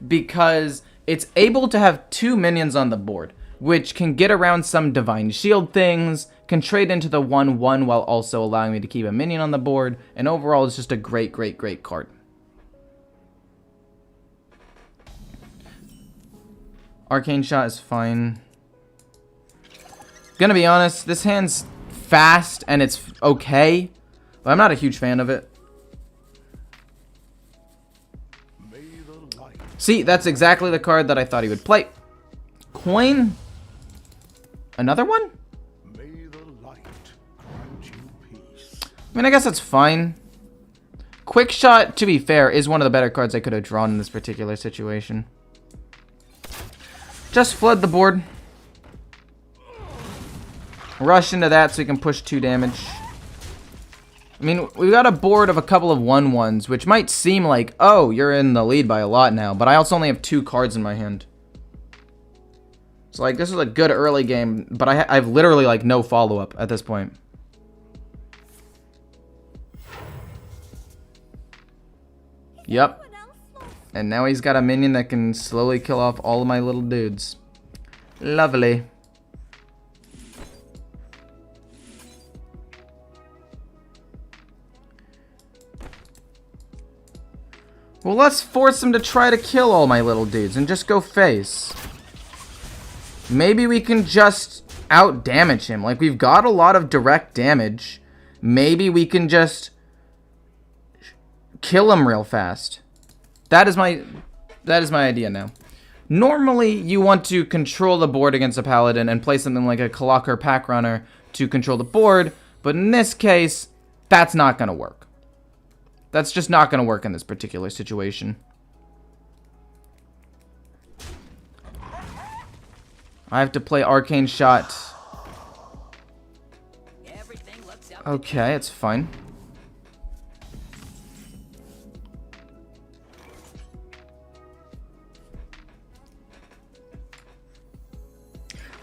because it's able to have 2 minions on the board, which can get around some divine shield things, can trade into the 1/1 while also allowing me to keep a minion on the board, and overall it's just a great, great, great card. Arcane Shot is fine. Gonna be honest, this hand's fast and it's okay, but I'm not a huge fan of it. See, that's exactly the card that I thought he would play. Coin. Another one? I mean, I guess that's fine. Quick Shot, to be fair, is one of the better cards I could have drawn in this particular situation. Just flood the board. Rush into that so we can push 2 damage. I mean, we've got a board of a couple of 1/1s, which might seem like, oh, you're in the lead by a lot now. But I also only have 2 cards in my hand. So, like, this is a good early game, but I've literally, like, no follow-up at this point. Yep. And now he's got a minion that can slowly kill off all of my little dudes. Lovely. Well, let's force him to try to kill all my little dudes and just go face. Maybe we can just out-damage him. Like, we've got a lot of direct damage. Maybe we can just kill him real fast. That is my idea now. Normally, you want to control the board against a paladin and play something like a Clocker Pack Runner to control the board, but in this case, that's not going to work. That's just not going to work in this particular situation. I have to play Arcane Shot. Okay, it's fine.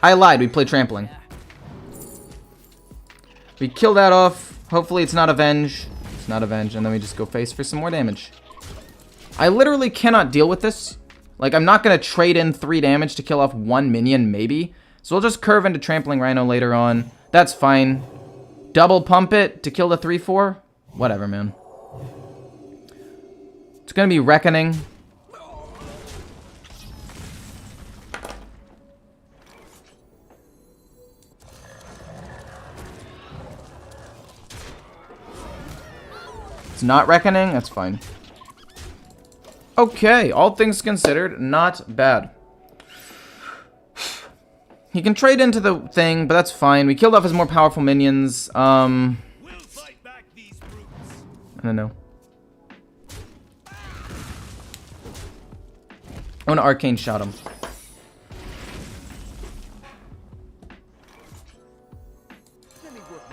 I lied, we play Trampling. We kill that off. Hopefully it's not Avenge. It's not Avenge, and then we just go face for some more damage. I literally cannot deal with this. Like, I'm not going to trade in 3 damage to kill off 1 minion, maybe. So we'll just curve into Trampling Rhino later on. That's fine. Double pump it to kill the 3/4. Whatever, man. It's going to be Reckoning. It's not Reckoning. That's fine. Okay, all things considered, not bad. He can trade into the thing, but that's fine. We killed off his more powerful minions. I don't know. I want to Arcane Shot him.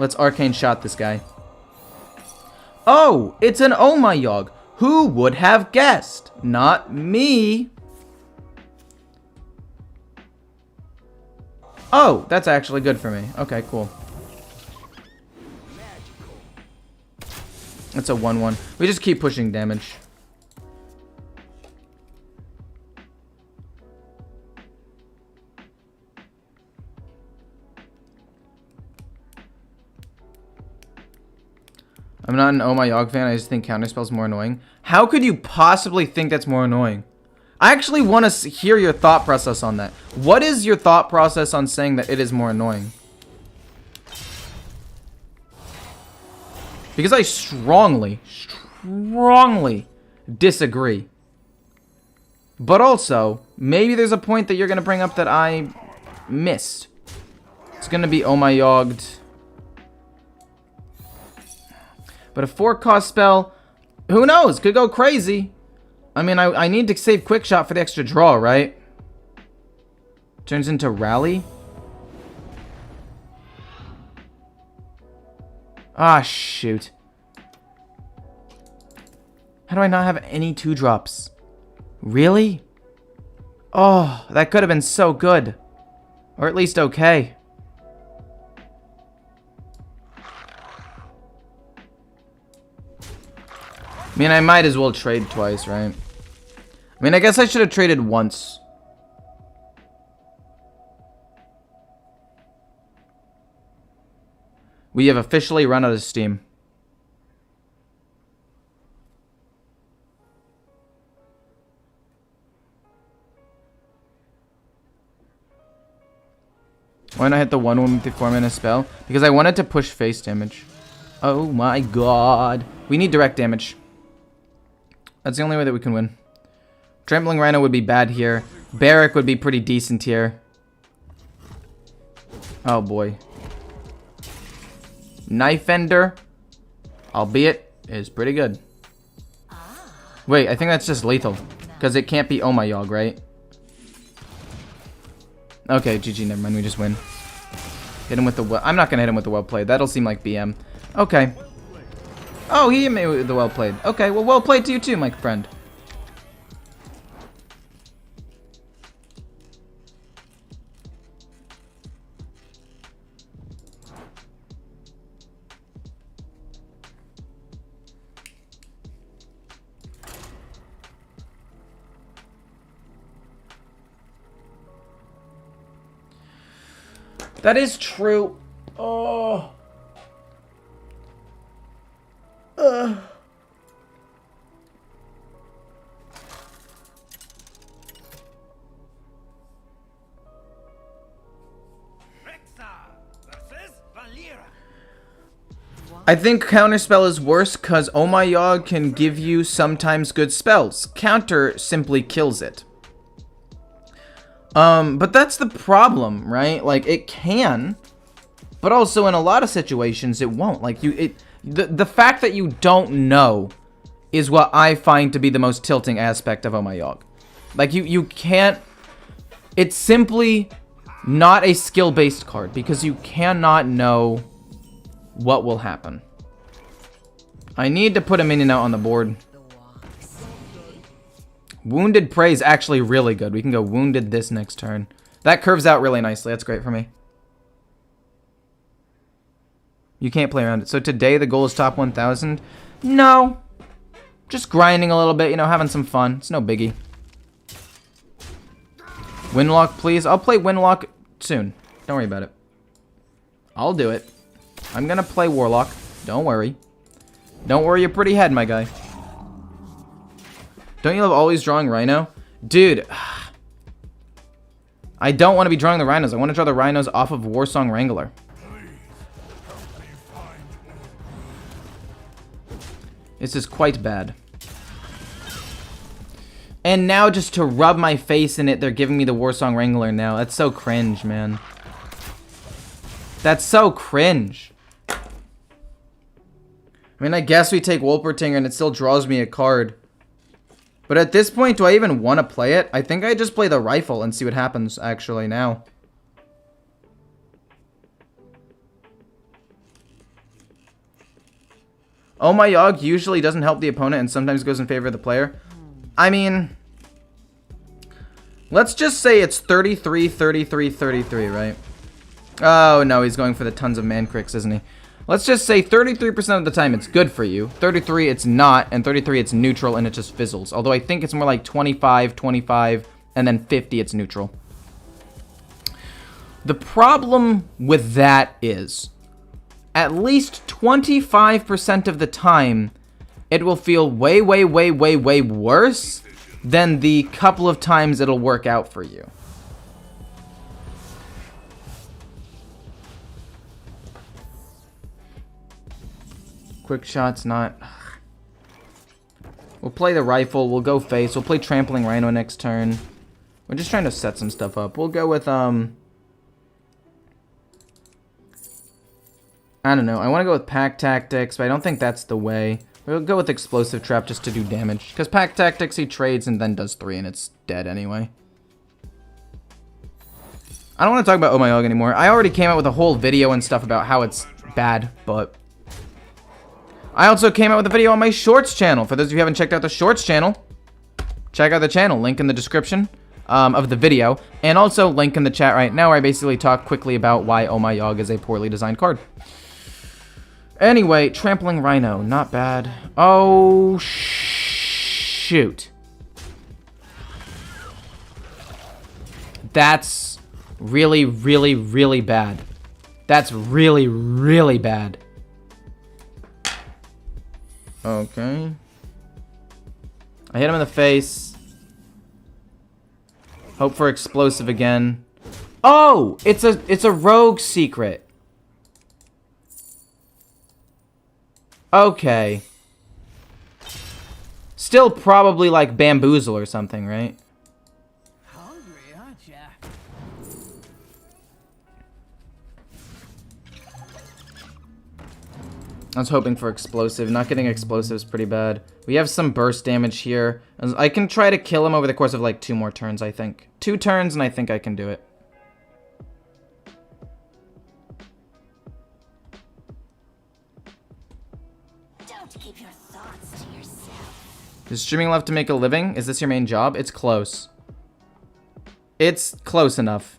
Let's Arcane Shot this guy. Oh, it's an Omayog. Who would have guessed? Not me. Oh, that's actually good for me. Okay, cool. It's a 1/1. We just keep pushing damage. I'm not an Oh My Yogg fan. I just think Counterspell's more annoying. How could you possibly think that's more annoying? I actually want to hear your thought process on that. What is your thought process on saying that it is more annoying? Because I strongly disagree. But also, maybe there's a point that you're going to bring up that I missed. It's going to be Oh My Yogged. But a 4-cost spell, who knows? Could go crazy. I mean, I need to save Quick Shot for the extra draw, right? Turns into Rally. Ah, shoot. How do I not have any 2-drops? Really? Oh, that could have been so good. Or at least okay. I mean, I might as well trade twice, right? I mean, I guess I should have traded once. We have officially run out of steam. Why not hit the 1/1 with the 4-mana spell? Because I wanted to push face damage. Oh my god. We need direct damage. That's the only way that we can win. Trampling Rhino would be bad here. Barrack would be pretty decent here. Oh boy. Knife Ender, albeit, is pretty good. Wait, I think that's just lethal. Because it can't be Oh My Yogg, right? Okay, GG, never mind, we just win. Hit him with the I'm not going to hit him with the well played. That'll seem like BM. Okay. Oh, he hit me with the well played. Okay, well, well played to you too, my friend. That is true. Oh. I think Counterspell is worse because Oh My Yogg can give you sometimes good spells. Counter simply kills it. But that's the problem, right? Like, it can, but also in a lot of situations it won't. Like, the fact that you don't know is what I find to be the most tilting aspect of Oh My Yogg. Like, you can't... It's simply not a skill-based card because you cannot know what will happen. I need to put a minion out on the board. Wounded Prey is actually really good. We can go Wounded this next turn. That curves out really nicely. That's great for me. You can't play around it. So today the goal is top 1,000? No. Just grinding a little bit, you know, having some fun. It's no biggie. Windlock, please. I'll play Windlock soon. Don't worry about it. I'll do it. I'm gonna play Warlock. Don't worry. Don't worry your pretty head, my guy. Don't you love always drawing Rhino? Dude. I don't want to be drawing the Rhinos. I want to draw the Rhinos off of Warsong Wrangler. This is quite bad. And now just to rub my face in it, they're giving me the Warsong Wrangler now. That's so cringe, man. That's so cringe. I mean, I guess we take Wolpertinger and it still draws me a card. But at this point, do I even want to play it? I think I just play the Rifle and see what happens, actually, now. Oh My Yogg usually doesn't help the opponent and sometimes goes in favor of the player. I mean, let's just say it's 33, 33, 33, right? Oh, no, he's going for the tons of Mancrix, isn't he? Let's just say 33% of the time it's good for you, 33 it's not, and 33 it's neutral and it just fizzles. Although I think it's more like 25, 25, and then 50 it's neutral. The problem with that is, at least 25% of the time, it will feel way, way, way, way, way worse than the couple of times it'll work out for you. Quick shot's not... We'll play the Rifle, we'll go face, we'll play Trampling Rhino next turn. We're just trying to set some stuff up. We'll go with, I don't know, I want to go with Pack Tactics, but I don't think that's the way. We'll go with Explosive Trap just to do damage. Because Pack Tactics, he trades and then does 3 and it's dead anyway. I don't want to talk about Oh My Yogg anymore. I already came out with a whole video and stuff about how it's bad, but... I also came out with a video on my Shorts channel. For those of you who haven't checked out the Shorts channel, check out the channel. Link in the description of the video. And also link in the chat right now where I basically talk quickly about why Oh My Yogg is a poorly designed card. Anyway, Trampling Rhino. Not bad. Oh, shoot. That's really, really, really bad. That's really, really bad. Okay. I hit him in the face. Hope for explosive again. Oh, it's a rogue secret. Okay. Still probably like bamboozle or something, right? Hungry, aren't ya? I was hoping for explosive. Not getting explosive is pretty bad. We have some burst damage here. I can try to kill him over the course of like 2 more turns, I think. 2 turns and I think I can do it. Don't keep your thoughts to yourself. Is streaming left to make a living? Is this your main job? It's close. It's close enough.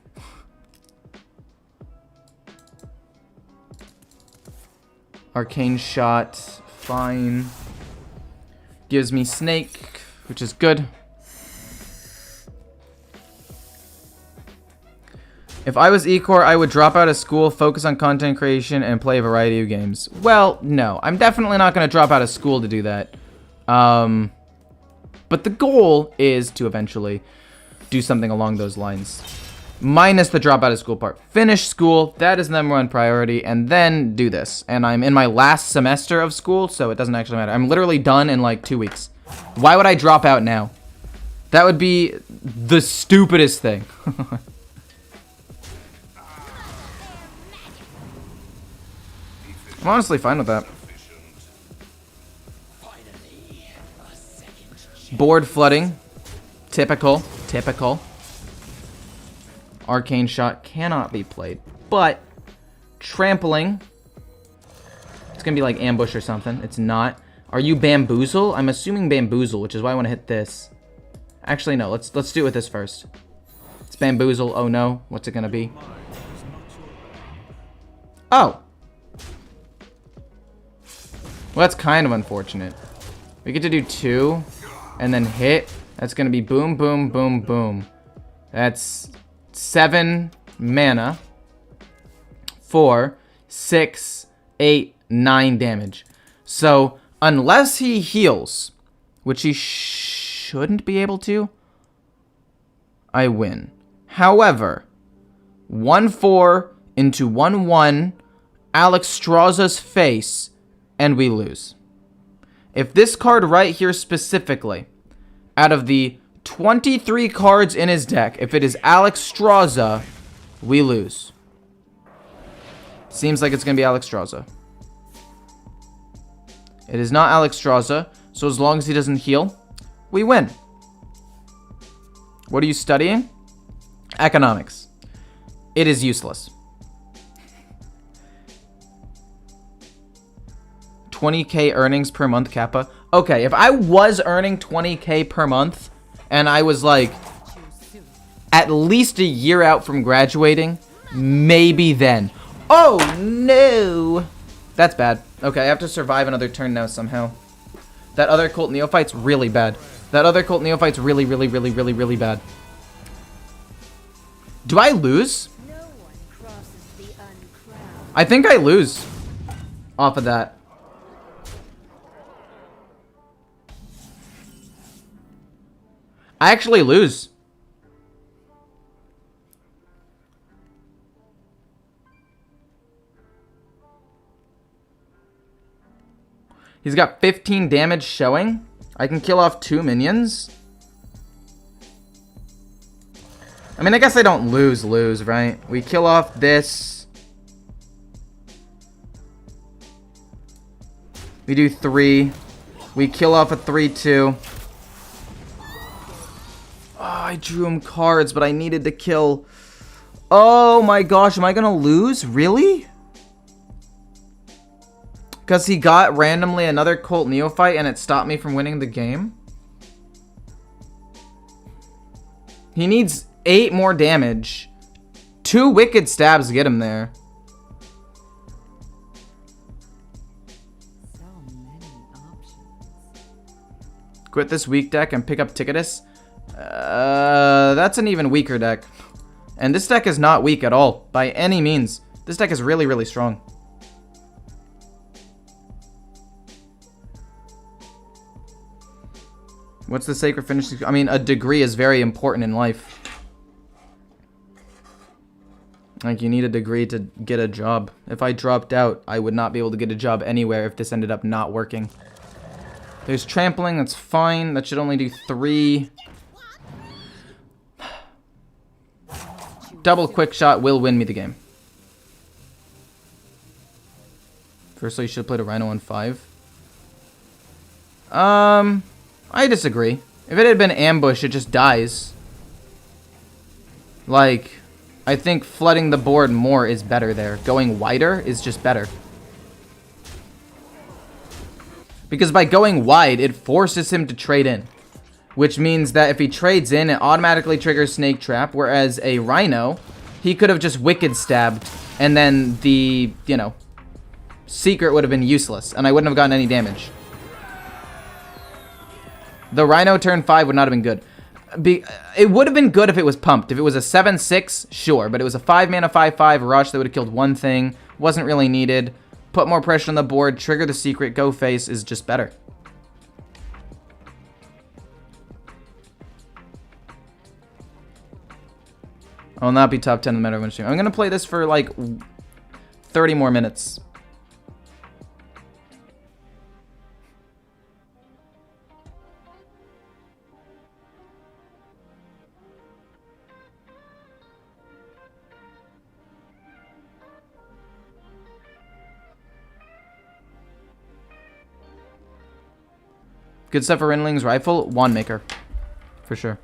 Arcane Shot, fine. Gives me Snake, which is good. If I was E-Core, I would drop out of school, focus on content creation, and play a variety of games. Well, no. I'm definitely not going to drop out of school to do that. But the goal is to eventually do something along those lines. Minus the drop out of school part. Finish school, that is the #1 priority, and then do this. And I'm in my last semester of school, so it doesn't actually matter. I'm literally done in like 2 weeks. Why would I drop out now? That would be the stupidest thing. I'm honestly fine with that. Board flooding. Typical. Typical. Arcane Shot cannot be played. But trampling. It's going to be like ambush or something. It's not. Are you bamboozle? I'm assuming bamboozle, which is why I want to hit this. Actually, no. Let's do it with this first. It's bamboozle. Oh, no. What's it going to be? Oh. Well, that's kind of unfortunate. We get to do 2 and then hit. That's going to be boom, boom, boom, boom. That's 7 mana. 4, 6, 8, 9 damage. So, unless he heals, which he shouldn't be able to, I win. However, 1/4 into 1/1, Alex Strauza's face, and we lose. If this card right here specifically, out of the 23 cards in his deck, if it is Alex Strauza, we lose. Seems like it's going to be Alex Strauza. It is not Alex Strauza, so as long as he doesn't heal, we win. What are you studying? Economics. It is useless. 20k earnings per month, Kappa. Okay, if I was earning 20k per month, and I was like, at least a year out from graduating, maybe then. Oh, no. That's bad. Okay, I have to survive another turn now somehow. That other Cult Neophyte's really bad. That other Cult Neophyte's really, really, really, really, really bad. Do I lose? No one crosses the uncrowned. I think I lose off of that. I actually lose. He's got 15 damage showing. I can kill off 2 minions. I mean, I guess I don't lose, right? We kill off this. We do 3. We kill off a 3/2. Oh, I drew him cards, but I needed to kill. Oh my gosh, am I gonna lose? Really? Because he got randomly another Cult Neophyte and it stopped me from winning the game? He needs 8 more damage. 2 Wicked Stabs to get him there. So many options. Quit this weak deck and pick up Ticketus. That's an even weaker deck. And this deck is not weak at all, by any means. This deck is really, really strong. What's the sacred finish? I mean, a degree is very important in life. Like, you need a degree to get a job. If I dropped out, I would not be able to get a job anywhere if this ended up not working. There's trampling, that's fine. That should only do 3. Double quick shot will win me the game. Firstly, you should have played a Rhino on 5. I disagree. If it had been ambush, it just dies. Like, I think flooding the board more is better there. Going wider is just better. Because by going wide, it forces him to trade in. Which means that if he trades in, it automatically triggers Snake Trap. Whereas a Rhino, he could have just Wicked Stabbed. And then the, you know, secret would have been useless. And I wouldn't have gotten any damage. The Rhino turn 5 would not have been good. It would have been good if it was pumped. If it was a 7/6, sure. But it was a 5-mana 5/5 rush that would have killed one thing. Wasn't really needed. Put more pressure on the board. Trigger the secret. Go face is just better. I will not be top 10 in the meta stream. I'm going to play this for like 30 more minutes. Good stuff for Rinling's rifle. Wand maker. For sure.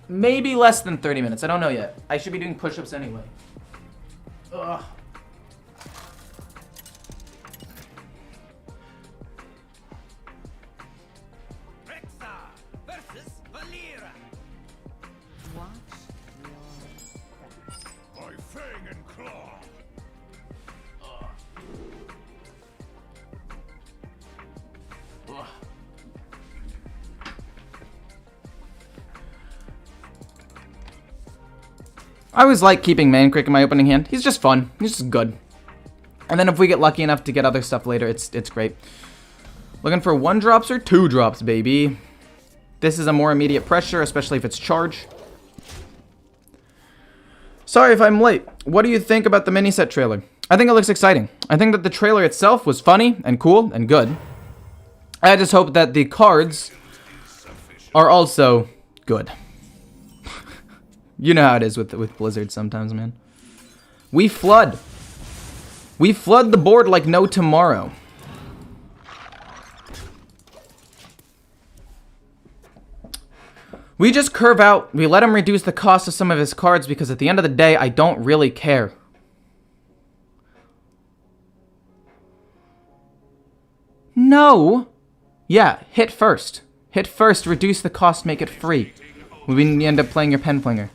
Maybe less than 30 minutes. I don't know yet. I should be doing push-ups anyway. Ugh. I always like keeping Mancrick in my opening hand. He's just fun. He's just good. And then if we get lucky enough to get other stuff later, it's great. Looking for 1-drops or 2-drops, baby. This is a more immediate pressure, especially if it's charge. Sorry if I'm late. What do you think about the mini set trailer? I think it looks exciting. I think that the trailer itself was funny and cool and good. I just hope that the cards are also good. You know how it is with Blizzard sometimes, man. We flood. We flood the board like no tomorrow. We just curve out. We let him reduce the cost of some of his cards because at the end of the day, I don't really care. No. Yeah, hit first. Hit first, reduce the cost, make it free. We end up playing your pen flinger.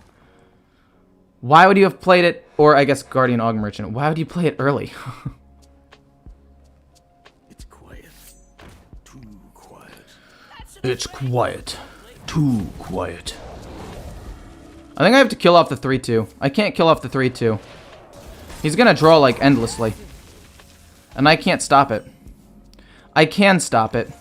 Why would you have played it, or I guess Guardian Og Merchant, why would you play it early? It's quiet. Too quiet. It's quiet. Too quiet. I think I have to kill off the 3/2. I can't kill off the 3/2. He's gonna draw like endlessly. And I can't stop it. I can stop it.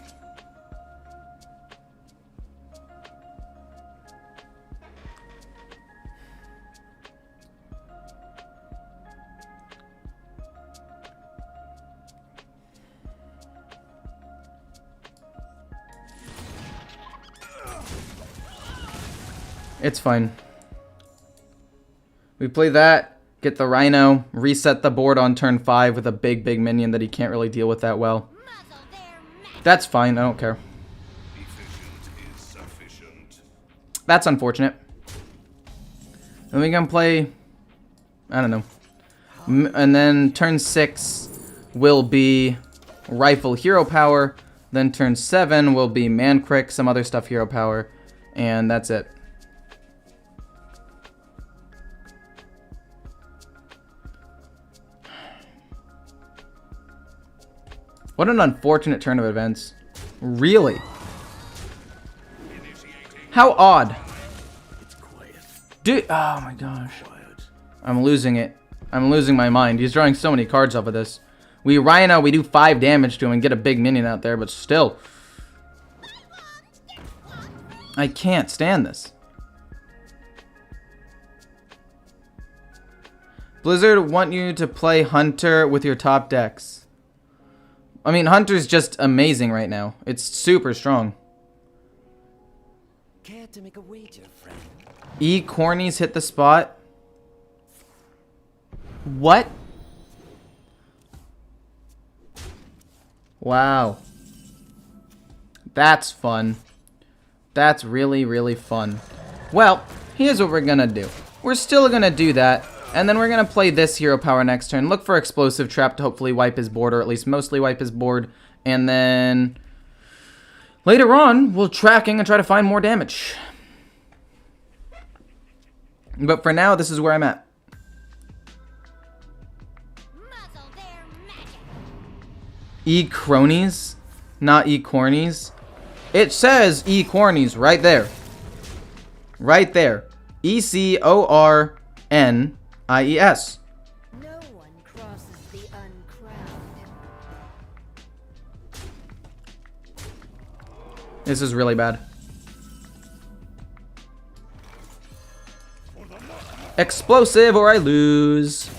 It's fine. We play that, get the Rhino, reset the board on turn 5 with a big minion that he can't really deal with that well. That's fine, I don't care. That's unfortunate. Then we can play, I don't know. And then turn 6 will be Rifle Hero Power. Then turn 7 will be Mancrick, some other stuff Hero Power. And that's it. What an unfortunate turn of events. Really? How odd. Dude, oh my gosh. I'm losing it. I'm losing my mind. He's drawing so many cards off of this. We Rhino, we do 5 damage to him and get a big minion out there, but still. I can't stand this. Blizzard want you to play Hunter with your top decks. I mean, Hunter's just amazing right now. It's super strong. Care to make a wager, friend? E. Cornies hit the spot. What? Wow. That's fun. That's really fun. Well, here's what we're gonna do. We're still gonna do that. And then we're going to play this Hero Power next turn. Look for Explosive Trap to hopefully wipe his board, or at least mostly wipe his board. And then later on, we'll tracking and try to find more damage. But for now, this is where I'm at. E. Cronies? not E-cornies. It says E-cornies right there. Right there. E-C-O-R-N-I-E-S. No one crosses the uncrowned. This is really bad. Explosive or I lose.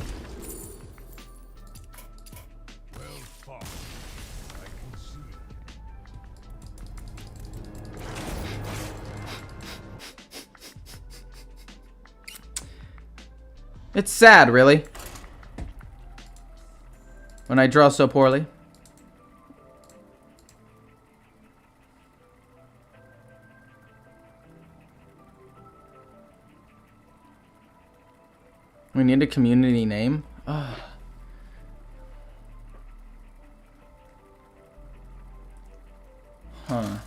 Well fought. I can see it. It's sad, really. When I draw so poorly. We need a community name. Ugh. Huh.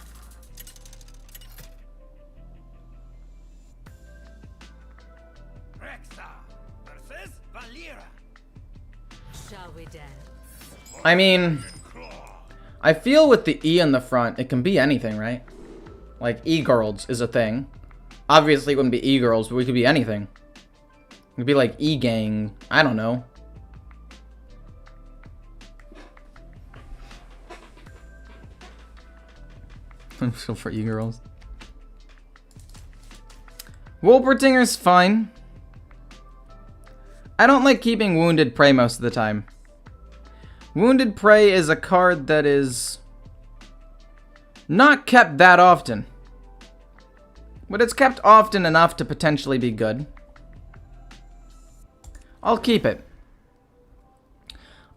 Rexa versus Valera. Shall we dance? I mean, I feel with the E in the front, it can be anything, right? Like, E-girls is a thing. Obviously, it wouldn't be E-girls, but we could be anything. It could be like E-gang. I don't know. I'm still for E-girls. Wolpertinger's fine. I don't like keeping Wounded Prey most of the time. Wounded Prey is a card that is not kept that often. But it's kept often enough to potentially be good. I'll keep it.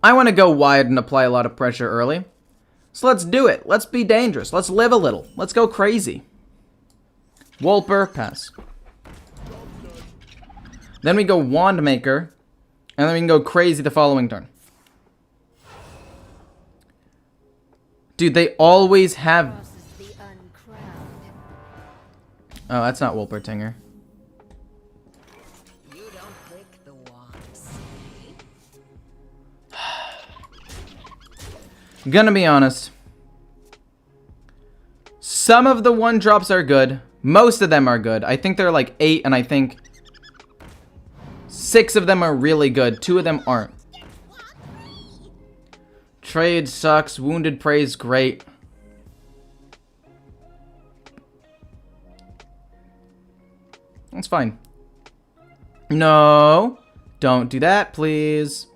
I want to go wide and apply a lot of pressure early. So let's do it. Let's be dangerous. Let's live a little. Let's go crazy. Wolper, pass. Then we go Wand Maker. And then we can go crazy the following turn. Dude, they always have... Crosses the uncrowned. Oh, that's not Wolpertinger. You don't click the wands. Gonna be honest. Some of the 1-drops are good. Most of them are good. I think there are like 8, and I think 6 of them are really good. 2 of them aren't. Trade sucks. Wounded Prey's great. That's fine. No. Don't do that, please.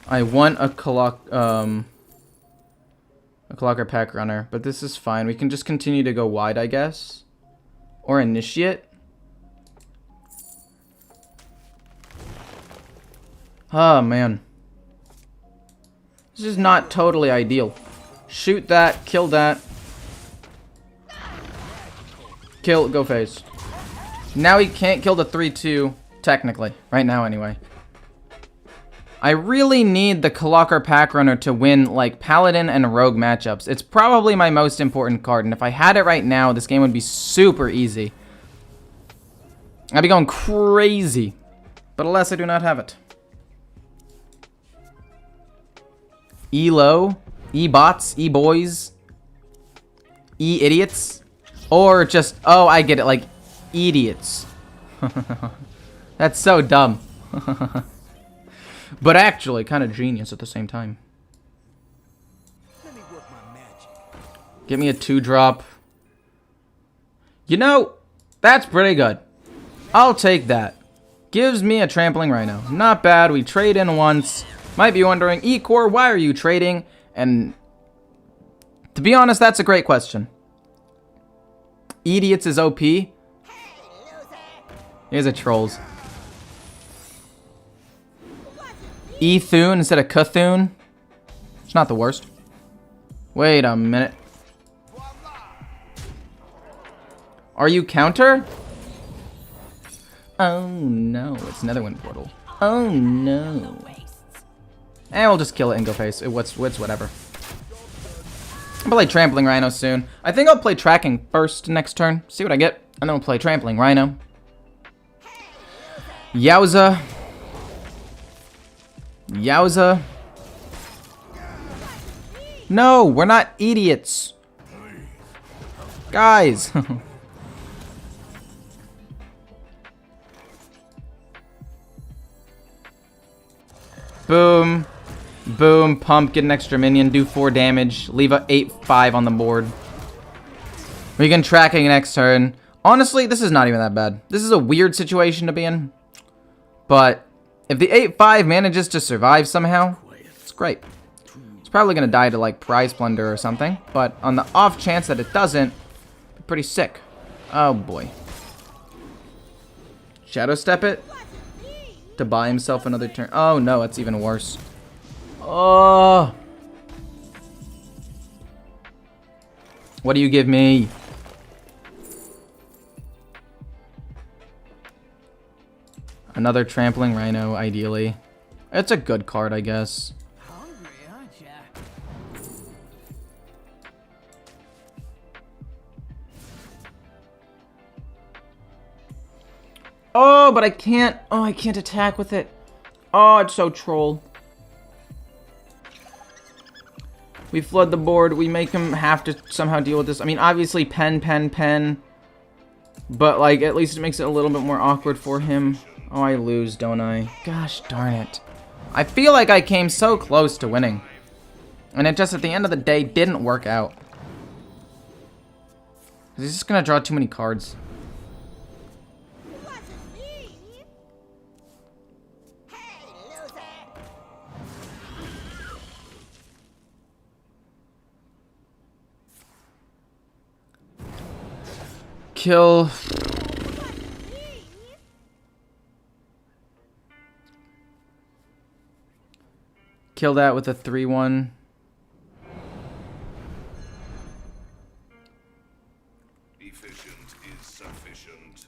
I want a Clocker Pack Runner, but this is fine. We can just continue to go wide, I guess. Or Initiate. Oh, man. This is not totally ideal. Shoot that, kill that. Kill, go phase. Now he can't kill the 3-2, technically. Right now, anyway. I really need the Clocker Pack Runner to win, like, Paladin and Rogue matchups. It's probably my most important card, and if I had it right now, this game would be super easy. I'd be going crazy. But alas, I do not have it. E-low, E-bots, E-boys, E-idiots, or just, oh, I get it, like, idiots. That's so dumb. But actually, kind of genius at the same time. Let me work my magic. Give me a 2-drop. You know, that's pretty good. I'll take that. Gives me a Trampling Rhino. Not bad. We trade in once. Might be wondering, E-Core, why are you trading? And to be honest, that's a great question. Idiots is OP. Here's a Trolls. E-Thune instead of Cthulhu. It's not the worst. Wait a minute. Are you counter? Oh no, it's Netherwind Portal. Oh no. And we'll just kill it and go face. What's whatever. I'll play Trampling Rhino soon. I think I'll play Tracking first next turn. See what I get. And then we'll play Trampling Rhino. Yowza. Yowza. No, we're not idiots. Guys. Boom. Boom. Pump. Get an extra minion. Do 4 damage. Leave a 8/5 on the board. We can Tracking next turn. Honestly, this is not even that bad. This is a weird situation to be in. But if the 8/5 manages to survive somehow, it's great. It's probably going to die to like Prize Plunder or something. But on the off chance that it doesn't, pretty sick. Oh boy. Shadow Step it to buy himself another turn. Oh no, that's even worse. Oh. What do you give me? Another Trampling Rhino, ideally. It's a good card, I guess. Hungry, aren't ya? Oh, but I can't. Oh, I can't attack with it. Oh, it's so troll. We flood the board. We make him have to somehow deal with this. I mean, obviously, pen. But, like, at least it makes it a little bit more awkward for him. Oh, I lose, don't I? Gosh darn it. I feel like I came so close to winning. And it just, at the end of the day, didn't work out. He's just gonna draw too many cards. Kill. Kill that with a 3/1. Efficient is sufficient.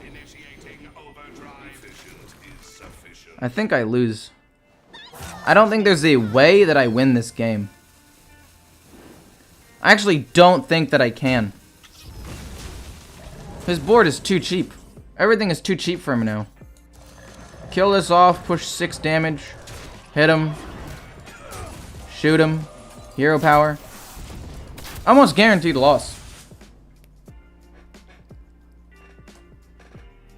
Initiating overdrive. Efficient is sufficient. I think I lose. I don't think there's a way that I win this game. I actually don't think that I can. His board is too cheap. Everything is too cheap for him now. Kill this off, push 6 damage. Hit him. Shoot him. Hero power. Almost guaranteed loss.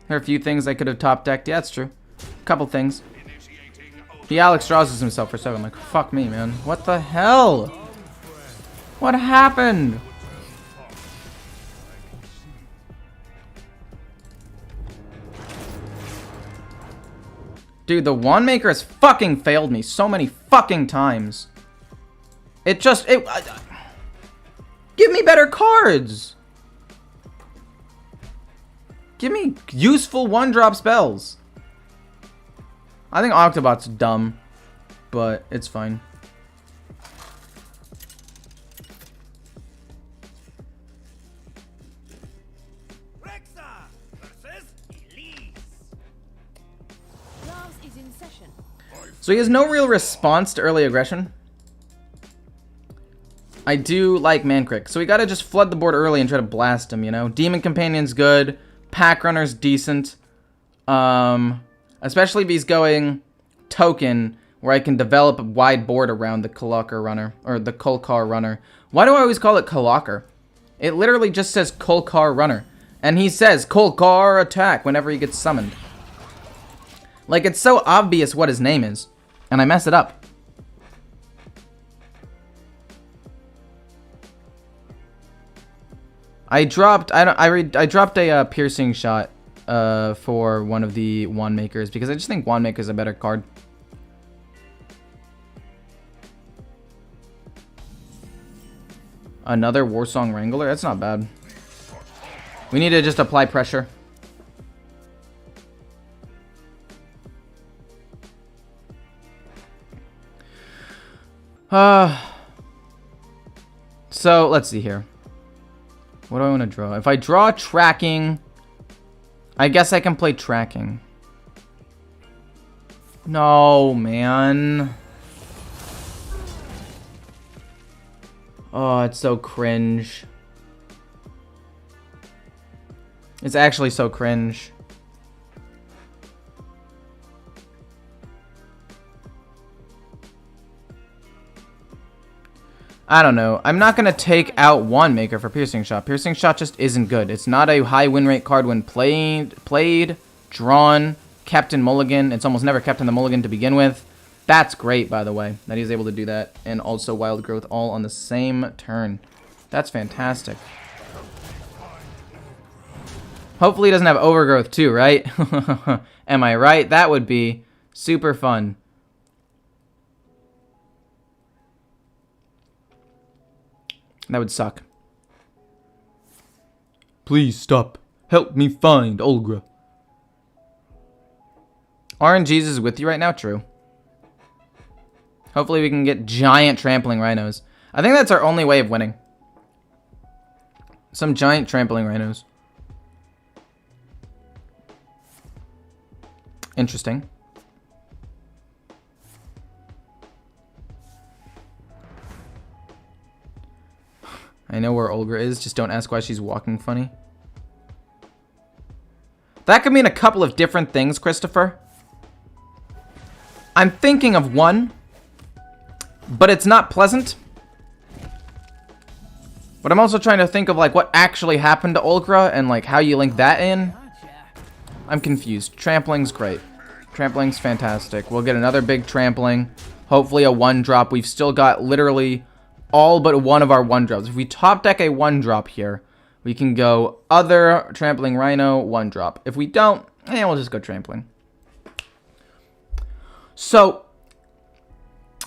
There are a few things I could have top decked. Yeah, that's true. A couple things. He Alex draws himself for 7. Like, fuck me, man. What the hell? What happened? Dude, the wand maker has fucking failed me so many fucking times. It just, give me better cards. Give me useful 1-drop spells. I think Octobot's dumb, but it's fine. So he has no real response to early aggression. I do like Mankrik, so we gotta just flood the board early and try to blast him, you know? Demon Companion's good. Pack Runner's decent. Especially if he's going token, where I can develop a wide board around the Kolakar Runner, or the Kolkar Runner. Why do I always call it Kolakar? It literally just says Kolkar Runner. And he says Kolkar attack whenever he gets summoned. Like, it's so obvious what his name is. And I mess it up. I dropped a piercing shot for one of the wand makers because I just think wand maker is a better card. Another Warsong Wrangler? That's not bad. We need to just apply pressure. So, let's see here. What do I want to draw? If I draw tracking, I guess I can play tracking. No, man. Oh, it's so cringe. It's actually so cringe. I don't know. I'm not going to take out Wand Maker for Piercing Shot. Piercing Shot just isn't good. It's not a high win rate card when played, drawn, kept in Mulligan. It's almost never kept in the Mulligan to begin with. That's great, by the way, that he's able to do that. And also Wild Growth all on the same turn. That's fantastic. Hopefully he doesn't have Overgrowth too, right? Am I right? That would be super fun. That would suck. Please stop. Help me find Olgra. RNG's is with you right now? True. Hopefully we can get giant trampling rhinos. I think that's our only way of winning. Some giant trampling rhinos. Interesting. I know where Olga is, just don't ask why she's walking funny. That could mean a couple of different things, Christopher. I'm thinking of one, but it's not pleasant. But I'm also trying to think of like what actually happened to Olga and like how you link that in. I'm confused. Trampling's great. Trampling's fantastic. We'll get another big trampling. Hopefully a 1-drop. We've still got literally all but one of our 1-drops. If we top deck a 1-drop here, we can go other trampling rhino 1-drop. If we don't, we'll just go trampling. So,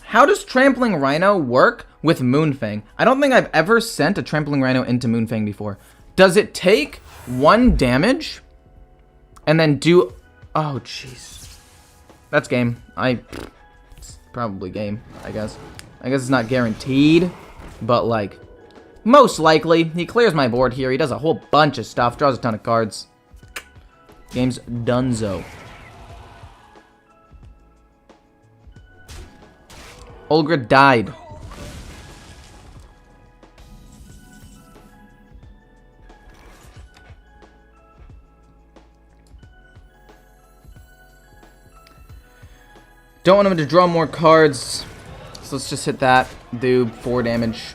how does trampling rhino work with Moonfang? I don't think I've ever sent a trampling rhino into Moonfang before. Does it take 1 damage and then do... Oh, jeez. That's game. It's probably game, I guess. I guess it's not guaranteed, but like, most likely. He clears my board here. He does a whole bunch of stuff, draws a ton of cards. Game's donezo. Olga died. Don't want him to draw more cards. So let's just hit that. Do 4 damage.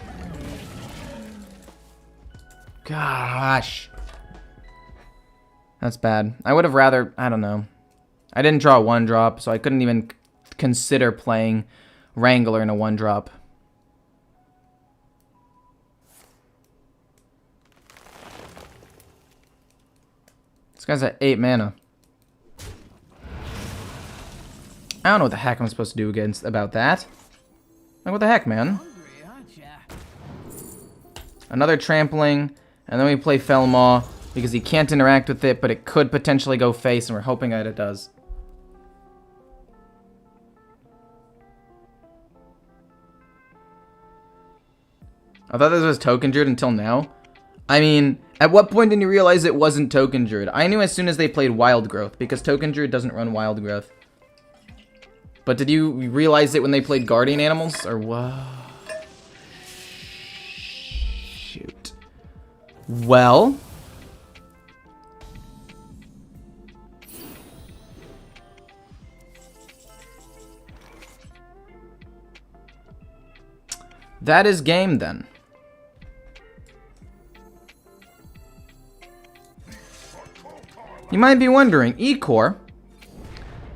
Gosh. That's bad. I would have rather... I don't know. I didn't draw a 1-drop, so I couldn't even consider playing Wrangler in a 1-drop. This guy's at 8 mana. I don't know what the heck I'm supposed to do about that. Like, what the heck, man? Another trampling, and then we play Felmaw, because he can't interact with it, but it could potentially go face, and we're hoping that it does. I thought this was Token Druid until now. I mean, at what point did you realize it wasn't Token Druid? I knew as soon as they played Wild Growth, because Token Druid doesn't run Wild Growth. But did you realize it when they played Guardian Animals? Or what? Shoot. Well. That is game then. You might be wondering, Ecor,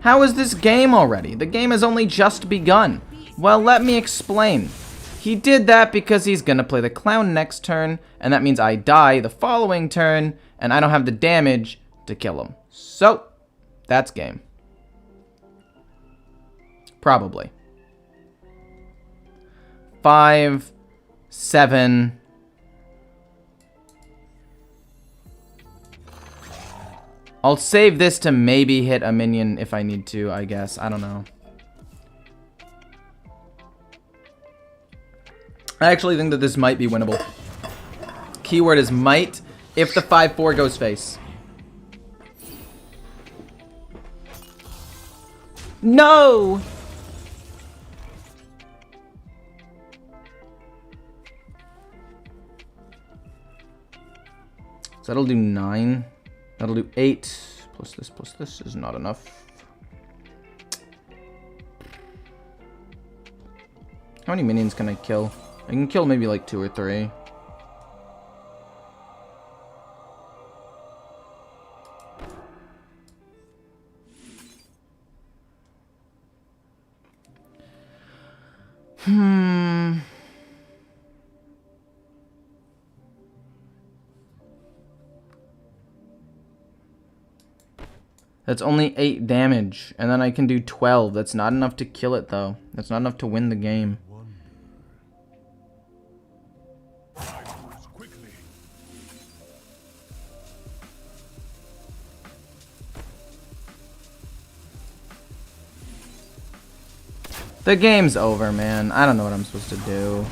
how is this game already? The game has only just begun. Well, let me explain. He did that because he's gonna play the clown next turn, and that means I die the following turn, and I don't have the damage to kill him. So, that's game. Probably. 5, 7... I'll save this to maybe hit a minion if I need to, I guess. I don't know. I actually think that this might be winnable. Keyword is might if the 5-4 goes face. No! So that'll do 9. That'll do 8. Plus this is not enough. How many minions can I kill? I can kill maybe like 2 or 3. That's only 8 damage, and then I can do 12. That's not enough to kill it, though. That's not enough to win the game. The game's over, man. I don't know what I'm supposed to do.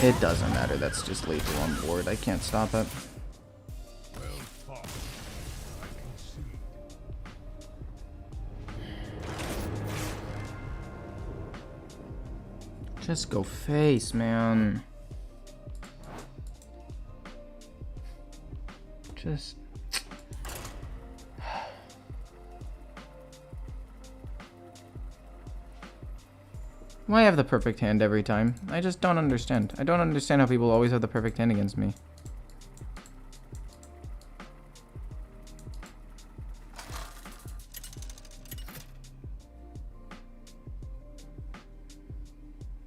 It doesn't matter. That's just lethal on board. I can't stop it. Just go face, man. Just... Why have the perfect hand every time? I just don't understand. I don't understand how people always have the perfect hand against me.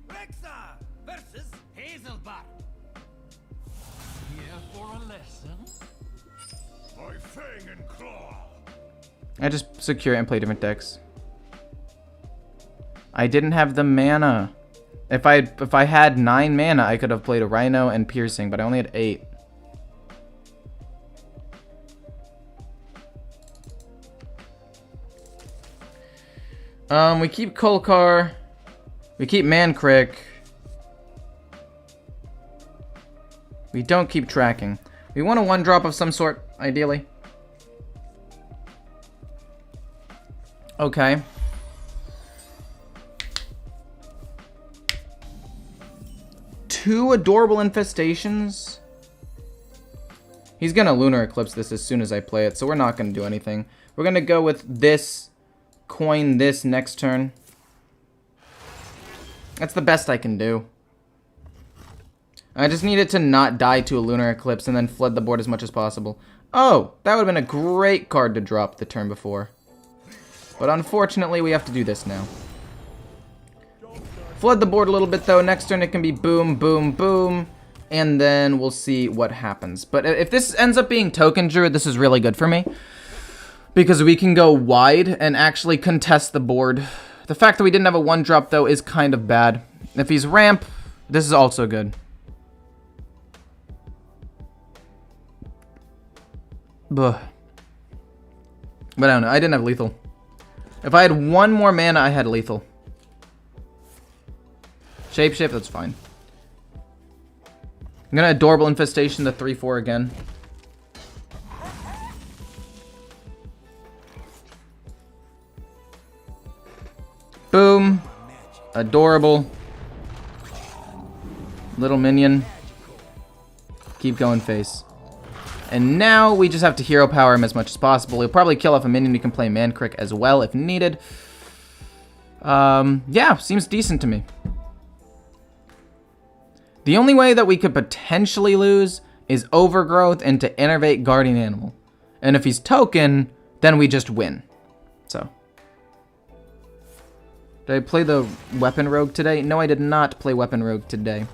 Rexa versus Hazelbark. Here for a lesson? By fang and claw. I just secure and play different decks. I didn't have the mana. If I had 9 mana, I could have played a Rhino and Piercing, but I only had 8. We keep Kolkar. We keep Mankrik. We don't keep tracking. We want a 1-drop of some sort, ideally. Okay. Two adorable infestations. He's gonna Lunar Eclipse this as soon as I play it, so we're not gonna do anything. We're gonna go with this, coin this next turn. That's the best I can do. I just need it to not die to a Lunar Eclipse and then flood the board as much as possible. Oh, that would have been a great card to drop the turn before. But unfortunately, we have to do this now. Flood the board a little bit, though. Next turn, it can be boom, boom, boom. And then we'll see what happens. But if this ends up being Token Druid, this is really good for me. Because we can go wide and actually contest the board. The fact that we didn't have a 1-drop, though, is kind of bad. If he's Ramp, this is also good. But I don't know. I didn't have lethal. If I had 1 more mana, I had lethal. Shapeshift, that's fine. I'm gonna Adorable Infestation to 3/4 again. Boom. Adorable. Little minion. Keep going face. And now we just have to hero power him as much as possible. He'll probably kill off a minion. We can play Mankrik as well if needed. Yeah, seems decent to me. The only way that we could potentially lose is Overgrowth and to Innervate Guardian Animal. And if he's Token, then we just win. So. Did I play the Weapon Rogue today? No, I did not play Weapon Rogue today.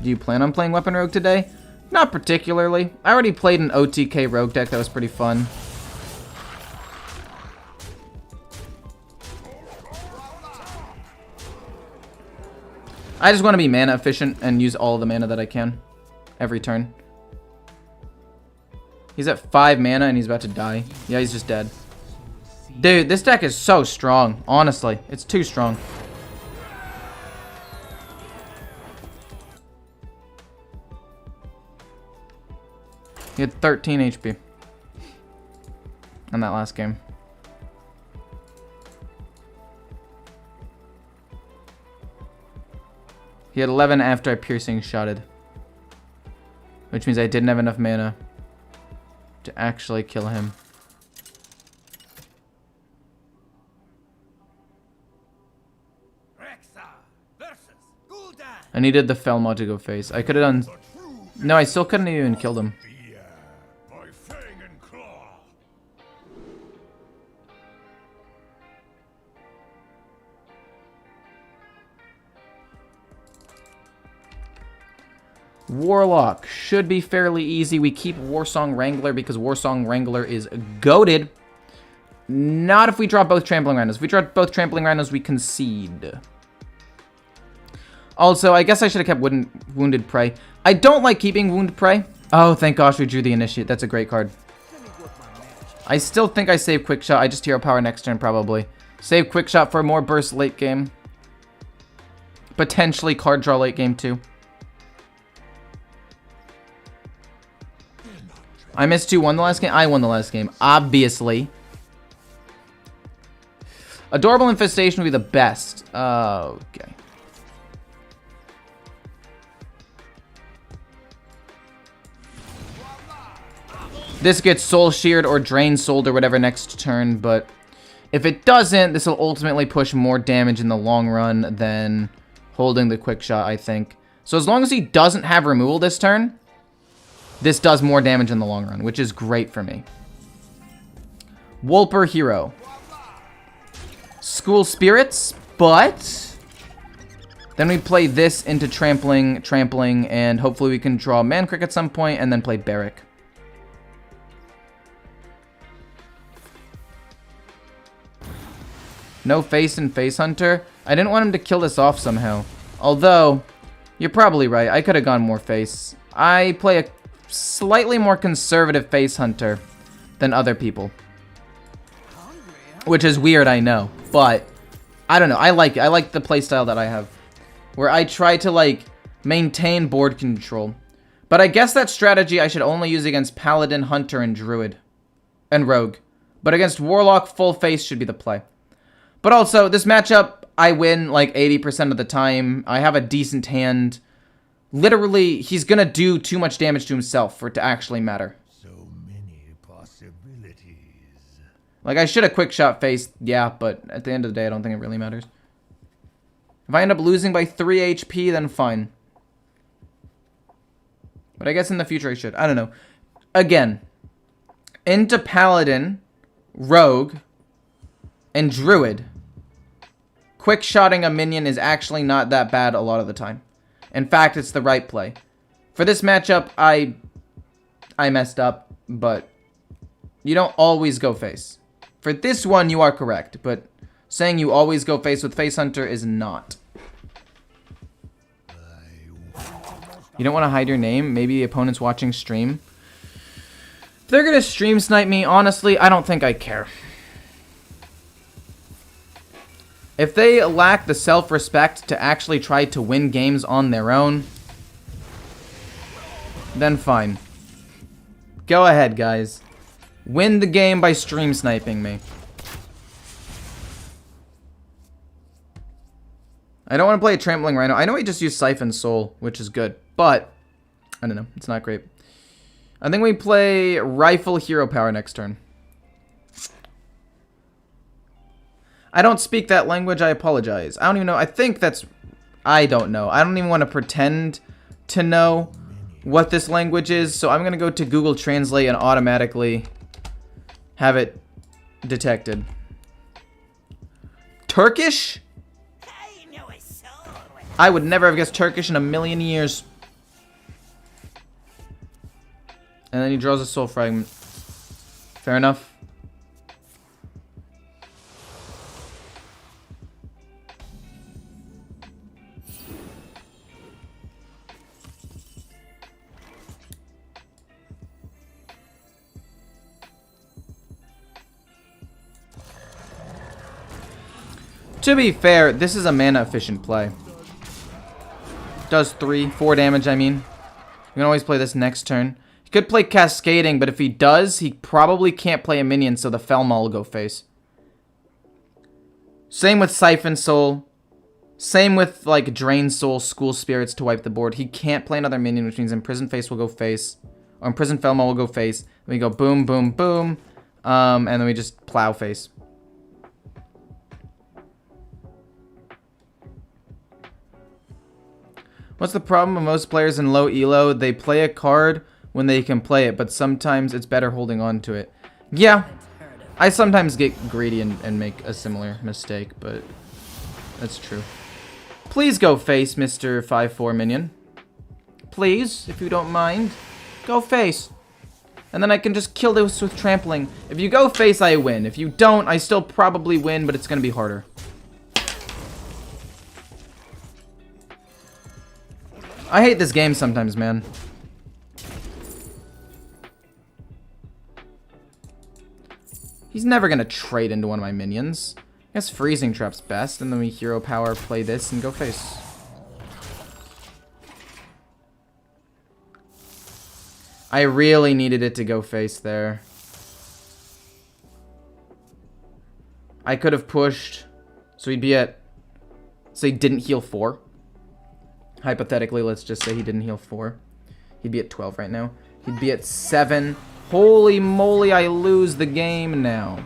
Do you plan on playing Weapon Rogue today? Not particularly. I already played an OTK Rogue deck that was pretty fun. I just want to be mana efficient and use all the mana that I can every turn. He's at 5 mana and he's about to die. Yeah, he's just dead. Dude, this deck is so strong. Honestly, it's too strong. He had 13 HP in that last game. He had 11 after I piercing shotted. Which means I didn't have enough mana to actually kill him. I needed the Felmaw to go face. I could have done... No, I still couldn't even killed him. Warlock should be fairly easy. We keep Warsong Wrangler because Warsong Wrangler is goated. Not if we draw both Trampling Rhinos. If we draw both Trampling Rhinos, we concede. Also, I guess I should have kept Wounded Prey. I don't like keeping Wounded Prey. Oh, thank gosh we drew the Initiate. That's a great card. I still think I save Quick Shot. I just Hero Power next turn, probably. Save Quick Shot for more burst late game. Potentially card draw late game, too. I missed 2, won the last game? I won the last game, obviously. Adorable Infestation would be the best. Okay. This gets Soul Sheared or Drain Souled or whatever next turn, but if it doesn't, this will ultimately push more damage in the long run than holding the Quick Shot, I think. So as long as he doesn't have removal this turn, this does more damage in the long run, which is great for me. Wolper Hero. School Spirits, but then we play this into Trampling, and hopefully we can draw Mancrick at some point and then play Barrack. No face and Face Hunter. I didn't want him to kill this off somehow. Although, you're probably right. I could have gone more face. I play a slightly more conservative Face Hunter than other people. Which is weird, I know. But, I don't know. I like it. I like the playstyle that I have. Where I try to, like, maintain board control. But I guess that strategy I should only use against Paladin, Hunter, and Druid. And Rogue. But against Warlock, full face should be the play. But also, this matchup, I win like 80% of the time. I have a decent hand. Literally, he's going to do too much damage to himself for it to actually matter. So many possibilities. Like, I should have Quick Shot face, yeah, but at the end of the day, I don't think it really matters. If I end up losing by 3 HP, then fine. But I guess in the future I should. I don't know. Again, into Paladin, Rogue, and Druid, Quick Shotting a minion is actually not that bad a lot of the time. In fact, it's the right play. For this matchup, I messed up, but you don't always go face. For this one, you are correct, but saying you always go face with Face Hunter is not. You don't want to hide your name? Maybe the opponent's watching stream? If they're going to stream snipe me, honestly, I don't think I care. If they lack the self-respect to actually try to win games on their own, then fine. Go ahead, guys. Win the game by stream sniping me. I don't want to play a Trampling Rhino. I know he just used Siphon Soul, which is good, but I don't know. It's not great. I think we play Rifle Hero Power next turn. I don't speak that language, I apologize. I don't even know, I think that's... I don't know. I don't even want to pretend to know what this language is, so I'm going to go to Google Translate and automatically have it detected. Turkish? I would never have guessed Turkish in a million years. And then he draws a Soul Fragment. Fair enough. To be fair, this is a mana efficient play. Does 4 damage, I mean. You can always play this next turn. He could play Cascading, but if he does, he probably can't play a minion, so the Felmaw will go face. Same with Siphon Soul. Same with, like, Drain Soul, School Spirits to wipe the board. He can't play another minion, which means Imprisoned Face will go face. Or Imprisoned Felma will go face. Then we go boom, boom, boom. And then we just plow face. What's the problem with most players in low elo? They play a card when they can play it, but sometimes it's better holding on to it. Yeah, I sometimes get greedy and make a similar mistake, but that's true. Please go face, Mr. 5/4 minion. Please, if you don't mind. Go face. And then I can just kill this with trampling. If you go face, I win. If you don't, I still probably win, but it's going to be harder. I hate this game sometimes, man. He's never going to trade into one of my minions. I guess Freezing Trap's best, and then we hero power, play this, and go face. I really needed it to go face there. I could have pushed, so he'd be at, so he didn't heal 4. Hypothetically, let's just say he didn't heal 4. He'd be at 12 right now. He'd be at 7. Holy moly, I lose the game now.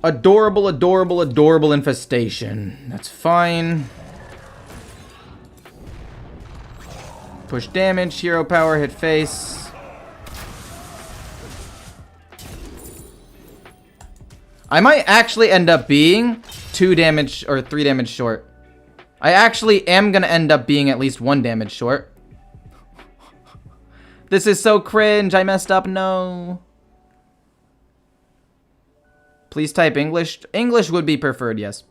Adorable, adorable, adorable infestation. That's fine. Push damage, hero power, hit face. I might actually end up being 2 damage or 3 damage short. I actually am going to end up being at least 1 damage short. This is so cringe. I messed up. No. Please type English. English would be preferred, yes.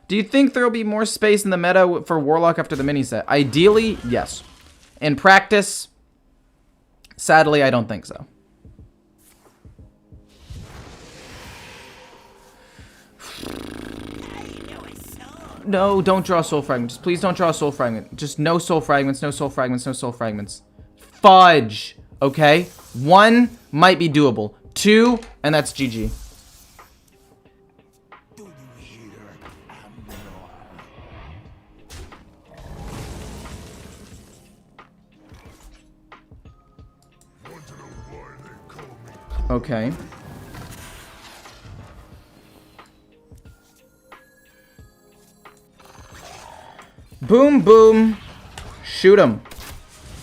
Do you think there will be more space in the meta for Warlock after the mini set? Ideally, yes. In practice, sadly, I don't think so. No, don't draw soul fragments. Please don't draw a soul fragment. Just no soul fragments, no soul fragments, no soul fragments. Fudge. Okay? 1 might be doable. 2, and that's GG. Okay. Boom, boom. Shoot him.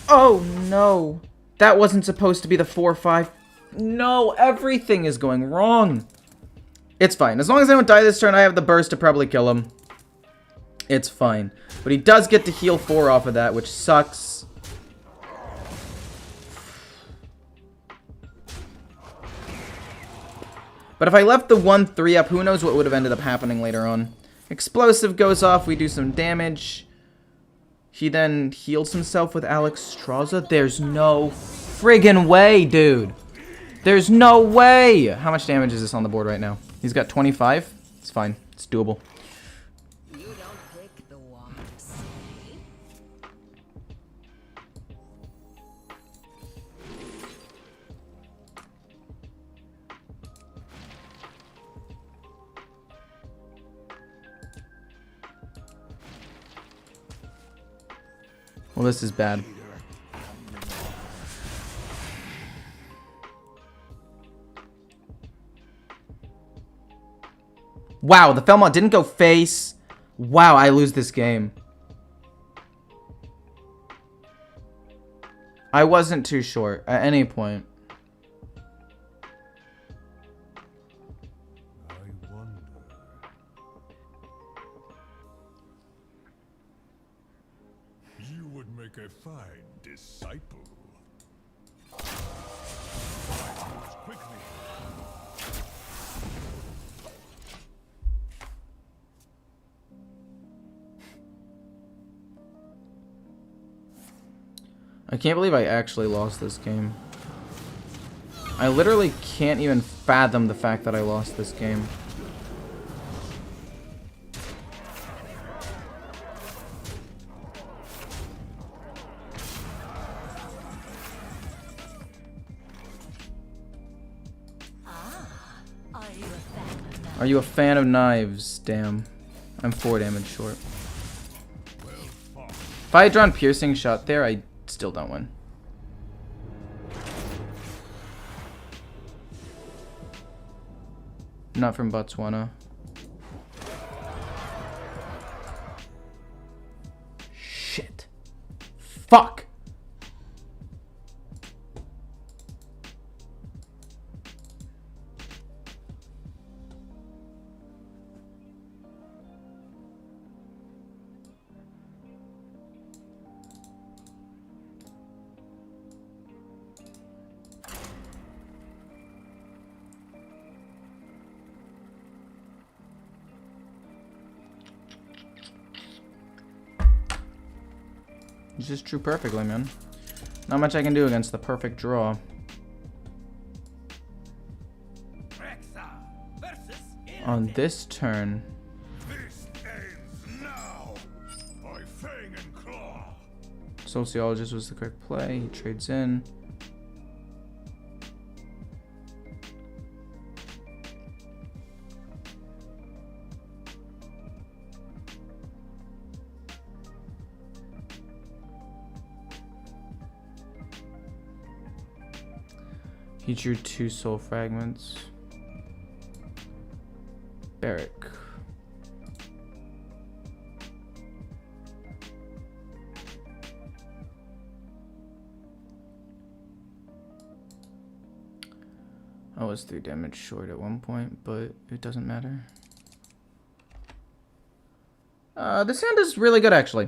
Oh, no. That wasn't supposed to be the 4/5. No, everything is going wrong. It's fine. As long as I don't die this turn, I have the burst to probably kill him. It's fine. But he does get to heal 4 off of that, which sucks. But if I left the 1/3 up, who knows what would have ended up happening later on. Explosive goes off. We do some damage. He then heals himself with Alexstrasza. There's no friggin' way, dude. There's no way. How much damage is this on the board right now? He's got 25. It's fine. It's doable. You don't pick the walks. Well, this is bad. Wow, the Felmont didn't go face. Wow, I lose this game. I wasn't too short at any point. I wonder. You would make a fine disciple. Quickly. I can't believe I actually lost this game. I literally can't even fathom the fact that I lost this game. Are you a fan of knives? Damn. I'm 4 damage short. If I had drawn piercing shot there, I still don't win. Not from Botswana. Shit. Fuck! It just drew perfectly, man. Not much I can do against the perfect draw. On this turn. This ends now by fang and claw. Sociologist was the correct play. He trades in. He drew 2 soul fragments. Barrack. I was 3 damage short at one point, but it doesn't matter. This hand is really good, actually.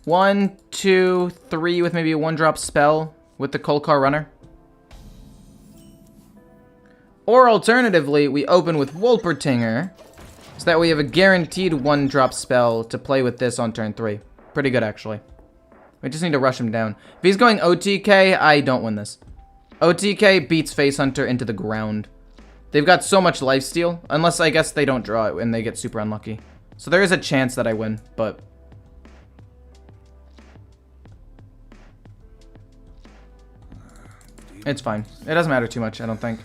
1, 2, 3 with maybe a 1-drop spell with the Kolkar Runner. Or alternatively, we open with Wolpertinger, so that we have a guaranteed 1-drop spell to play with this on turn 3. Pretty good, actually. We just need to rush him down. If he's going OTK, I don't win this. OTK beats Face Hunter into the ground. They've got so much lifesteal, unless I guess they don't draw it and they get super unlucky. So there is a chance that I win, but... it's fine. It doesn't matter too much, I don't think.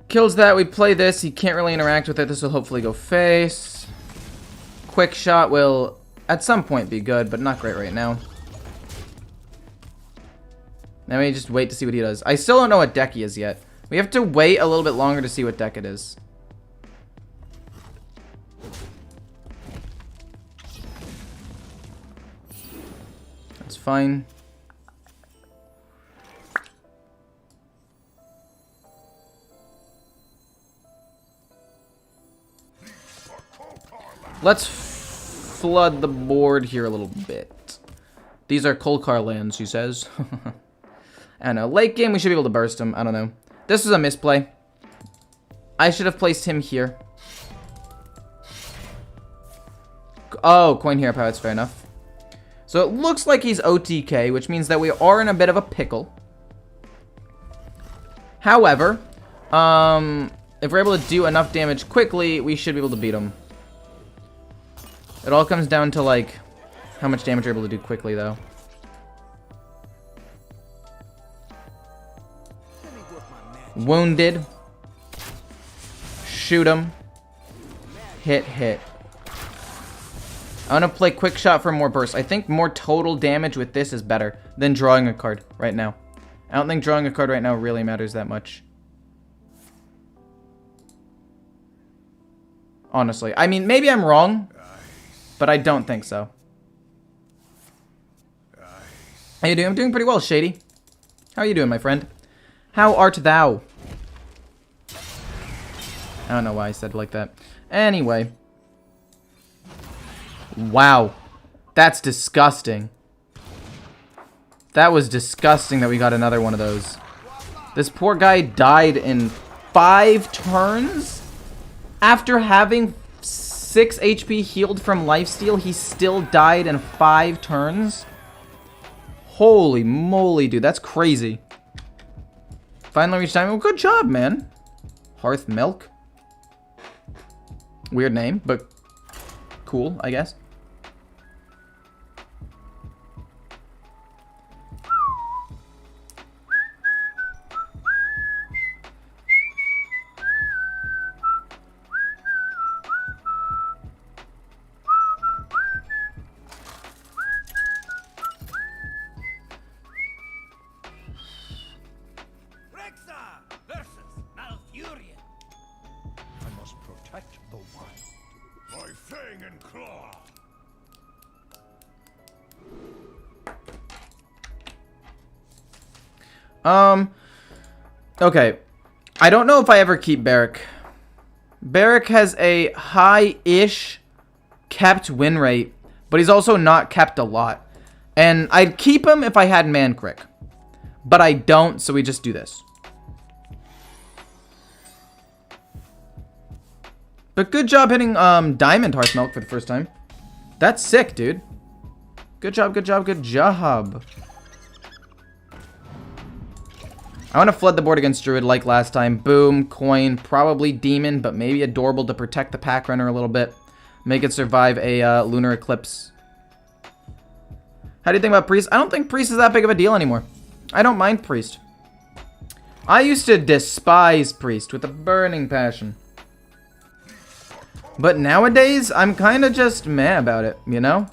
Kills that, we play this, he can't really interact with it, this will hopefully go face. Quick shot will, at some point, be good, but not great right now. Now we just wait to see what he does. I still don't know what deck he is yet. We have to wait a little bit longer to see what deck it is. That's fine. Let's flood the board here a little bit. These are Kolkar lands, he says. I don't know. Late game, we should be able to burst him. I don't know. This is a misplay. I should have placed him here. Oh, coin hero power. That's fair enough. So it looks like he's OTK, which means that we are in a bit of a pickle. However, if we're able to do enough damage quickly, we should be able to beat him. It all comes down to, like, how much damage you're able to do quickly, though. Wounded. Shoot him. Hit, hit. I'm gonna play quick shot for more burst. I think more total damage with this is better than drawing a card right now. I don't think drawing a card right now really matters that much. Honestly. I mean, maybe I'm wrong. But I don't think so. How you doing? I'm doing pretty well, Shady. How are you doing, my friend? How art thou? I don't know why I said it like that. Anyway. Wow. That's disgusting. That was disgusting that we got another one of those. This poor guy died in 5 turns? After having 6 HP healed from lifesteal, he still died in 5 turns? Holy moly, dude, that's crazy. Finally reached time. Well, good job, man. Hearth Milk. Weird name, but cool, I guess. and claw. Okay. I don't know if I ever keep Barrick. Barrick has a high-ish kept win rate, but he's also not kept a lot. And I'd keep him if I had Mancrick. But I don't, so we just do this. But good job hitting Diamond Hearth Milk for the first time. That's sick, dude. Good job, good job, good job. I want to flood the board against Druid like last time. Boom, coin, probably Demon, but maybe Adorable to protect the pack runner a little bit. Make it survive a lunar eclipse. How do you think about Priest? I don't think Priest is that big of a deal anymore. I don't mind Priest. I used to despise Priest with a burning passion. But nowadays, I'm kind of just meh about it, you know?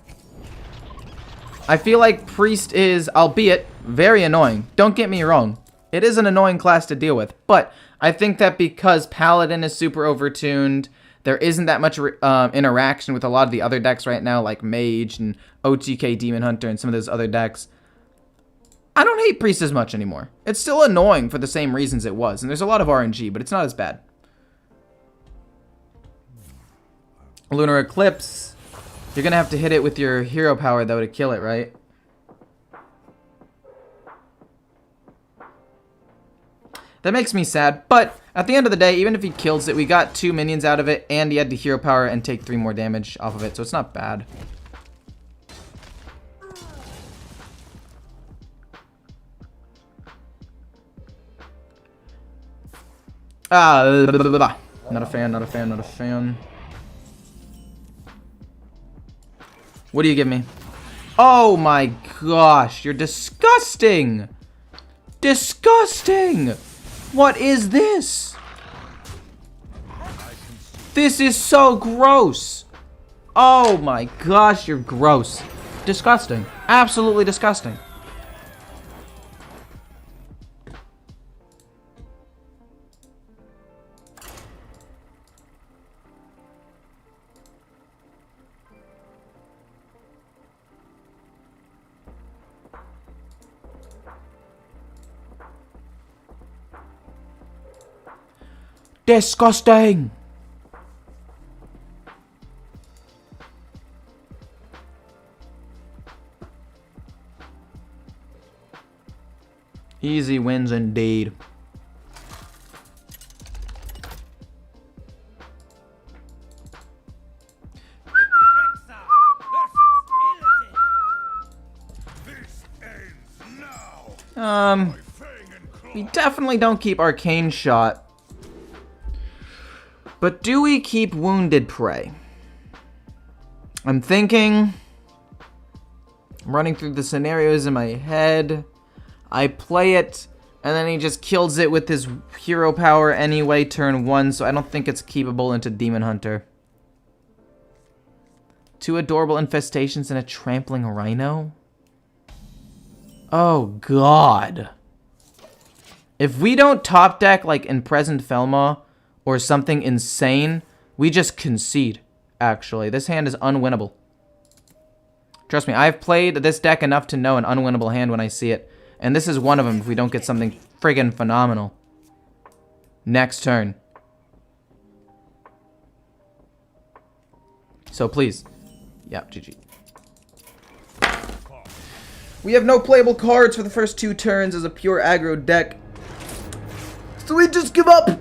I feel like Priest is, albeit, very annoying. Don't get me wrong. It is an annoying class to deal with. But I think that because Paladin is super overtuned, there isn't that much interaction with a lot of the other decks right now, like Mage and OTK Demon Hunter and some of those other decks. I don't hate Priest as much anymore. It's still annoying for the same reasons it was. And there's a lot of RNG, but it's not as bad. Lunar Eclipse. You're going to have to hit it with your hero power, though, to kill it, right? That makes me sad, but at the end of the day, even if he kills it, we got 2 minions out of it, and he had the hero power and take 3 more damage off of it, so it's not bad. Not a fan, not a fan, not a fan. What do you give me? Oh my gosh, you're disgusting! Disgusting! What is this? This is so gross. Oh my gosh, you're gross. Disgusting. Absolutely disgusting. Disgusting. Easy wins indeed. We definitely don't keep Arcane Shot. But do we keep Wounded Prey? I'm thinking. I'm running through the scenarios in my head. I play it, and then he just kills it with his hero power anyway, turn 1, so I don't think it's keepable into Demon Hunter. 2 Adorable Infestations and a Trampling Rhino? Oh, God. If we don't top deck, like in Present Felma, or something insane, we just concede, actually. This hand is unwinnable. Trust me, I've played this deck enough to know an unwinnable hand when I see it. And this is one of them if we don't get something friggin' phenomenal. Next turn. So please. Yeah, GG. We have no playable cards for the first 2 turns as a pure aggro deck. So we just give up.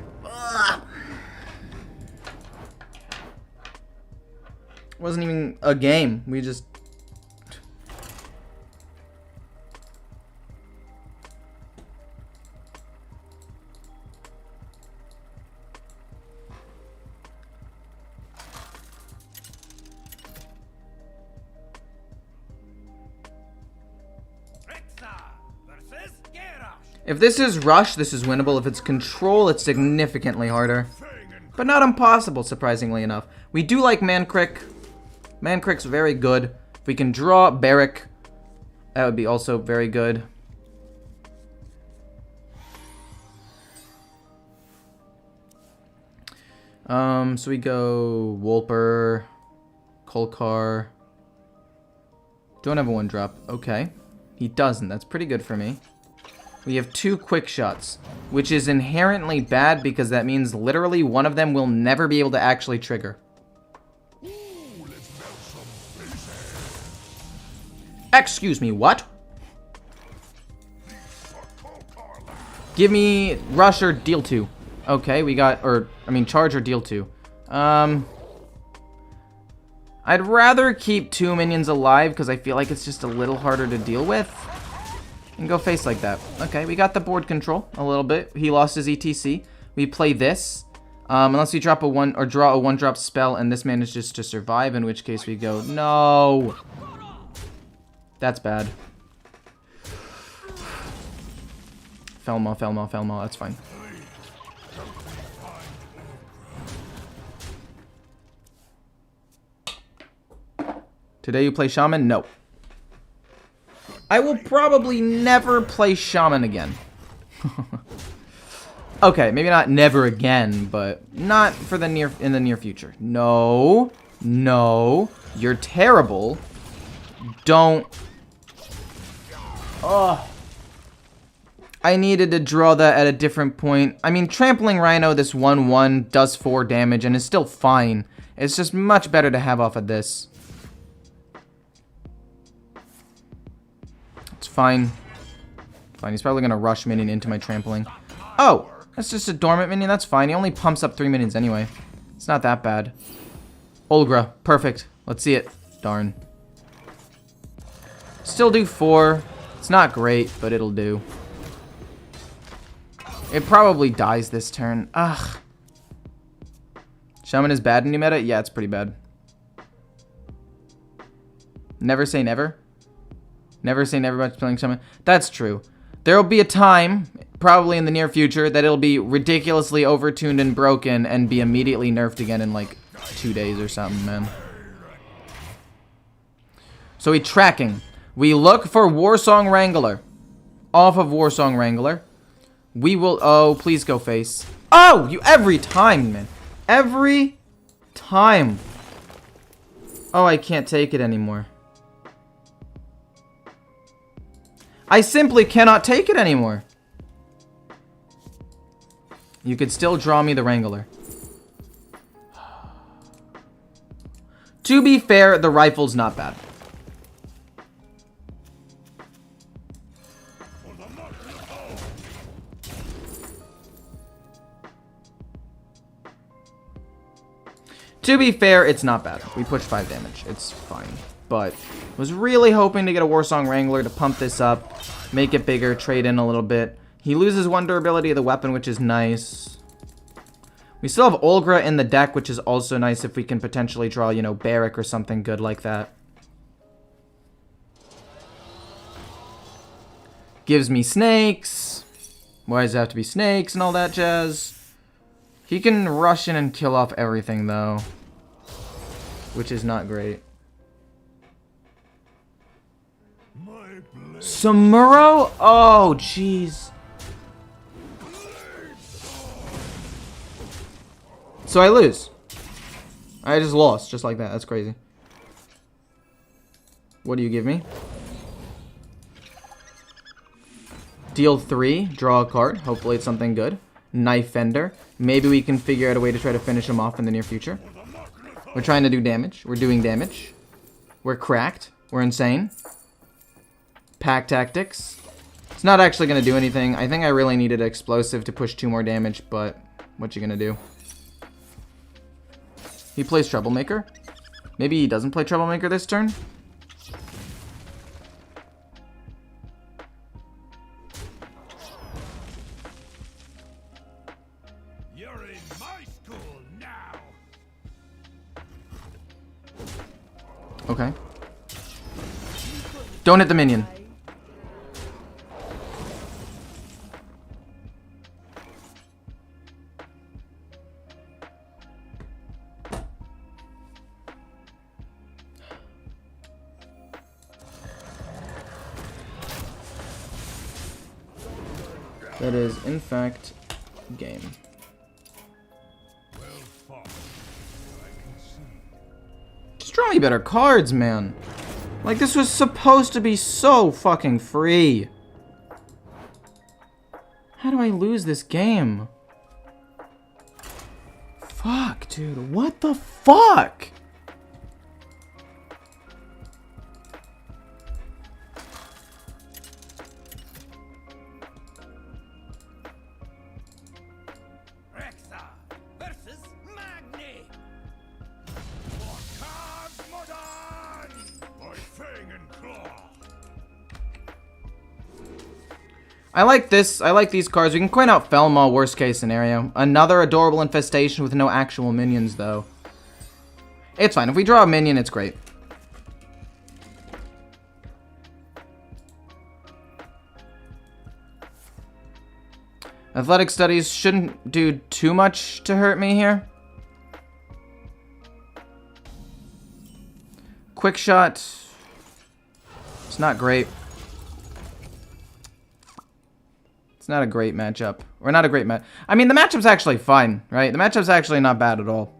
Wasn't even a game. We just... If this is Rush, this is winnable. If it's Control, it's significantly harder. But not impossible, surprisingly enough. We do like Mancrick. Mancrick's very good. If we can draw Barrick, that would be also very good. So we go Wolper, Kolkar. Don't have a 1-drop. Okay. He doesn't. That's pretty good for me. We have 2 quick shots, which is inherently bad because that means literally one of them will never be able to actually trigger. Excuse me, what? Give me rush or deal 2. Okay, we got, charge or deal 2. I'd rather keep 2 minions alive because I feel like it's just a little harder to deal with. And go face like that. Okay, we got the board control a little bit. He lost his ETC. We play this. Unless we drop a 1 or draw a 1-drop spell and this manages to survive, in which case we go, no. That's bad. Felma, Felma, Felma. That's fine. Today you play Shaman? No. I will probably never play Shaman again. Okay, maybe not never again, but not for the in the near future. No. No. You're terrible. Don't. Oh. I needed to draw that at a different point. I mean, Trampling Rhino, this 1/1 does 4 damage and is still fine. It's just much better to have off of this. It's fine. Fine, he's probably going to rush minion into my trampling. Oh, that's just a dormant minion. That's fine. He only pumps up 3 minions anyway. It's not that bad. Olgra, perfect. Let's see it. Darn. Still do 4. It's not great, but it'll do. It probably dies this turn. Ugh. Shaman is bad in new meta? Yeah, it's pretty bad. Never say never. Never say never about playing Shaman. That's true. There will be a time, probably in the near future, that it'll be ridiculously overtuned and broken and be immediately nerfed again in like 2 days or something, man. So we tracking. We look for Warsong Wrangler. Off of Warsong Wrangler. We will... Oh, please go face. Oh, you every time, man. Every time. Oh, I can't take it anymore. I simply cannot take it anymore. You could still draw me the Wrangler. To be fair, the rifle's not bad. To be fair, it's not bad. We push 5 damage. It's fine. But was really hoping to get a Warsong Wrangler to pump this up, make it bigger, trade in a little bit. He loses 1 durability of the weapon, which is nice. We still have Olgra in the deck, which is also nice if we can potentially draw, you know, Barrack or something good like that. Gives me snakes. Why does it have to be snakes and all that jazz? He can rush in and kill off everything, though. Which is not great. Samuro? Oh, jeez. So I lose. I just lost, just like that. That's crazy. What do you give me? Deal 3. Draw a card. Hopefully it's something good. Knife Fender. Maybe we can figure out a way to try to finish him off in the near future. We're trying to do damage. We're doing damage. We're cracked. We're insane. Pack Tactics. It's not actually going to do anything. I think I really needed an explosive to push 2 more damage, but what you going to do? He plays Troublemaker. Maybe he doesn't play Troublemaker this turn. You're in my school now. Okay. Don't hit the minion. That is, in fact, game. Well fought. I can see. Just drawing me better cards, man. Like, this was supposed to be so fucking free. How do I lose this game? Fuck, dude. What the fuck? Rexa versus Magni. For cards modern. By Fang and Claw. I like this. I like these cards. We can coin out Felmaw, worst case scenario. Another adorable infestation with no actual minions, though. It's fine. If we draw a minion, it's great. Athletic studies shouldn't do too much to hurt me here. Quick shot. It's not great. It's not a great matchup. Or not a great match. I mean, the matchup's actually fine, right? The matchup's actually not bad at all.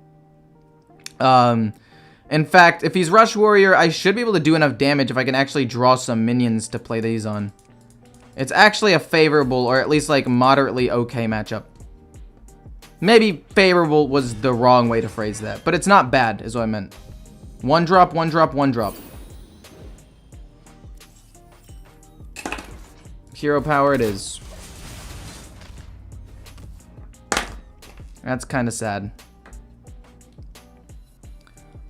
In fact, if he's Rush Warrior, I should be able to do enough damage if I can actually draw some minions to play these on. It's actually a favorable, or at least like moderately okay matchup. Maybe favorable was the wrong way to phrase that, but it's not bad, is what I meant. One drop, one drop, one drop. Hero power it is. That's kind of sad.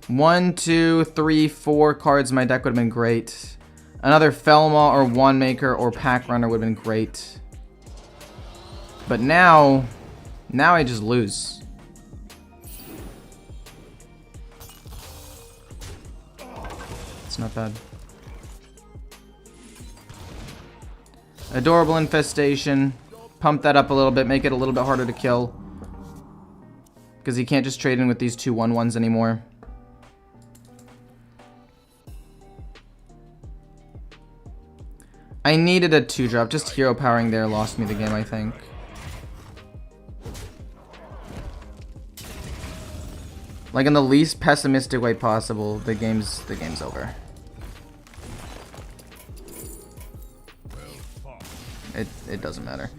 1, 2, 3, 4 cards in my deck would have been great. Another Felmaw or Wandmaker or Pack Runner would have been great. But now I just lose. It's not bad. Adorable Infestation. Pump that up a little bit, make it a little bit harder to kill. Because he can't just trade in with these 2 1/1s anymore. I needed a 2-drop. Just hero powering there lost me the game, I think. Like in the least pessimistic way possible, the game's over. It doesn't matter.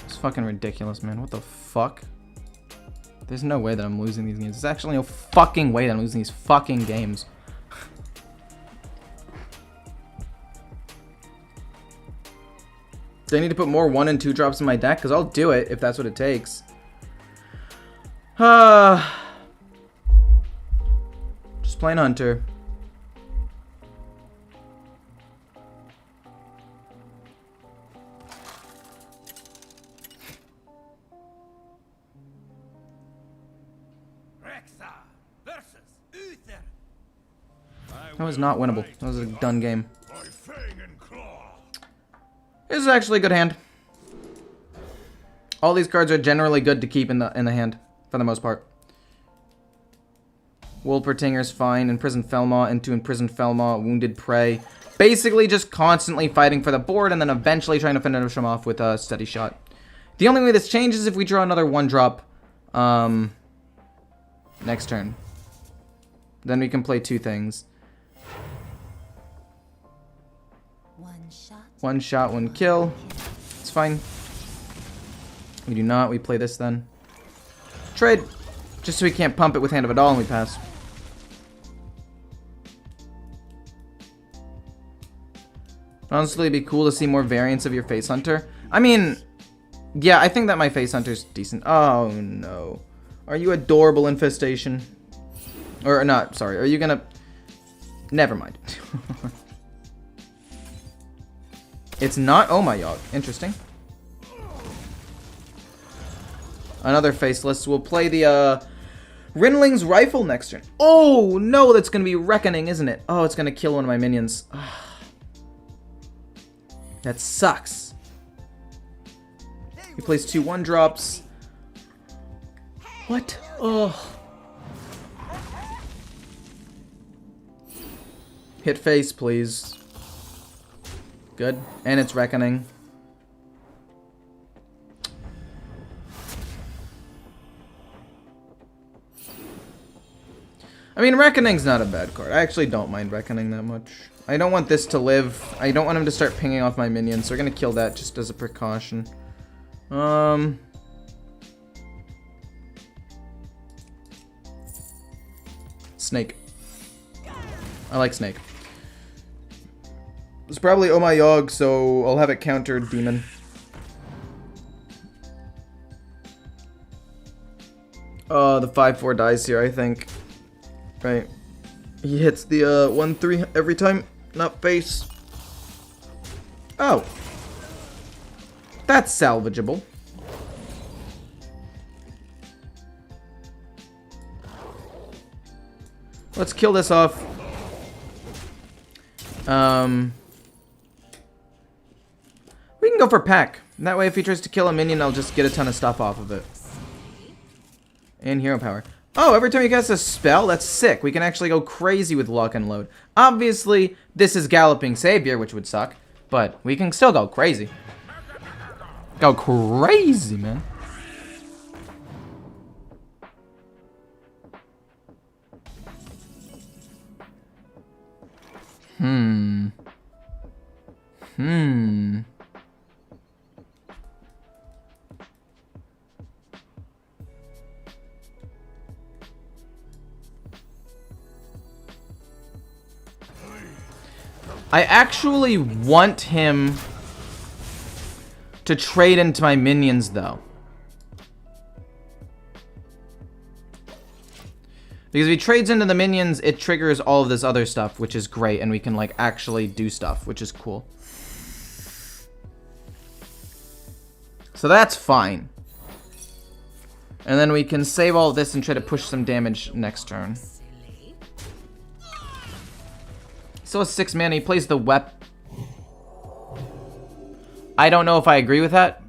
It's fucking ridiculous, man. What the fuck? There's no way that I'm losing these games. There's actually no fucking way that I'm losing these fucking games. Do I need to put more 1 and 2 drops in my deck? Because I'll do it if that's what it takes. Just plain Hunter. Rexa versus Uther. That was not winnable. That was a done game. By Fang and Claw. This is actually a good hand. All these cards are generally good to keep in the hand, for the most part. Wolpertinger's fine. Imprisoned Felmaw into Imprisoned Felmaw. Wounded Prey. Basically just constantly fighting for the board and then eventually trying to finish him off with a steady shot. The only way this changes is if we draw another 1-drop next turn. Then we can play 2 things. One shot, 1 kill. It's fine. We do not. We play this then. Trade. Just so we can't pump it with Hand of Adal and we pass. Honestly, it'd be cool to see more variants of your Face Hunter. I mean, yeah, I think that my Face Hunter's decent. Oh, no. Are you adorable Infestation? Or not, sorry. Are you gonna... Never mind. It's not Oh My Yogg. Interesting. Another Faceless. We'll play the Rinling's Rifle next turn. Oh, no, that's going to be Reckoning, isn't it? Oh, it's going to kill one of my minions. That sucks. He plays 2 1-drops. What? Oh. Hit face, please. Good. And it's Reckoning. I mean, Reckoning's not a bad card. I actually don't mind Reckoning that much. I don't want this to live. I don't want him to start pinging off my minions, so we're gonna kill that just as a precaution. Snake. I like Snake. It's probably Oh My Yogg, so I'll have it countered Demon. The 5/4 dies here, I think. Right. He hits the 1/3 every time, not face. Oh. That's salvageable. Let's kill this off. We can go for pack. That way if he tries to kill a minion, I'll just get a ton of stuff off of it. And hero power. Oh, every time you cast a spell? That's sick. We can actually go crazy with lock and load. Obviously, this is Galloping Savior, which would suck. But we can still go crazy. Go crazy, man. I actually want him to trade into my minions, though. Because if he trades into the minions, it triggers all of this other stuff, which is great, and we can, like, actually do stuff, which is cool. So that's fine. And then we can save all of this and try to push some damage next turn. Still has 6 mana. He plays the Wep. I don't know if I agree with that.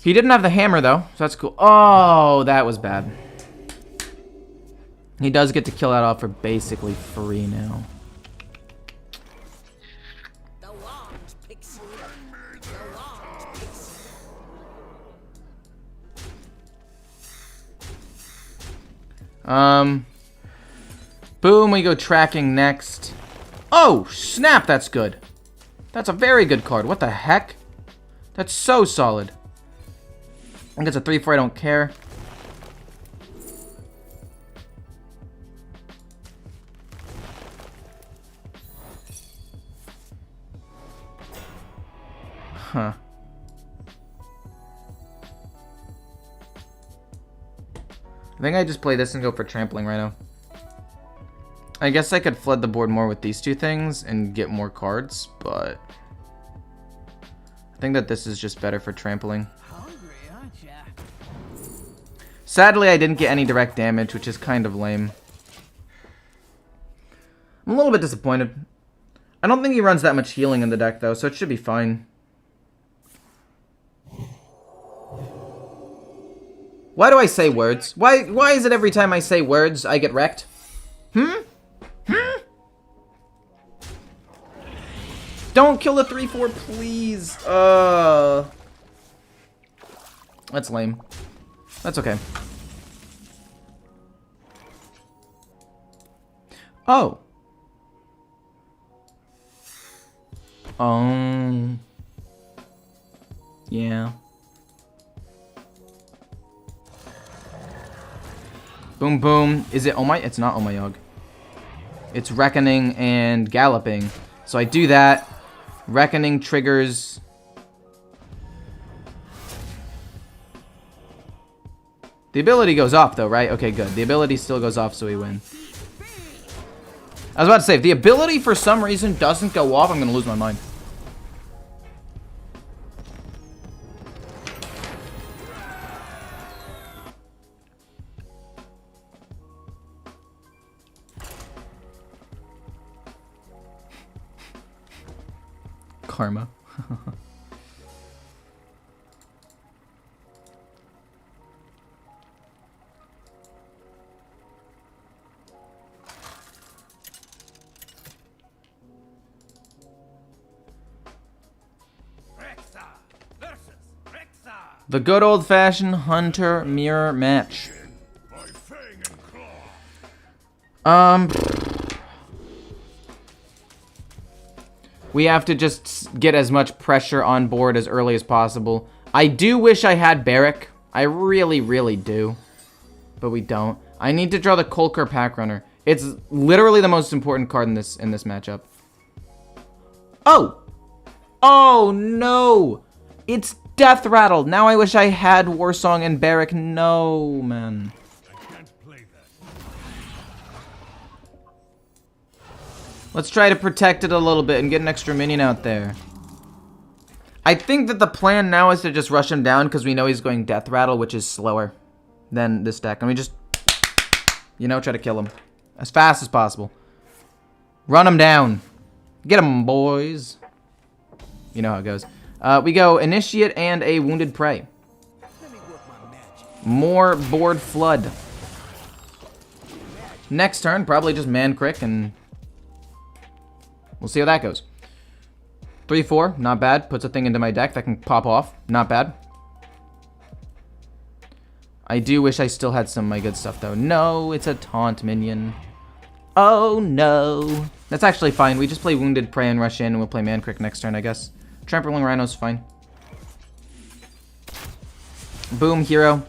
He didn't have the hammer, though, so that's cool. Oh, that was bad. He does get to kill that off for basically free now. Boom, we go tracking next. Oh, snap, that's good. That's a very good card. What the heck? That's so solid. I think it's a 3/4, I don't care. Huh. I think I just play this and go for trampling right now. I guess I could flood the board more with these two things and get more cards, but I think that this is just better for trampling. Sadly, I didn't get any direct damage, which is kind of lame. I'm a little bit disappointed. I don't think he runs that much healing in the deck, though, so it should be fine. Why do I say words? Why is it every time I say words, I get wrecked? Don't kill the 3/4, please. That's lame. That's okay. Oh. Yeah. Boom, boom. Is it Oh My? It's not Oh My Yogg. It's Reckoning and Galloping. So I do that. Reckoning triggers. The ability goes off, though, right? Okay, good. The ability still goes off, so we win. I was about to say, if the ability for some reason doesn't go off, I'm going to lose my mind. Karma. The good old-fashioned hunter mirror match. We have to just get as much pressure on board as early as possible. I do wish I had Barrack. I really, really do. But we don't. I need to draw the Kolker Pack Runner. It's literally the most important card in this matchup. Oh! Oh, no! It's Death Rattle! Now I wish I had Warsong and Barrack. No, man. I can't play that. Let's try to protect it a little bit and get an extra minion out there. I think that the plan now is to just rush him down because we know he's going Death Rattle, which is slower than this deck. And we just, you know, try to kill him as fast as possible. Run him down. Get him, boys. You know how it goes. We go Initiate and a Wounded Prey. More board flood. Next turn, probably just Man Crick, and we'll see how that goes. 3-4, not bad. Puts a thing into my deck that can pop off. Not bad. I do wish I still had some of my good stuff, though. No, it's a taunt minion. Oh, no. That's actually fine. We just play Wounded Prey and rush in, and we'll play Man Crick next turn, I guess. Trampling Rhino's fine. Boom, hero.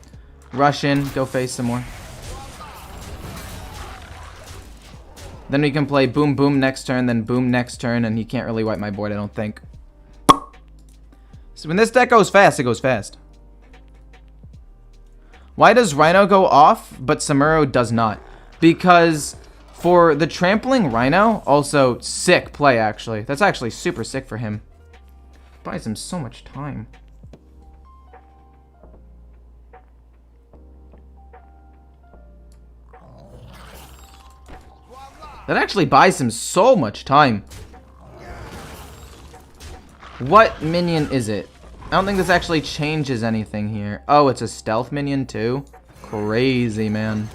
Rush in, go face some more. Then we can play Boom Boom next turn, then Boom next turn, and he can't really wipe my board, I don't think. So when this deck goes fast, it goes fast. Why does Rhino go off, but Samuro does not? Because for the Trampling Rhino, also sick play, actually. That's actually super sick for him. Buys him so much time. That actually buys him so much time. What minion is it? I don't think this actually changes anything here. Oh, it's a stealth minion too? Crazy, man.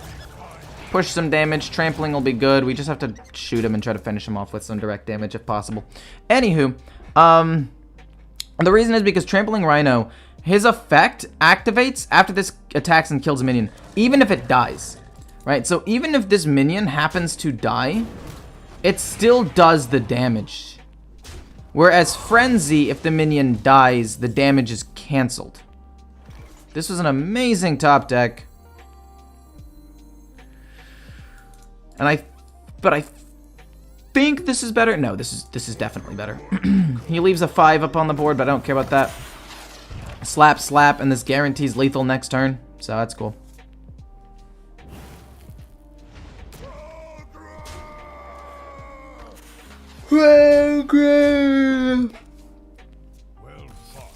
Push some damage. Trampling will be good. We just have to shoot him and try to finish him off with some direct damage if possible. Anywho, the reason is because Trampling Rhino, his effect activates after this attacks and kills a minion, even if it dies. Right, so even if this minion happens to die, it still does the damage. Whereas Frenzy, if the minion dies, the damage is cancelled. This was an amazing top deck. And I think this is better. No, this is definitely better. He leaves a 5 up on the board, but I don't care about that. Slap, slap, and this guarantees lethal next turn, so that's cool. Well, great. Well fought.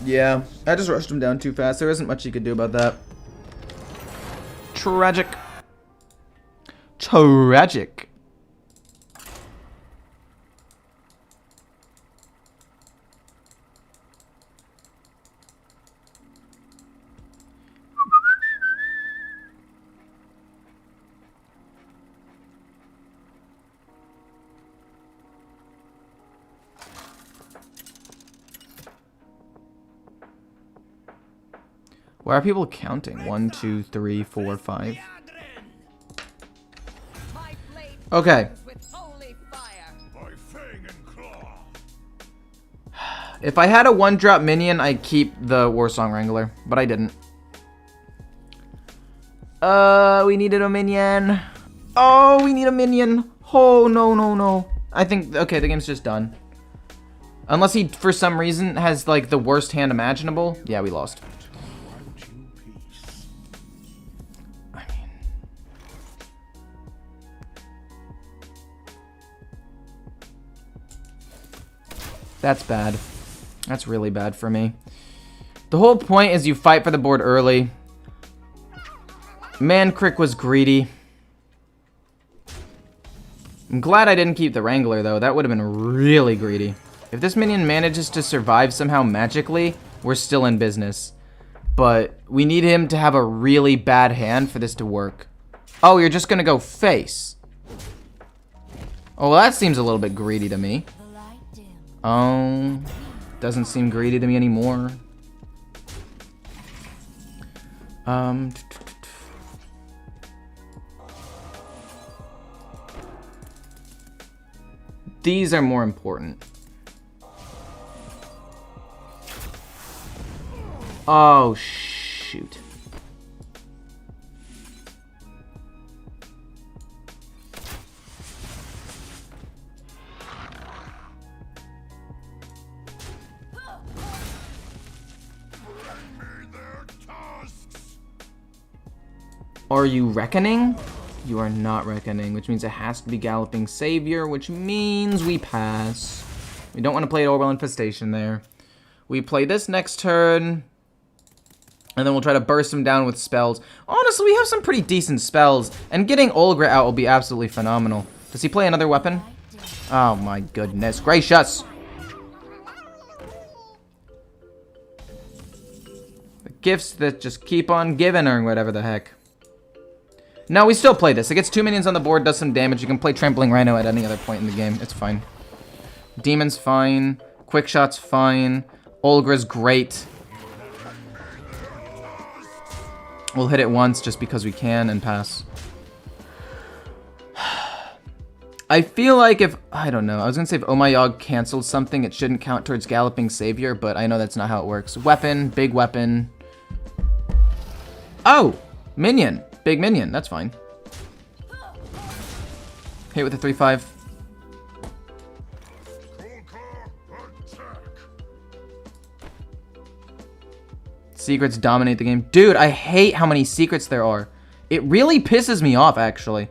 Yeah, I just rushed him down too fast. There isn't much you could do about that. Tragic. Tragic. Why are people counting? 1, 2, 3, 4, 5. Okay. By fang and claw. If I had a 1-drop minion, I'd keep the Warsong Wrangler, but I didn't. We needed a minion. Oh, we need a minion. Oh, no, no, no. I think, okay, the game's just done. Unless he, for some reason, has, like, the worst hand imaginable. Yeah, we lost. That's bad. That's really bad for me. The whole point is you fight for the board early. Man Crick was greedy. I'm glad I didn't keep the Wrangler, though. That would have been really greedy. If this minion manages to survive somehow magically, we're still in business. But we need him to have a really bad hand for this to work. Oh, you're just going to go face. Oh, well, that seems a little bit greedy to me. Oh, doesn't seem greedy to me anymore. These are more important. Oh, shoot. Are you reckoning? You are not reckoning, which means it has to be Galloping Savior, which means we pass. We don't want to play Orwell Infestation there. We play this next turn, and then we'll try to burst him down with spells. Honestly, we have some pretty decent spells, and getting Olgra out will be absolutely phenomenal. Does he play another weapon? Oh my goodness gracious! The gifts that just keep on giving, or whatever the heck. No, we still play this. It gets 2 minions on the board, does some damage. You can play Trampling Rhino at any other point in the game. It's fine. Demon's fine. Quick Shot's fine. Olgra's great. We'll hit it once just because we can and pass. I feel like if... I don't know. I was going to say if Oh My Yogg canceled something, it shouldn't count towards Galloping Savior, but I know that's not how it works. Weapon. Big weapon. Oh! Minion. Big minion, that's fine. Hit with a 3/5. Secrets dominate the game. Dude, I hate how many secrets there are. It really pisses me off, actually.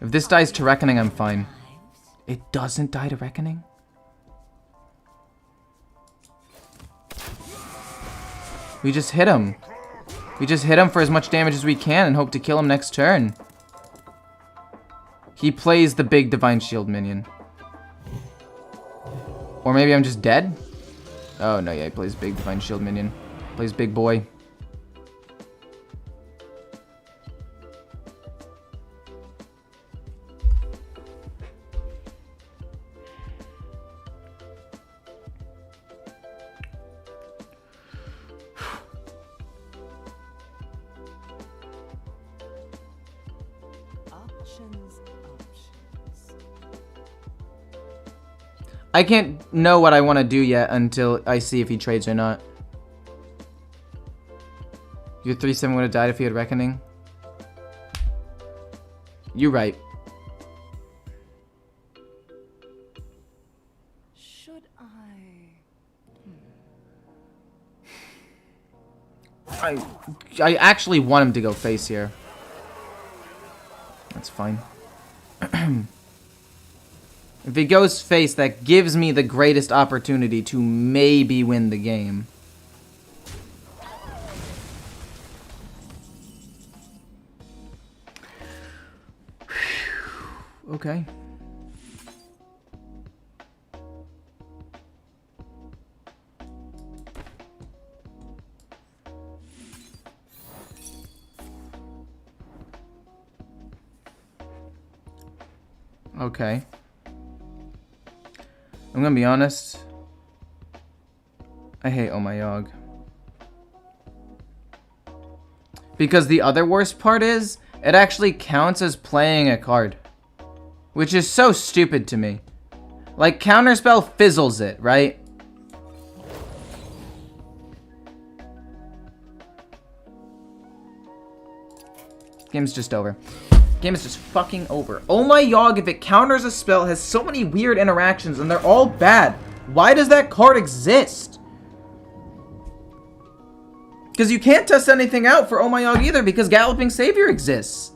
If this dies to Reckoning, I'm fine. It doesn't die to Reckoning? We just hit him. We just hit him for as much damage as we can and hope to kill him next turn. He plays the big Divine Shield minion. Or maybe I'm just dead? Oh, no, yeah, he plays big Divine Shield minion. Plays big boy. I can't know what I want to do yet until I see if he trades or not. Your 3/7 would have died if he had Reckoning. You're right. Should I actually want him to go face here. That's fine. If he goes face, that gives me the greatest opportunity to maybe win the game. Okay. Okay. I'm gonna be honest. I hate Oh My Yogg. Because the other worst part is, it actually counts as playing a card. Which is so stupid to me. Like, Counterspell fizzles it, right? Game's just over. Game is just fucking over. Oh My Yogg, if it counters a spell, has so many weird interactions and they're all bad. Why does that card exist? Because you can't test anything out for Oh My Yogg either because Galloping Savior exists.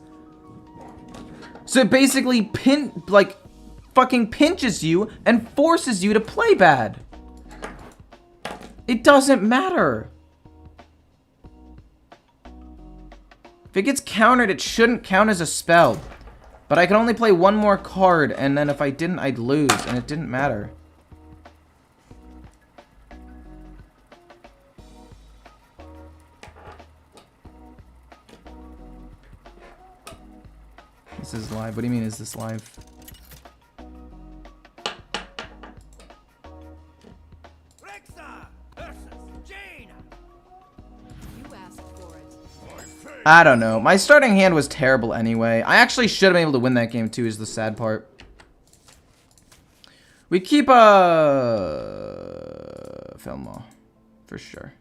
So it basically fucking pinches you and forces you to play bad. It doesn't matter. If it gets countered, it shouldn't count as a spell. But I can only play one more card, and then if I didn't, I'd lose, and it didn't matter. This is live. What do you mean, is this live? Jaina. You asked for it. My fate. I don't know. My starting hand was terrible anyway. I actually should have been able to win that game too, is the sad part. We keep Felma, for sure.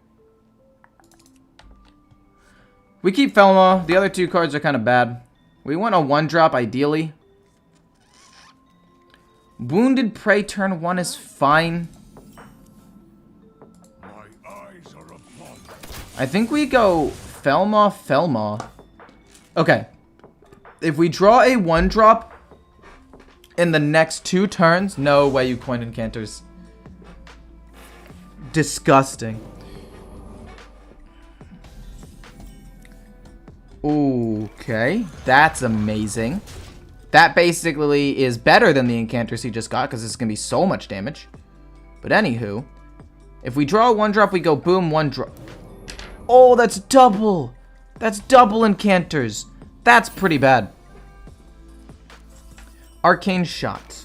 We keep Felma. The other two cards are kind of bad. We want a 1-drop ideally. Wounded Prey turn 1 is fine. My eyes are upon you. I think we go Felma. Okay. If we draw a 1-drop in the next 2 turns, no way you coin enchanters. Disgusting. Okay, that's amazing. That basically is better than the enchanters he just got because it's going to be so much damage. But anywho, if we draw a 1-drop, we go boom, 1-drop. Oh, that's double. That's double enchanters. That's pretty bad. Arcane Shot.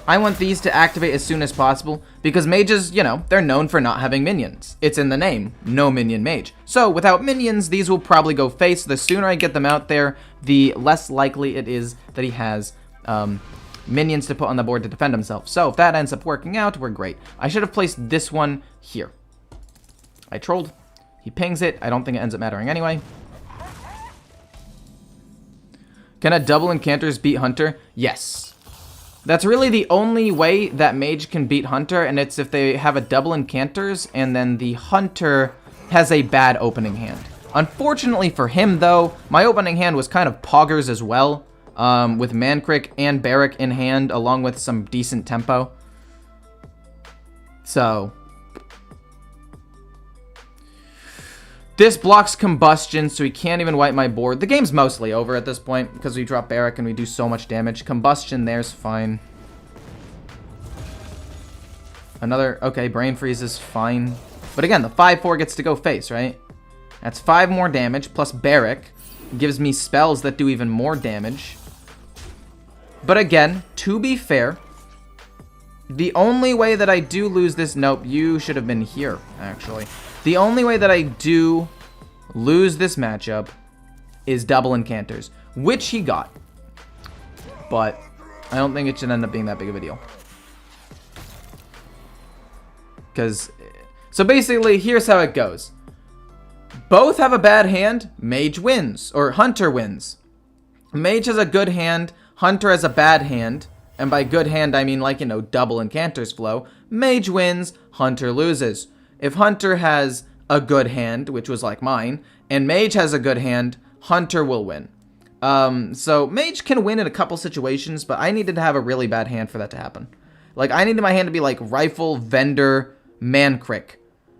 I want these to activate as soon as possible because mages, you know, they're known for not having minions. It's in the name, no minion mage. So without minions, these will probably go face. The sooner I get them out there, the less likely it is that he has minions to put on the board to defend himself. So if that ends up working out, we're great. I should have placed this one here. I trolled. He pings it. I don't think it ends up mattering anyway. Can a double enchanters beat Hunter? Yes. That's really the only way that Mage can beat Hunter, and it's if they have a double enchanters, and then the Hunter has a bad opening hand. Unfortunately for him, though, my opening hand was kind of poggers as well, with Mankrik and Barrack in hand, along with some decent tempo. So this blocks Combustion, so he can't even wipe my board. The game's mostly over at this point because we drop Barrack and we do so much damage. Combustion there's fine. Another, okay, Brain Freeze is fine. But again, the 5/4 gets to go face, right? That's 5 more damage, plus Barrack gives me spells that do even more damage. But again, to be fair, the only way that I do lose this... Nope, you should have been here, actually. The only way that I do lose this matchup is double enchanters, which he got. But I don't think it should end up being that big of a deal. Because, so basically, here's how it goes. Both have a bad hand, Mage wins, or Hunter wins. Mage has a good hand, Hunter has a bad hand. And by good hand, I mean like, you know, double enchanters flow. Mage wins, Hunter loses. If Hunter has a good hand, which was like mine, and Mage has a good hand, Hunter will win. So Mage can win in a couple situations, but I needed to have a really bad hand for that to happen. Like, I needed my hand to be like Rifle, Vendor, Mankrik.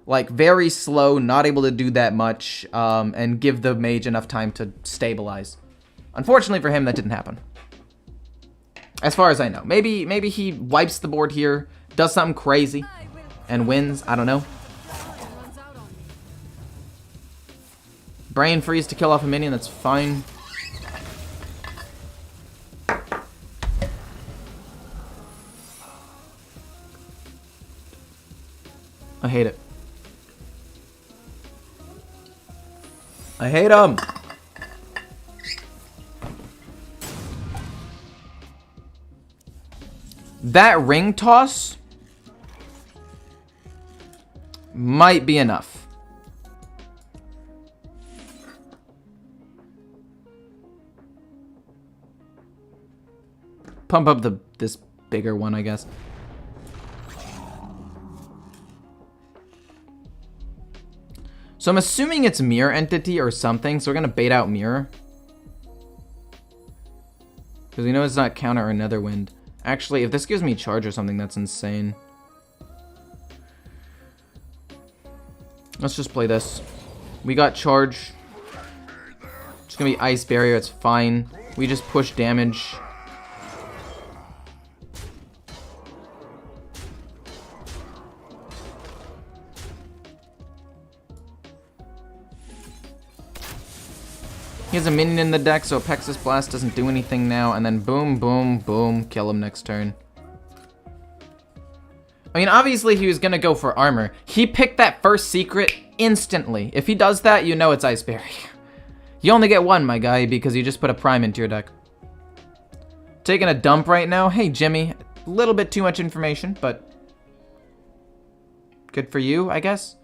Like, very slow, not able to do that much, and give the Mage enough time to stabilize. Unfortunately for him, that didn't happen. As far as I know. Maybe he wipes the board here, does something crazy, and wins. I don't know. Brain Freeze to kill off a minion, that's fine. I hate it. I hate him. That ring toss might be enough. Pump up this bigger one, I guess. So I'm assuming it's Mirror Entity or something, so we're gonna bait out Mirror. Because we know it's not Counter or Netherwind. Actually, if this gives me Charge or something, that's insane. Let's just play this. We got Charge. It's gonna be Ice Barrier, it's fine. We just push damage. He has a minion in the deck, so Apexis Blast doesn't do anything now. And then boom, boom, boom, kill him next turn. I mean, obviously he was going to go for armor. He picked that first secret instantly. If he does that, you know it's Iceberry. You only get one, my guy, because you just put a prime into your deck. Taking a dump right now. Hey, Jimmy. A little bit too much information, but good for you, I guess.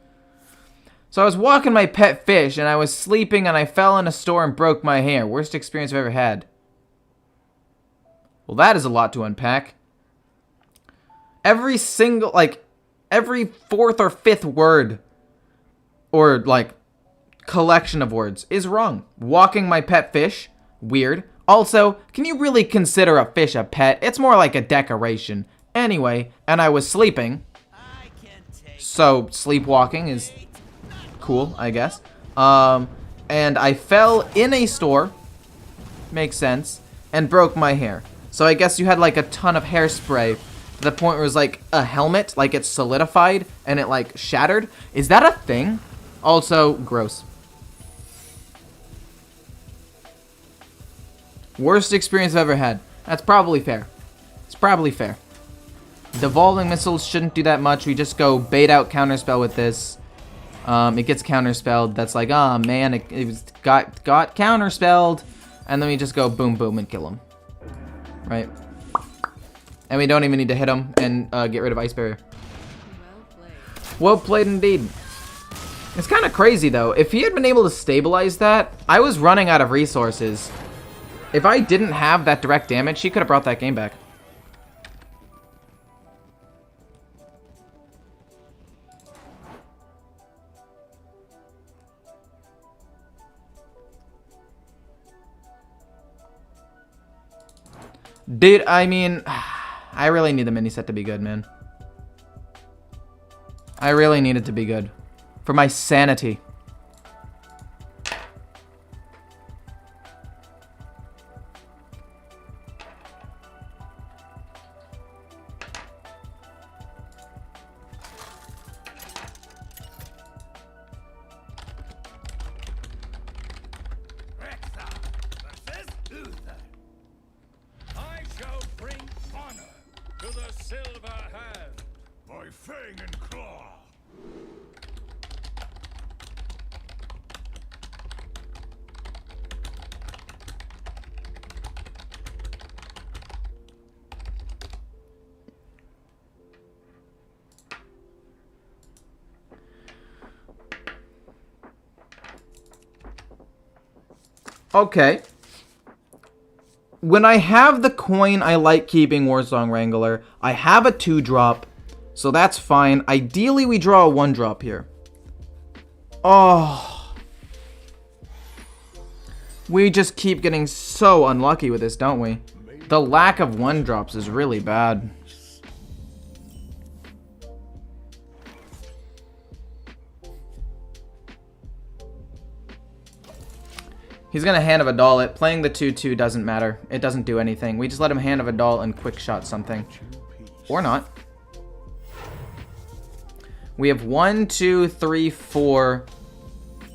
So I was walking my pet fish, and I was sleeping, and I fell in a store and broke my hair. Worst experience I've ever had. Well, that is a lot to unpack. Every single, like, every fourth or fifth word, or, like, collection of words is wrong. Walking my pet fish, weird. Also, can you really consider a fish a pet? It's more like a decoration. Anyway, and I was sleeping. So, sleepwalking is cool, I guess. And I fell in a store. Makes sense. And broke my hair. So I guess you had like a ton of hairspray to the point where it was like a helmet, like it's solidified and it like shattered. Is that a thing? Also, gross. Worst experience I've ever had. That's probably fair. It's probably fair. Devolving Missiles shouldn't do that much. We just go bait out Counterspell with this. It gets Counterspelled. That's like, oh man, it got Counterspelled. And then we just go boom, boom, and kill him. Right? And we don't even need to hit him and get rid of Ice Barrier. Well played indeed. It's kind of crazy though. If he had been able to stabilize that, I was running out of resources. If I didn't have that direct damage, he could have brought that game back. Dude, I mean, I really need the mini set to be good, man. I really need it to be good. For my sanity. Fang and claw. Okay. When I have the coin, I like keeping Warsong Wrangler. I have a 2-drop. So that's fine. Ideally, we draw a 1-drop here. Oh. We just keep getting so unlucky with this, don't we? The lack of 1-drops is really bad. He's gonna Hand of Adal it. Playing the 2/2 doesn't matter. It doesn't do anything. We just let him Hand of Adal and quick shot something. Or not. We have 1, 2, 3, 4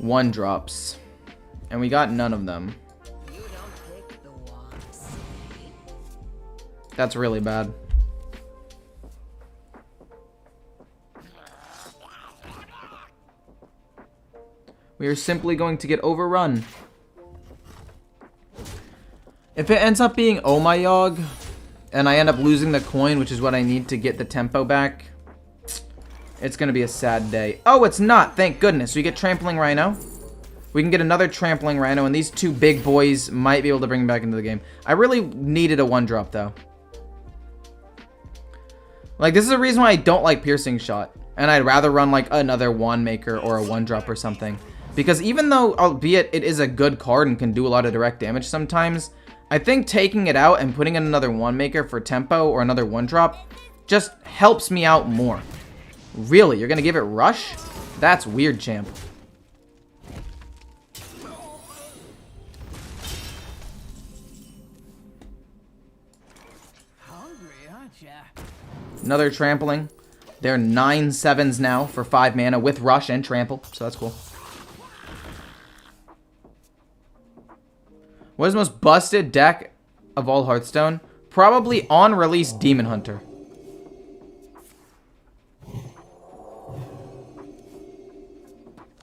1-drops. And we got none of them. That's really bad. We are simply going to get overrun. If it ends up being Oh My Yogg, and I end up losing the coin, which is what I need to get the tempo back, it's going to be a sad day. Oh, it's not. Thank goodness. We get Trampling Rhino. We can get another Trampling Rhino, and these two big boys might be able to bring him back into the game. I really needed a 1-drop, though. Like, this is the reason why I don't like Piercing Shot. And I'd rather run, like, another Wand Maker or a 1-drop or something. Because even though, albeit it is a good card and can do a lot of direct damage sometimes, I think taking it out and putting in another Wand Maker for tempo or another 1-drop just helps me out more. Really? You're gonna give it Rush? That's weird, champ. Hungry, aren't ya? Another Trampling. They're 9/7s now for 5 mana with Rush and Trample, so that's cool. What is the most busted deck of all Hearthstone? Probably on release Demon Hunter.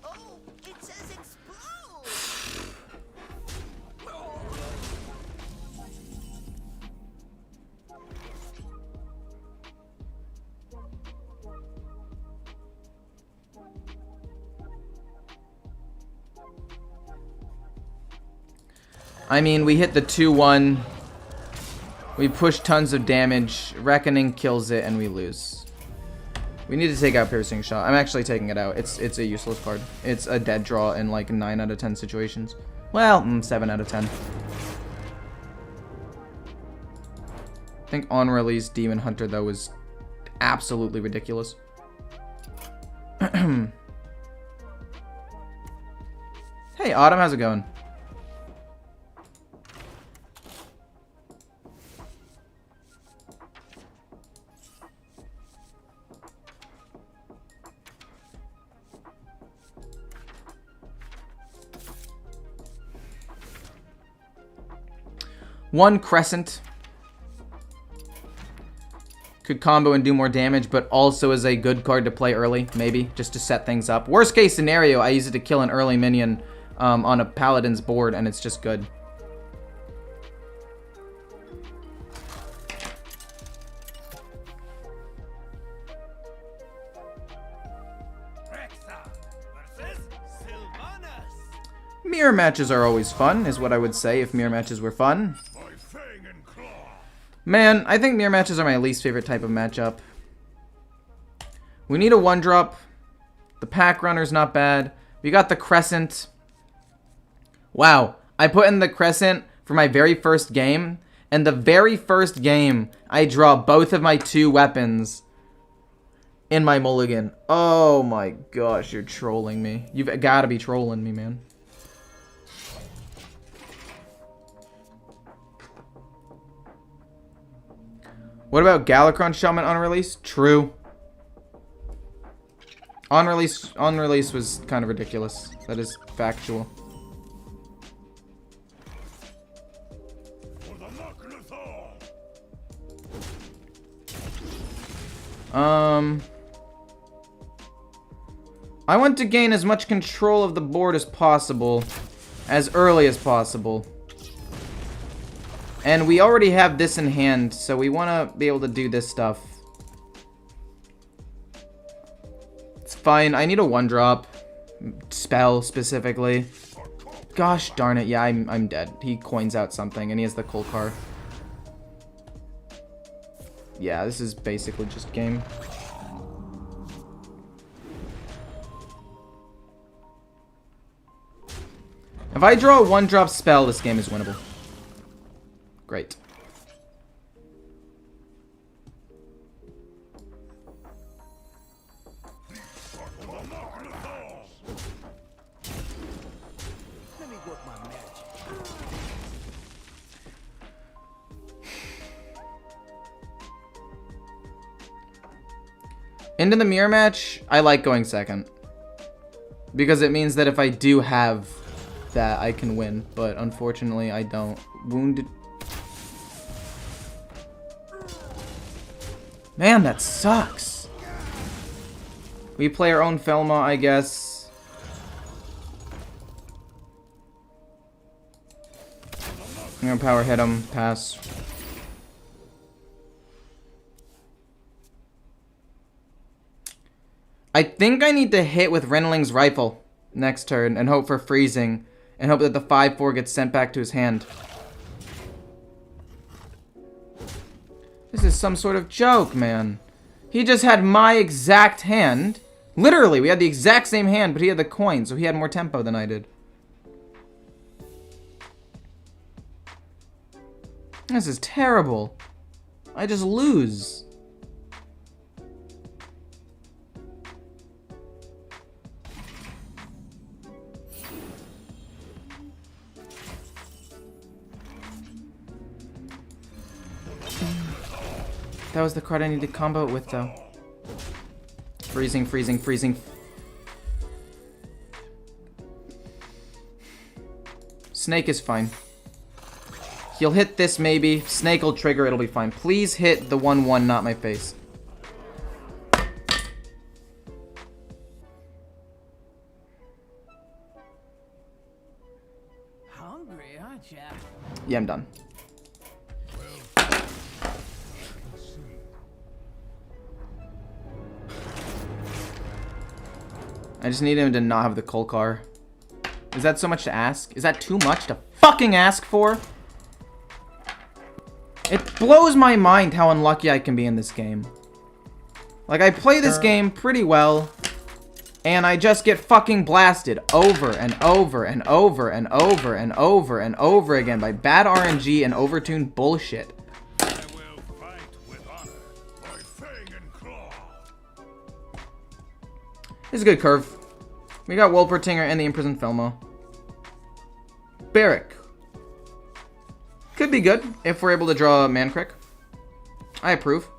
Oh, it says explode. I mean, we hit the 2-1. We push tons of damage. Reckoning kills it, and we lose. We need to take out Piercing Shot. I'm actually taking it out. It's a useless card. It's a dead draw in like 9 out of 10 situations. Well, 7 out of 10. I think on release Demon Hunter though was absolutely ridiculous. Hey, Autumn, how's it going? One Crescent could combo and do more damage, but also is a good card to play early, maybe, just to set things up. Worst case scenario, I use it to kill an early minion on a Paladin's board, and it's just good. Mirror matches are always fun, is what I would say if mirror matches were fun. Man, I think mirror matches are my least favorite type of matchup. We need a 1-drop. The Pack Runner's not bad. We got the Crescent. Wow, I put in the Crescent for my very first game, and the very first game, I draw both of my 2 weapons in my mulligan. Oh my gosh, you're trolling me. You've got to be trolling me, man. What about Galakron Shaman on release? True. On release was kind of ridiculous. That is factual. I want to gain as much control of the board as possible, as early as possible. And we already have this in hand, so we want to be able to do this stuff. It's fine. I need a 1-drop spell specifically. Gosh darn it. Yeah, I'm dead. He coins out something, and he has the Kolkar. Yeah, this is basically just game. If I draw a 1-drop spell, this game is winnable. Great. Let me work my magic. Into the mirror match, I like going second. Because it means that if I do have that, I can win. But unfortunately, I don't. Wounded. Man, that sucks. We play our own Felma, I guess. I'm gonna power hit him. Pass. I think I need to hit with Renling's Rifle next turn and hope for freezing. And hope that the 5/4 gets sent back to his hand. This is some sort of joke, man. He just had my exact hand. Literally, we had the exact same hand, but he had the coin, so he had more tempo than I did. This is terrible. I just lose. That was the card I need to combo it with, though. Freezing, freezing, freezing. Snake is fine. He'll hit this maybe. Snake will trigger. It'll be fine. Please hit the 1/1, not my face. Hungry, aren't ya? Yeah, I'm done. I just need him to not have the Kolkar. Is that so much to ask? Is that too much to fucking ask for? It blows my mind how unlucky I can be in this game. Like, I play this game pretty well, and I just get fucking blasted over and over and over and over and over and over again by bad RNG and overtuned bullshit. I will fight with honor, by fang and claw. This is a good curve. We got Wolpertinger and the Imprisoned Felmo. Barrick. Could be good if we're able to draw a Mancrick. I approve.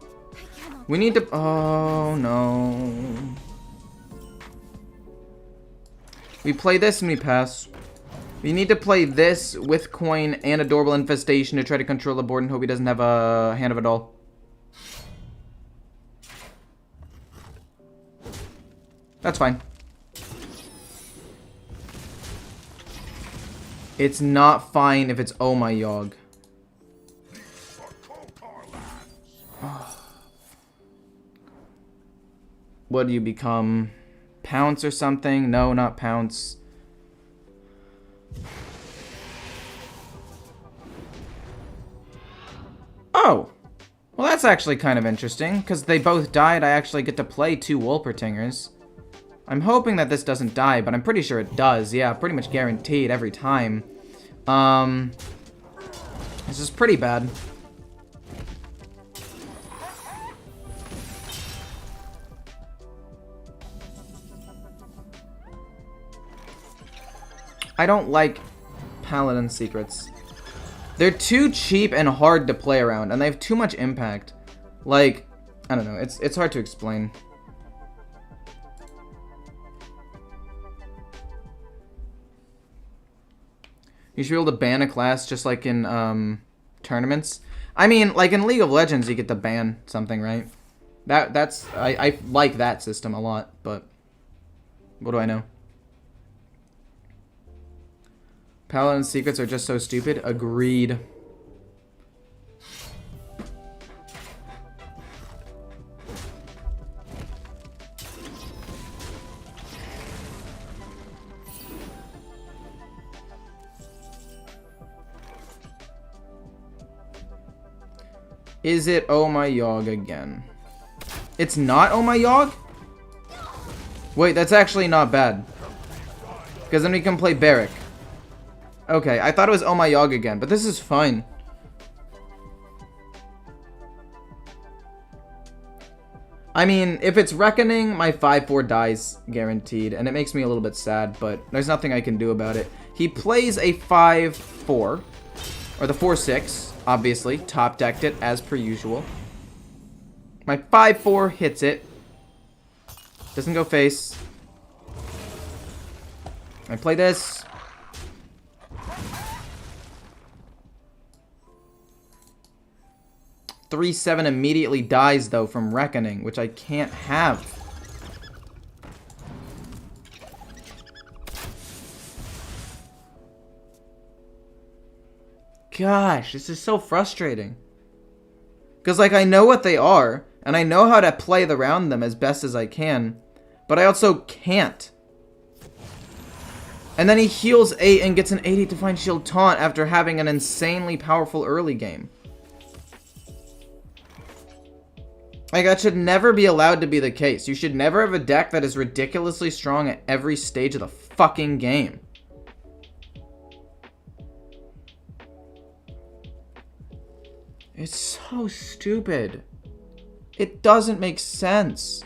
We need to... Oh, no. We play this and we pass. We need to play this with Coin and Adorable Infestation to try to control the board and hope he doesn't have a Hand of it all. That's fine. It's not fine if it's Oh My Yogg. What do you become? Pounce or something? No, not Pounce. Oh! Well, that's actually kind of interesting, because they both died. I actually get to play 2 Wolpertingers. I'm hoping that this doesn't die, but I'm pretty sure it does. Yeah, pretty much guaranteed every time. This is pretty bad. I don't like Paladin secrets. They're too cheap and hard to play around, and they have too much impact. Like, I don't know, it's hard to explain. You should be able to ban a class just like in tournaments. I mean, like in League of Legends, you get to ban something, right? I like that system a lot, but what do I know? Paladin secrets are just so stupid. Agreed. Is it Oh My Yogg again? It's not Oh My Yogg? Wait, that's actually not bad. Because then we can play Barrick. Okay, I thought it was Oh My Yogg again, but this is fine. I mean, if it's Reckoning, my 5/4 dies guaranteed, and it makes me a little bit sad, but there's nothing I can do about it. He plays a 5/4, or the 4/6. Obviously, top decked it as per usual. My 5/4 hits it. Doesn't go face. I play this. (3/7) immediately dies though from Reckoning, which I can't have. Gosh, this is so frustrating. Because, like, I know what they are, and I know how to play around them as best as I can, but I also can't. And then he heals 8 and gets an 80 Divine Shield taunt after having an insanely powerful early game. Like, that should never be allowed to be the case. You should never have a deck that is ridiculously strong at every stage of the fucking game. It's so stupid. It doesn't make sense.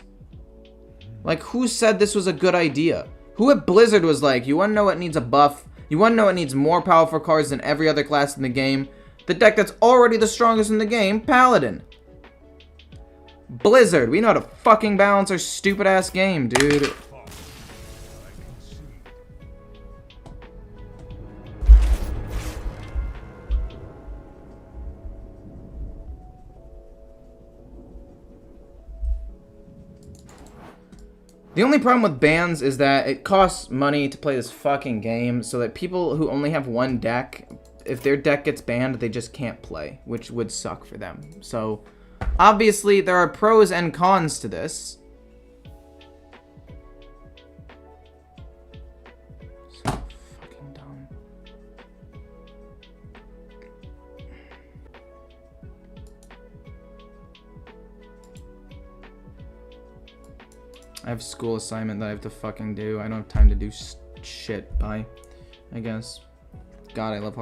Like, who said this was a good idea? Who at Blizzard was like, you wanna know what needs a buff? You wanna know what needs more powerful cards than every other class in the game? The deck that's already the strongest in the game, Paladin. Blizzard, we know how to fucking balance our stupid ass game, dude. The only problem with bans is that it costs money to play this fucking game, so that people who only have one deck, if their deck gets banned, they just can't play, which would suck for them. So, obviously, there are pros and cons to this. So fucking dumb. I have school assignment that I have to fucking do. I don't have time to do shit. Bye, I guess. God, I love